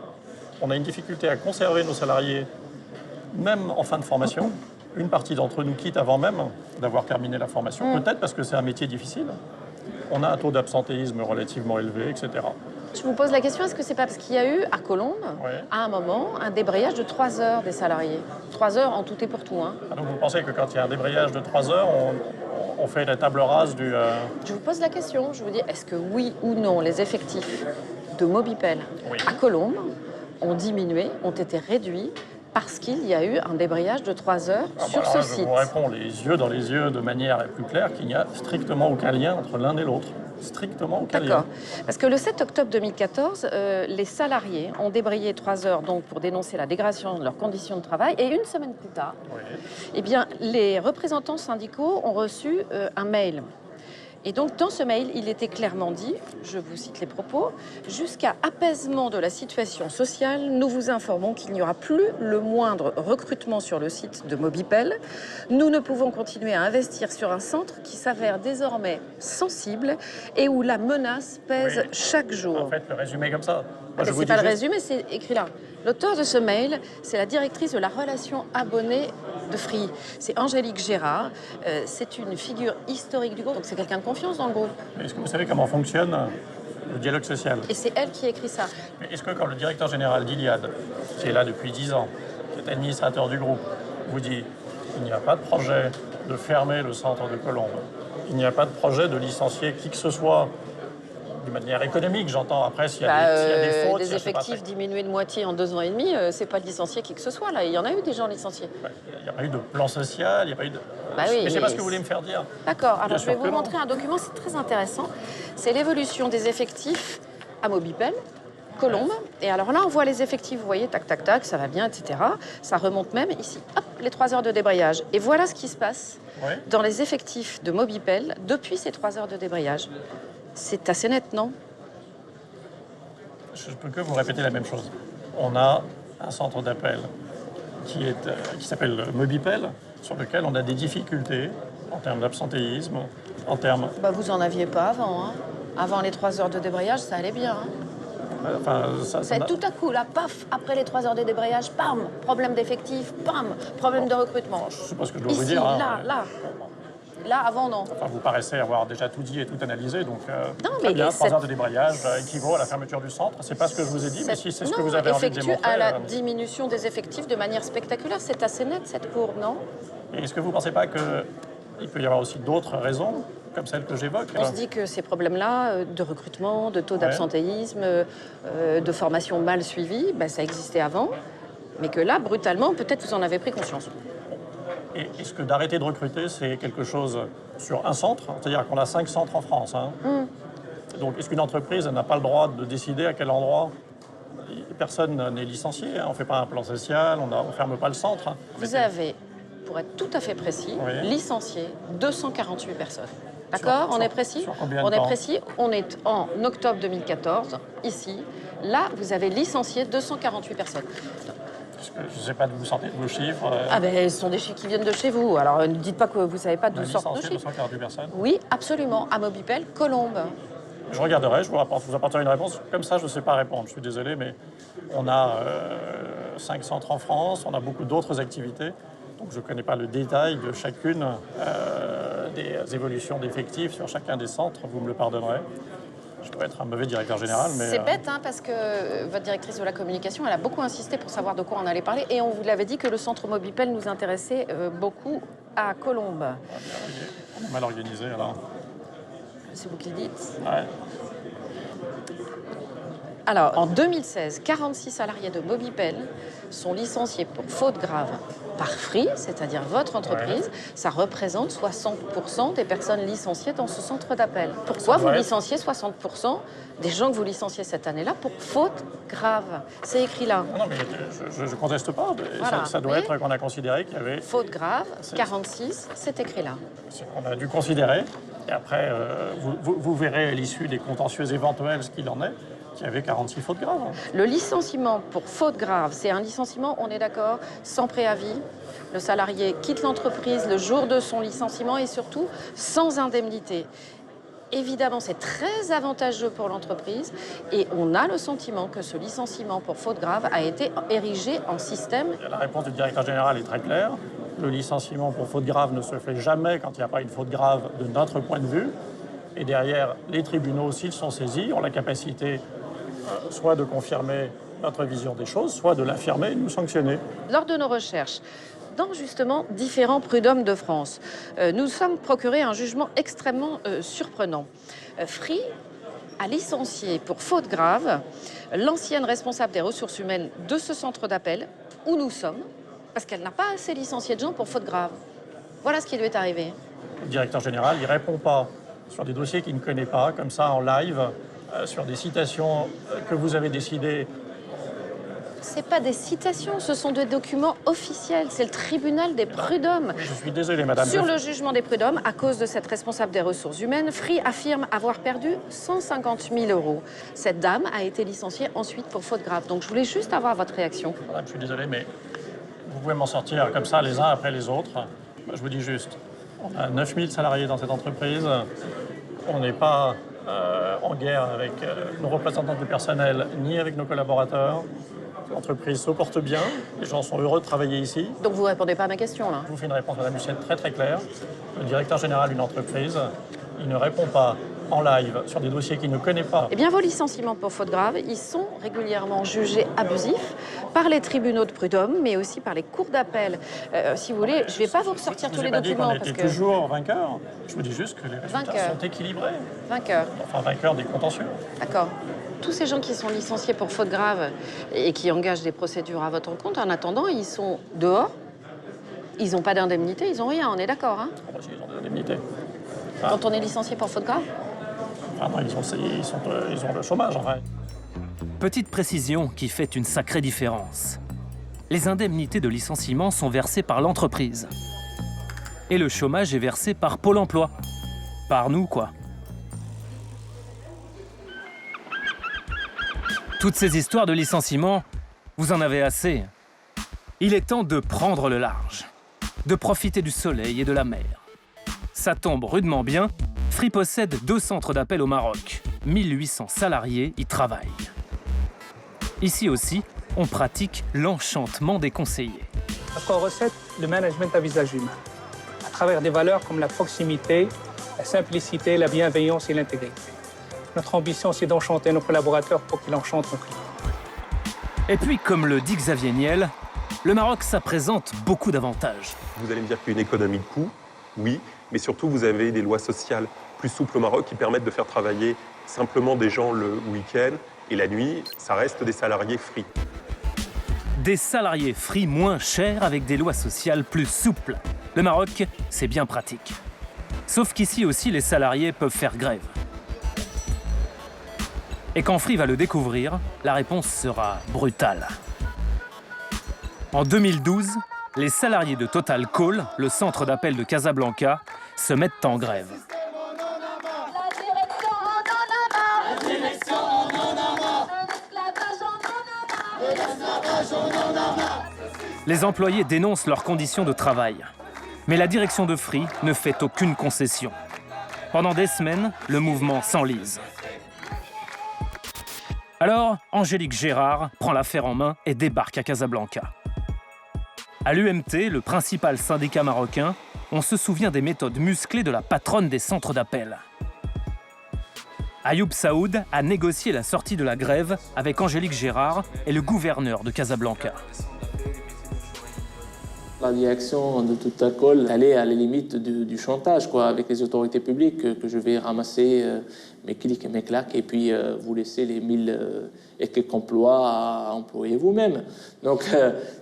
Speaker 7: On a une difficulté à conserver nos salariés, même en fin de formation. Une partie d'entre eux nous quitte avant même d'avoir terminé la formation, peut-être parce que c'est un métier difficile. On a un taux d'absentéisme relativement élevé, etc.
Speaker 1: Je vous pose la question, est-ce que c'est pas parce qu'il y a eu à Colombes, à un moment, un débrayage de 3 heures des salariés? 3 heures en tout et pour tout. Hein.
Speaker 7: Ah, donc vous pensez que quand il y a un débrayage de 3 heures, on fait la table rase du...
Speaker 1: Je vous pose la question, je vous dis, est-ce que oui ou non, les effectifs de Mobipel à Colombes ont diminué, ont été réduits parce qu'il y a eu un débrayage de 3 heures sur ce site?
Speaker 7: Je vous réponds les yeux dans les yeux de manière plus claire qu'il n'y a strictement aucun lien entre l'un et l'autre. Strictement aucun lien.
Speaker 1: D'accord. Parce que le 7 octobre 2014, les salariés ont débrayé 3 heures donc, pour dénoncer la dégradation de leurs conditions de travail. Et une semaine plus tard, eh bien, les représentants syndicaux ont reçu un mail. Et donc, dans ce mail, il était clairement dit, je vous cite les propos, « Jusqu'à apaisement de la situation sociale, nous vous informons qu'il n'y aura plus le moindre recrutement sur le site de Mobipel. Nous ne pouvons continuer à investir sur un centre qui s'avère désormais sensible et où la menace pèse chaque jour. »
Speaker 7: En fait, le résumé comme ça.
Speaker 1: Ah, c'est pas le résumé, c'est écrit là. L'auteur de ce mail, c'est la directrice de la relation abonnée de Free. C'est Angélique Gérard. C'est une figure historique du groupe, donc c'est quelqu'un de confiance dans le groupe.
Speaker 7: Est-ce que vous savez comment fonctionne le dialogue social?
Speaker 1: Et c'est elle qui écrit ça.
Speaker 7: Mais est-ce que quand le directeur général d'Iliade, qui est là depuis 10 ans, qui est administrateur du groupe, vous dit qu'il n'y a pas de projet de fermer le centre de Colombes, il n'y a pas de projet de licencier qui que ce soit, de manière économique, j'entends, après, s'il y, a des fautes...
Speaker 1: Des effectifs diminués de moitié en 2 ans et demi, c'est pas de licencier qui que ce soit, là. Il y en a eu des gens licenciés.
Speaker 7: Il n'y a pas eu de plan social, il n'y a pas eu de...
Speaker 1: Bah oui,
Speaker 7: mais c'est pas ce que vous voulez me faire dire.
Speaker 1: D'accord, alors
Speaker 7: Bien
Speaker 1: je vais
Speaker 7: sûr
Speaker 1: vous
Speaker 7: que non.
Speaker 1: montrer un document, c'est très intéressant. C'est l'évolution des effectifs à Mobipel, Colombes. Et alors là, on voit les effectifs, vous voyez, tac, tac, tac, ça va bien, etc. Ça remonte même ici, hop, les 3 heures de débrayage. Et voilà ce qui se passe dans les effectifs de Mobipel depuis ces 3 heures de débrayage. C'est assez net, non?
Speaker 7: Je ne peux que vous répéter la même chose. On a un centre d'appel qui s'appelle Mobipel, sur lequel on a des difficultés en termes d'absentéisme, en termes...
Speaker 1: Bah, vous en aviez pas avant, hein. Avant les 3 heures de débrayage, ça allait bien. Hein.
Speaker 7: Enfin,
Speaker 1: C'est tout à coup, là, paf, après les 3 heures de débrayage, bam, problème d'effectif, bam, problème de recrutement.
Speaker 7: Je ne sais pas ce que je dois
Speaker 1: Ici,
Speaker 7: vous dire. Hein,
Speaker 1: là. Là, avant, non.
Speaker 7: Enfin, vous paraissez avoir déjà tout dit et tout analysé, donc
Speaker 1: non,
Speaker 7: très
Speaker 1: mais
Speaker 7: bien, 3 heures de débrayage équivaut à la fermeture du centre. C'est pas ce que je vous ai dit, mais si c'est ce que vous avez envie de démontrer...
Speaker 1: à la diminution des effectifs de manière spectaculaire. C'est assez net, cette courbe, non?
Speaker 7: Et est-ce que vous ne pensez pas qu'il peut y avoir aussi d'autres raisons, comme celles que j'évoque?
Speaker 1: On se dit que ces problèmes-là, de recrutement, de taux d'absentéisme, de formation mal suivie, ben, ça existait avant, mais que là, brutalement, peut-être vous en avez pris conscience.
Speaker 7: Est-ce que d'arrêter de recruter, c'est quelque chose sur un centre? C'est-à-dire qu'on a 5 centres en France. Hein. Donc, est-ce qu'une entreprise n'a pas le droit de décider à quel endroit? Personne n'est licencié, hein. On ne fait pas un plan social, on ne ferme pas le centre. Hein.
Speaker 1: Vous avez, pour être tout à fait précis, licencié 248 personnes. D'accord? On est précis?
Speaker 7: Sur combien de
Speaker 1: On est
Speaker 7: temps?
Speaker 1: précis. On est en octobre 2014, ici. Là, vous avez licencié 248 personnes.
Speaker 7: Je ne sais pas d'où vous sortez vos chiffres.
Speaker 1: Ah ben, ce sont des chiffres qui viennent de chez vous. Alors, ne dites pas que vous ne savez pas d'où sortent nos chiffres.
Speaker 7: 248 personnes?
Speaker 1: Oui, absolument. À Mobipel, Colombes.
Speaker 7: Je regarderai, je vous apporterai une réponse. Comme ça, je ne sais pas répondre. Je suis désolé, mais on a 5 centres en France, on a beaucoup d'autres activités. Donc, je ne connais pas le détail de chacune des évolutions d'effectifs sur chacun des centres. Vous me le pardonnerez. Je dois être un mauvais directeur général, mais...
Speaker 1: C'est bête, hein, parce que votre directrice de la communication, elle a beaucoup insisté pour savoir de quoi on allait parler. Et on vous l'avait dit que le centre Mobipel nous intéressait beaucoup à Colombes.
Speaker 7: On est mal organisé, alors.
Speaker 1: C'est vous qui le dites.
Speaker 7: Ouais.
Speaker 1: Alors, en 2016, 46 salariés de Mobipel sont licenciés pour faute grave par Free, c'est-à-dire votre entreprise. Ça représente 60% des personnes licenciées dans ce centre d'appel. Pourquoi vous licenciez 60% des gens que vous licenciez cette année-là pour faute grave? C'est écrit là.
Speaker 7: Non, mais je ne conteste pas.
Speaker 1: Voilà.
Speaker 7: Ça doit être qu'on a considéré qu'il y avait...
Speaker 1: Faute grave, 46, c'est écrit là.
Speaker 7: On a dû considérer. Et après, vous verrez à l'issue des contentieux éventuels ce qu'il en est. Qu'il y avait 46 fautes graves.
Speaker 1: Le licenciement pour faute grave, c'est un licenciement, on est d'accord, sans préavis. Le salarié quitte l'entreprise le jour de son licenciement et surtout sans indemnité. Évidemment, c'est très avantageux pour l'entreprise et on a le sentiment que ce licenciement pour faute grave a été érigé en système.
Speaker 7: La réponse du directeur général est très claire. Le licenciement pour faute grave ne se fait jamais quand il n'y a pas une faute grave de notre point de vue. Et derrière, les tribunaux, s'ils sont saisis, ont la capacité soit de confirmer notre vision des choses, soit de l'affirmer et de nous sanctionner.
Speaker 1: Lors de nos recherches, dans justement différents prud'hommes de France, nous sommes procurés un jugement extrêmement surprenant. Free a licencié pour faute grave l'ancienne responsable des ressources humaines de ce centre d'appel où nous sommes, parce qu'elle n'a pas assez licencié de gens pour faute grave. Voilà ce qui lui est arrivé.
Speaker 7: Le directeur général, il ne répond pas sur des dossiers qu'il ne connaît pas, comme ça en live, sur des citations que vous avez décidées.
Speaker 1: Ce pas des citations, ce sont des documents officiels. C'est le tribunal des prud'hommes.
Speaker 7: Je suis désolé, madame.
Speaker 1: Sur le jugement des prud'hommes, à cause de cette responsable des ressources humaines, Free affirme avoir perdu 150 000 €. Cette dame a été licenciée ensuite pour faute grave. Donc je voulais juste avoir votre réaction.
Speaker 7: Madame, je suis désolé, mais vous pouvez m'en sortir comme ça les uns après les autres. Je vous dis juste, on a 9 000 salariés dans cette entreprise. On n'est pas en guerre avec nos représentants du personnel ni avec nos collaborateurs. L'entreprise se porte bien, les gens sont heureux de travailler ici.
Speaker 1: Donc vous ne répondez pas à ma question, là?
Speaker 7: Je vous fais une réponse, madame Lucienne, très très claire. Le directeur général d'une entreprise, il ne répond pas en live sur des dossiers qu'il ne connaît pas.
Speaker 1: Eh bien, vos licenciements pour faute grave, ils sont régulièrement jugés abusifs par les tribunaux de prud'hommes, mais aussi par les cours d'appel. Si vous voulez, je ne vais pas vous ressortir tous les documents.
Speaker 7: Je vous ai pas dit qu'on était toujours vainqueurs. Je vous dis juste que les résultats sont équilibrés.
Speaker 1: Vainqueurs.
Speaker 7: Enfin, vainqueurs des contentieux.
Speaker 1: D'accord. Tous ces gens qui sont licenciés pour faute grave et qui engagent des procédures à votre compte, en attendant, ils sont dehors. Ils n'ont pas d'indemnité, ils n'ont rien, on est d'accord, hein?
Speaker 7: Ils ont des indemnités.
Speaker 1: Quand on est licencié pour faute grave?
Speaker 7: Enfin, non, ils ont le chômage, en fait.
Speaker 3: Petite précision qui fait une sacrée différence. Les indemnités de licenciement sont versées par l'entreprise. Et le chômage est versé par Pôle emploi. Par nous, quoi. Toutes ces histoires de licenciement, vous en avez assez. Il est temps de prendre le large, de profiter du soleil et de la mer. Ça tombe rudement bien, Free possède 2 centres d'appel au Maroc. 1800 salariés y travaillent. Ici aussi, on pratique l'enchantement des conseillers.
Speaker 8: Notre recette, le management à visage humain, à travers des valeurs comme la proximité, la simplicité, la bienveillance et l'intégrité. Notre ambition, c'est d'enchanter nos collaborateurs pour qu'ils enchantent nos clients.
Speaker 3: Et puis, comme le dit Xavier Niel, le Maroc, ça présente beaucoup d'avantages.
Speaker 15: Vous allez me dire qu'il y a une économie de coûts, oui, mais surtout, vous avez des lois sociales plus souples au Maroc qui permettent de faire travailler simplement des gens le week-end et la nuit, ça reste des salariés free.
Speaker 3: Des salariés free moins chers avec des lois sociales plus souples. Le Maroc, c'est bien pratique. Sauf qu'ici aussi, les salariés peuvent faire grève. Et quand Free va le découvrir, la réponse sera brutale. En 2012, les salariés de Total Call, le centre d'appel de Casablanca, se mettent en grève. Les employés dénoncent leurs conditions de travail. Mais la direction de Free ne fait aucune concession. Pendant des semaines, le mouvement s'enlise. Alors, Angélique Gérard prend l'affaire en main et débarque à Casablanca. À l'UMT, le principal syndicat marocain, on se souvient des méthodes musclées de la patronne des centres d'appel. Ayoub Saoud a négocié la sortie de la grève avec Angélique Gérard et le gouverneur de Casablanca.
Speaker 13: La direction de Total Call allait à la limite du chantage avec les autorités publiques, que je vais ramasser mes clics et mes claques et puis vous laisser les 1000 et quelques emplois à employer vous-même. Donc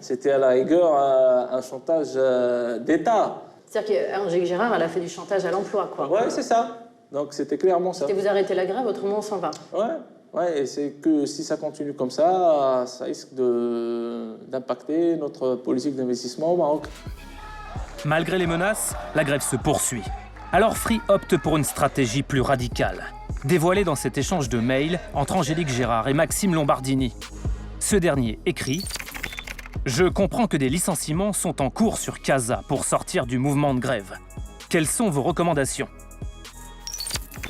Speaker 13: c'était à la rigueur un chantage d'État.
Speaker 2: C'est-à-dire qu'Angélique Gérard, elle a fait du chantage à l'emploi, quoi.
Speaker 13: Ouais, c'est ça. Donc c'était clairement ça.
Speaker 2: Et vous arrêtez la grève, autrement on s'en va.
Speaker 13: Ouais, et c'est que si ça continue comme ça risque d'impacter notre politique d'investissement au Maroc.
Speaker 3: Malgré les menaces, la grève se poursuit. Alors Free opte pour une stratégie plus radicale, dévoilée dans cet échange de mails entre Angélique Gérard et Maxime Lombardini. Ce dernier écrit « Je comprends que des licenciements sont en cours sur Casa pour sortir du mouvement de grève. Quelles sont vos recommandations ?»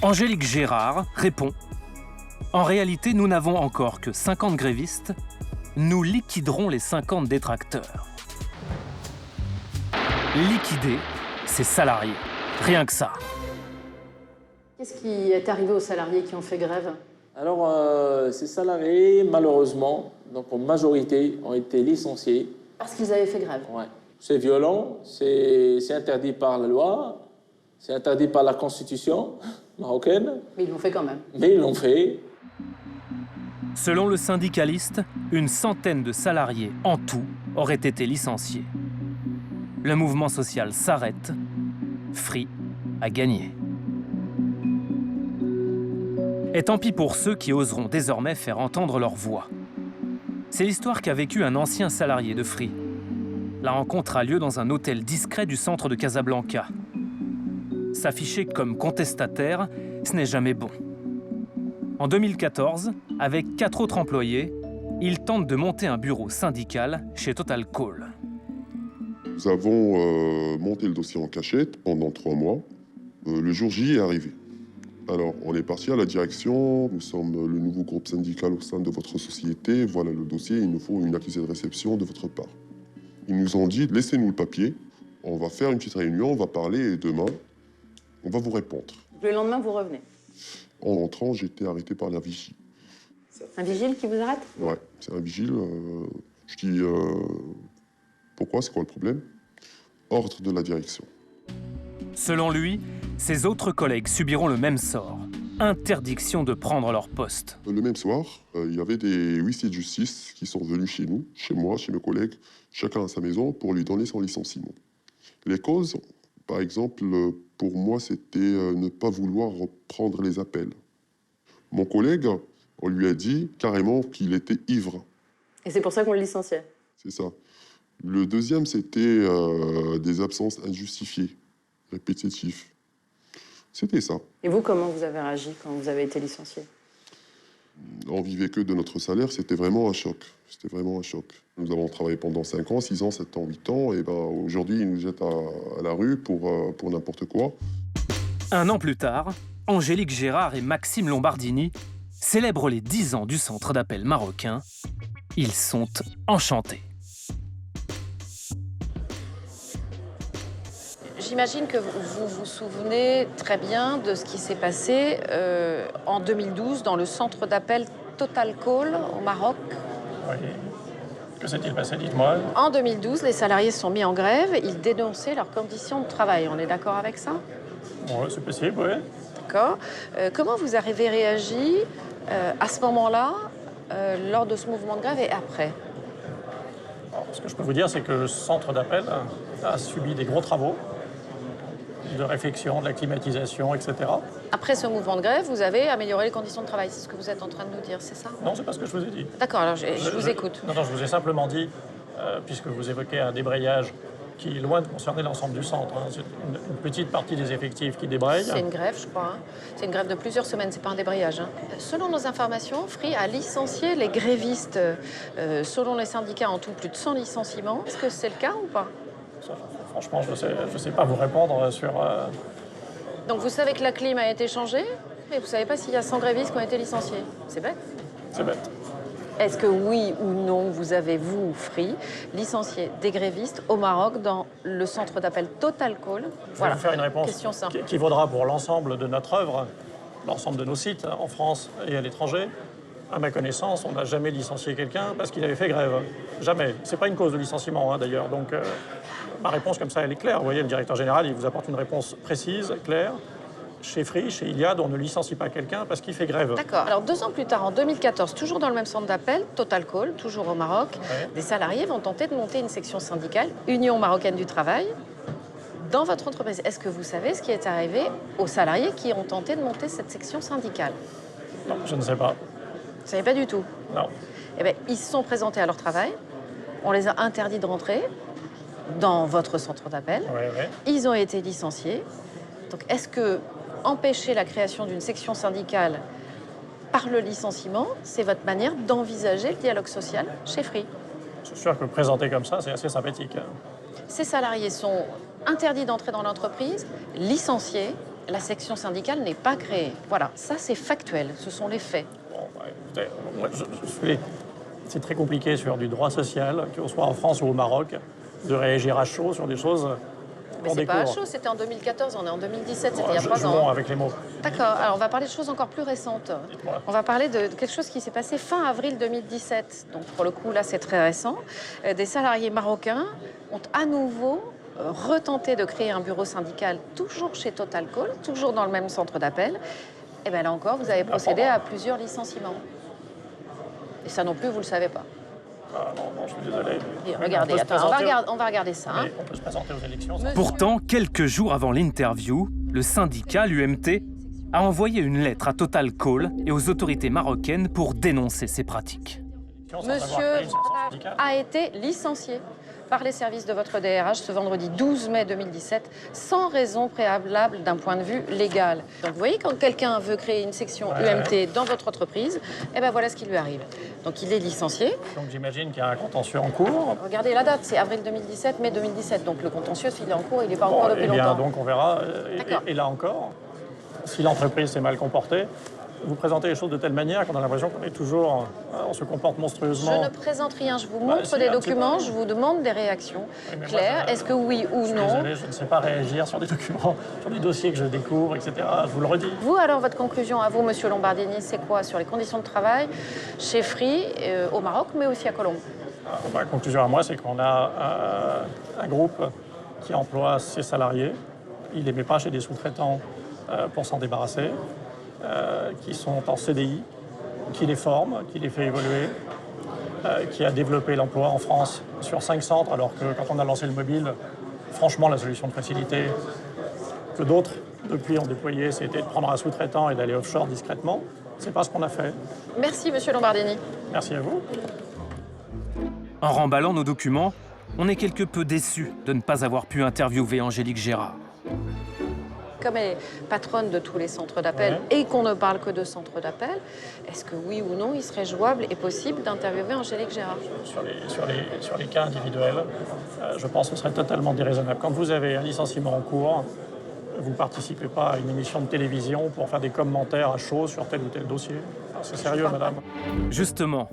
Speaker 3: Angélique Gérard répond « En réalité, nous n'avons encore que 50 grévistes. Nous liquiderons les 50 détracteurs. » Liquider, c'est salariés. Rien que ça.
Speaker 2: Qu'est-ce qui est arrivé aux salariés qui ont fait grève?
Speaker 13: Alors, ces salariés, malheureusement, donc en majorité, ont été licenciés.
Speaker 2: Parce qu'ils avaient fait grève?
Speaker 13: Ouais. C'est violent, c'est interdit par la loi, c'est interdit par la Constitution marocaine.
Speaker 2: Mais ils l'ont fait quand même.
Speaker 13: Mais ils l'ont fait.
Speaker 3: Selon le syndicaliste, une centaine de salariés en tout auraient été licenciés. Le mouvement social s'arrête. Free a gagné. Et tant pis pour ceux qui oseront désormais faire entendre leur voix. C'est l'histoire qu'a vécue un ancien salarié de Free. La rencontre a lieu dans un hôtel discret du centre de Casablanca. S'afficher comme contestataire, ce n'est jamais bon. En 2014, avec 4 autres employés, il tente de monter un bureau syndical chez Total Call.
Speaker 14: Nous avons monté le dossier en cachette pendant 3 mois. Le jour J est arrivé. Alors, on est parti à la direction. Nous sommes le nouveau groupe syndical au sein de votre société. Voilà le dossier. Il nous faut une accusée de réception de votre part. Ils nous ont dit, laissez-nous le papier. On va faire une petite réunion, on va parler et demain, on va vous répondre.
Speaker 2: Le lendemain, vous revenez?
Speaker 14: En rentrant, j'ai été arrêté par la vigie.
Speaker 2: Un vigile qui vous arrête?
Speaker 14: Ouais, c'est un vigile. Je dis, pourquoi, c'est quoi le problème? Ordre de la direction.
Speaker 3: Selon lui, ses autres collègues subiront le même sort. Interdiction de prendre leur poste.
Speaker 14: Le même soir, il y avait des huissiers de justice qui sont venus chez nous, chez moi, chez mes collègues, chacun à sa maison, pour lui donner son licenciement. Les causes, par exemple, pour moi, c'était ne pas vouloir reprendre les appels. Mon collègue, on lui a dit carrément qu'il était ivre.
Speaker 2: Et c'est pour ça qu'on le licenciait?
Speaker 14: C'est ça. Le deuxième, c'était des absences injustifiées, répétitives. C'était ça.
Speaker 2: Et vous, comment vous avez réagi quand vous avez été licencié?
Speaker 14: On vivait que de notre salaire, c'était vraiment un choc. C'était vraiment un choc. Nous avons travaillé pendant 5 ans, 6 ans, 7 ans, 8 ans, et aujourd'hui, ils nous jettent à la rue pour n'importe quoi.
Speaker 3: Un an plus tard, Angélique Gérard et Maxime Lombardini célèbrent les 10 ans du centre d'appel marocain. Ils sont enchantés.
Speaker 1: J'imagine que vous vous souvenez très bien de ce qui s'est passé en 2012 dans le centre d'appel Total Call au Maroc.
Speaker 7: Oui. Que s'est-il passé, dites-moi?
Speaker 1: En 2012, les salariés se sont mis en grève. Ils dénonçaient leurs conditions de travail. On est d'accord avec ça?
Speaker 7: Oui, c'est possible, oui.
Speaker 1: D'accord. Comment vous avez réagi à ce moment-là, lors de ce mouvement de grève et après?
Speaker 7: Alors, ce que je peux vous dire, c'est que le centre d'appel a subi des gros travaux de réflexion, de la climatisation, etc.
Speaker 1: Après ce mouvement de grève, vous avez amélioré les conditions de travail. C'est ce que vous êtes en train de nous dire, c'est ça?
Speaker 7: Non, c'est pas ce que je vous ai dit.
Speaker 1: D'accord, alors je vous écoute.
Speaker 7: Non, je vous ai simplement dit, puisque vous évoquez un débrayage qui est loin de concerner l'ensemble du centre. Hein. C'est une petite partie des effectifs qui débrayent.
Speaker 1: C'est une grève, je crois. Hein. C'est une grève de plusieurs semaines, c'est pas un débrayage. Hein. Selon nos informations, Free a licencié les grévistes. Selon les syndicats, en tout, plus de 100 licenciements. Est-ce que c'est le cas ou pas?
Speaker 7: Franchement, je sais pas vous répondre sur...
Speaker 1: Donc vous savez que la clim a été changée, mais vous savez pas s'il y a 100 grévistes qui ont été licenciés. C'est bête.
Speaker 7: C'est bête.
Speaker 1: Est-ce que oui ou non, vous avez, vous, Free, licencié des grévistes au Maroc dans le centre d'appel Total Call?
Speaker 7: Je vais vous faire une réponse
Speaker 1: Question simple.
Speaker 7: qui vaudra pour l'ensemble de notre œuvre, l'ensemble de nos sites en France et à l'étranger. À ma connaissance, on n'a jamais licencié quelqu'un parce qu'il avait fait grève. Jamais. C'est pas une cause de licenciement, hein, d'ailleurs. Donc, ma réponse comme ça, elle est claire. Vous voyez, le directeur général, il vous apporte une réponse précise, claire. Chez Free, chez Iliad, on ne licencie pas quelqu'un parce qu'il fait grève.
Speaker 1: D'accord. Alors 2 ans plus tard, en 2014, toujours dans le même centre d'appel, Total Call, toujours au Maroc, des salariés vont tenter de monter une section syndicale, Union marocaine du travail, dans votre entreprise. Est-ce que vous savez ce qui est arrivé aux salariés qui ont tenté de monter cette section syndicale?
Speaker 7: Non, je ne sais pas.
Speaker 1: Vous ne savez pas du tout?
Speaker 7: Non.
Speaker 1: Eh bien, ils se sont présentés à leur travail, on les a interdits de rentrer dans votre centre d'appel, ils ont été licenciés. Donc est-ce que empêcher la création d'une section syndicale par le licenciement, c'est votre manière d'envisager le dialogue social chez Free?
Speaker 7: Je suis sûr que présenter comme ça, c'est assez sympathique.
Speaker 1: Ces salariés sont interdits d'entrer dans l'entreprise, licenciés, la section syndicale n'est pas créée. Voilà, ça c'est factuel, ce sont les faits.
Speaker 7: Bon, bah, écoutez, moi, c'est très compliqué sur du droit social, qu'on soit en France ou au Maroc, de réagir à chaud sur des choses.
Speaker 1: Mais c'est pas à chaud, c'était en 2014, on est en 2017, c'était il y a 3 ans.
Speaker 7: Jouons avec les mots.
Speaker 1: D'accord, alors on va parler de choses encore plus récentes. On va parler de quelque chose qui s'est passé fin avril 2017. Donc pour le coup, là, c'est très récent. Des salariés marocains ont à nouveau retenté de créer un bureau syndical, toujours chez Total Call, toujours dans le même centre d'appel. Et bien là encore, vous avez procédé à plusieurs licenciements. Et ça non plus, vous ne le savez pas.
Speaker 7: Ah, non, je suis désolé.
Speaker 1: Et regardez, attends, on va regarder ça. Hein.
Speaker 7: On peut se présenter aux élections.
Speaker 3: Pourtant, quelques jours avant l'interview, le syndicat, l'UMT, a envoyé une lettre à Total Call et aux autorités marocaines pour dénoncer ces pratiques.
Speaker 1: Monsieur a été licencié par les services de votre DRH ce vendredi 12 mai 2017, sans raison préalable d'un point de vue légal. Donc vous voyez, quand quelqu'un veut créer une section UMT dans votre entreprise, eh ben voilà ce qui lui arrive. Donc il est licencié.
Speaker 7: Donc j'imagine qu'il y a un contentieux en cours.
Speaker 1: Regardez la date, c'est avril 2017, mai 2017. Donc le contentieux, s'il est en cours, il n'est pas en cours depuis longtemps.
Speaker 7: Donc on verra. Et là encore, si l'entreprise s'est mal comportée, vous présentez les choses de telle manière qu'on a l'impression qu'on est toujours... on se comporte monstrueusement.
Speaker 1: Je ne présente rien, je vous montre des documents, je vous demande des réactions claires. Est-ce que oui ou non?
Speaker 7: Désolé, je ne sais pas réagir sur des documents, sur des dossiers que je découvre, etc. Je vous le redis.
Speaker 1: Vous, alors, votre conclusion à vous, Monsieur Lombardini, c'est quoi sur les conditions de travail chez Free, au Maroc, mais aussi à Colombe?
Speaker 7: Ma conclusion à moi, c'est qu'on a un groupe qui emploie ses salariés. Il ne les met pas chez des sous-traitants pour s'en débarrasser. Qui sont en CDI, qui les forme, qui les fait évoluer, qui a développé l'emploi en France sur 5 centres, alors que quand on a lancé le mobile, franchement, la solution de facilité que d'autres, depuis, ont déployé, c'était de prendre un sous-traitant et d'aller offshore discrètement. C'est pas ce qu'on a fait.
Speaker 1: Merci, Monsieur Lombardini.
Speaker 7: Merci à vous.
Speaker 3: En remballant nos documents, on est quelque peu déçus de ne pas avoir pu interviewer Angélique Gérard.
Speaker 1: Comme elle est patronne de tous les centres d'appel et qu'on ne parle que de centres d'appel, est-ce que oui ou non, il serait jouable et possible d'interviewer Angélique Gérard?
Speaker 7: Sur les cas individuels, je pense que ce serait totalement déraisonnable. Quand vous avez un licenciement en cours, vous ne participez pas à une émission de télévision pour faire des commentaires à chaud sur tel ou tel dossier. C'est sérieux, madame.
Speaker 3: Justement,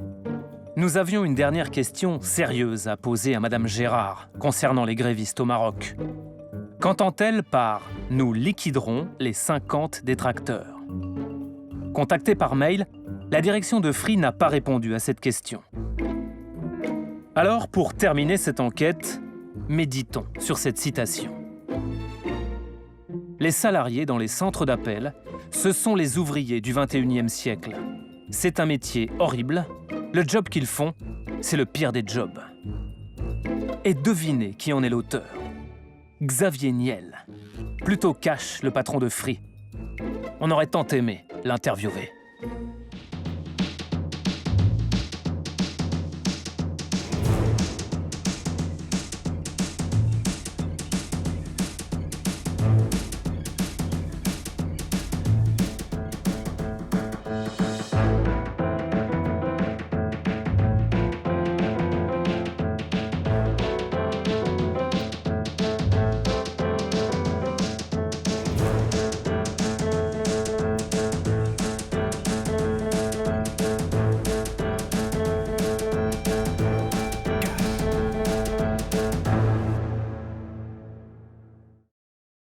Speaker 3: nous avions une dernière question sérieuse à poser à madame Gérard concernant les grévistes au Maroc. Qu'entend-elle par « nous liquiderons les 50 détracteurs » ? Contactée par mail, la direction de Free n'a pas répondu à cette question. Alors, pour terminer cette enquête, méditons sur cette citation. Les salariés dans les centres d'appel, ce sont les ouvriers du 21e siècle. C'est un métier horrible. Le job qu'ils font, c'est le pire des jobs. Et devinez qui en est l'auteur. Xavier Niel. Plutôt Cash, le patron de Free. On aurait tant aimé l'interviewer.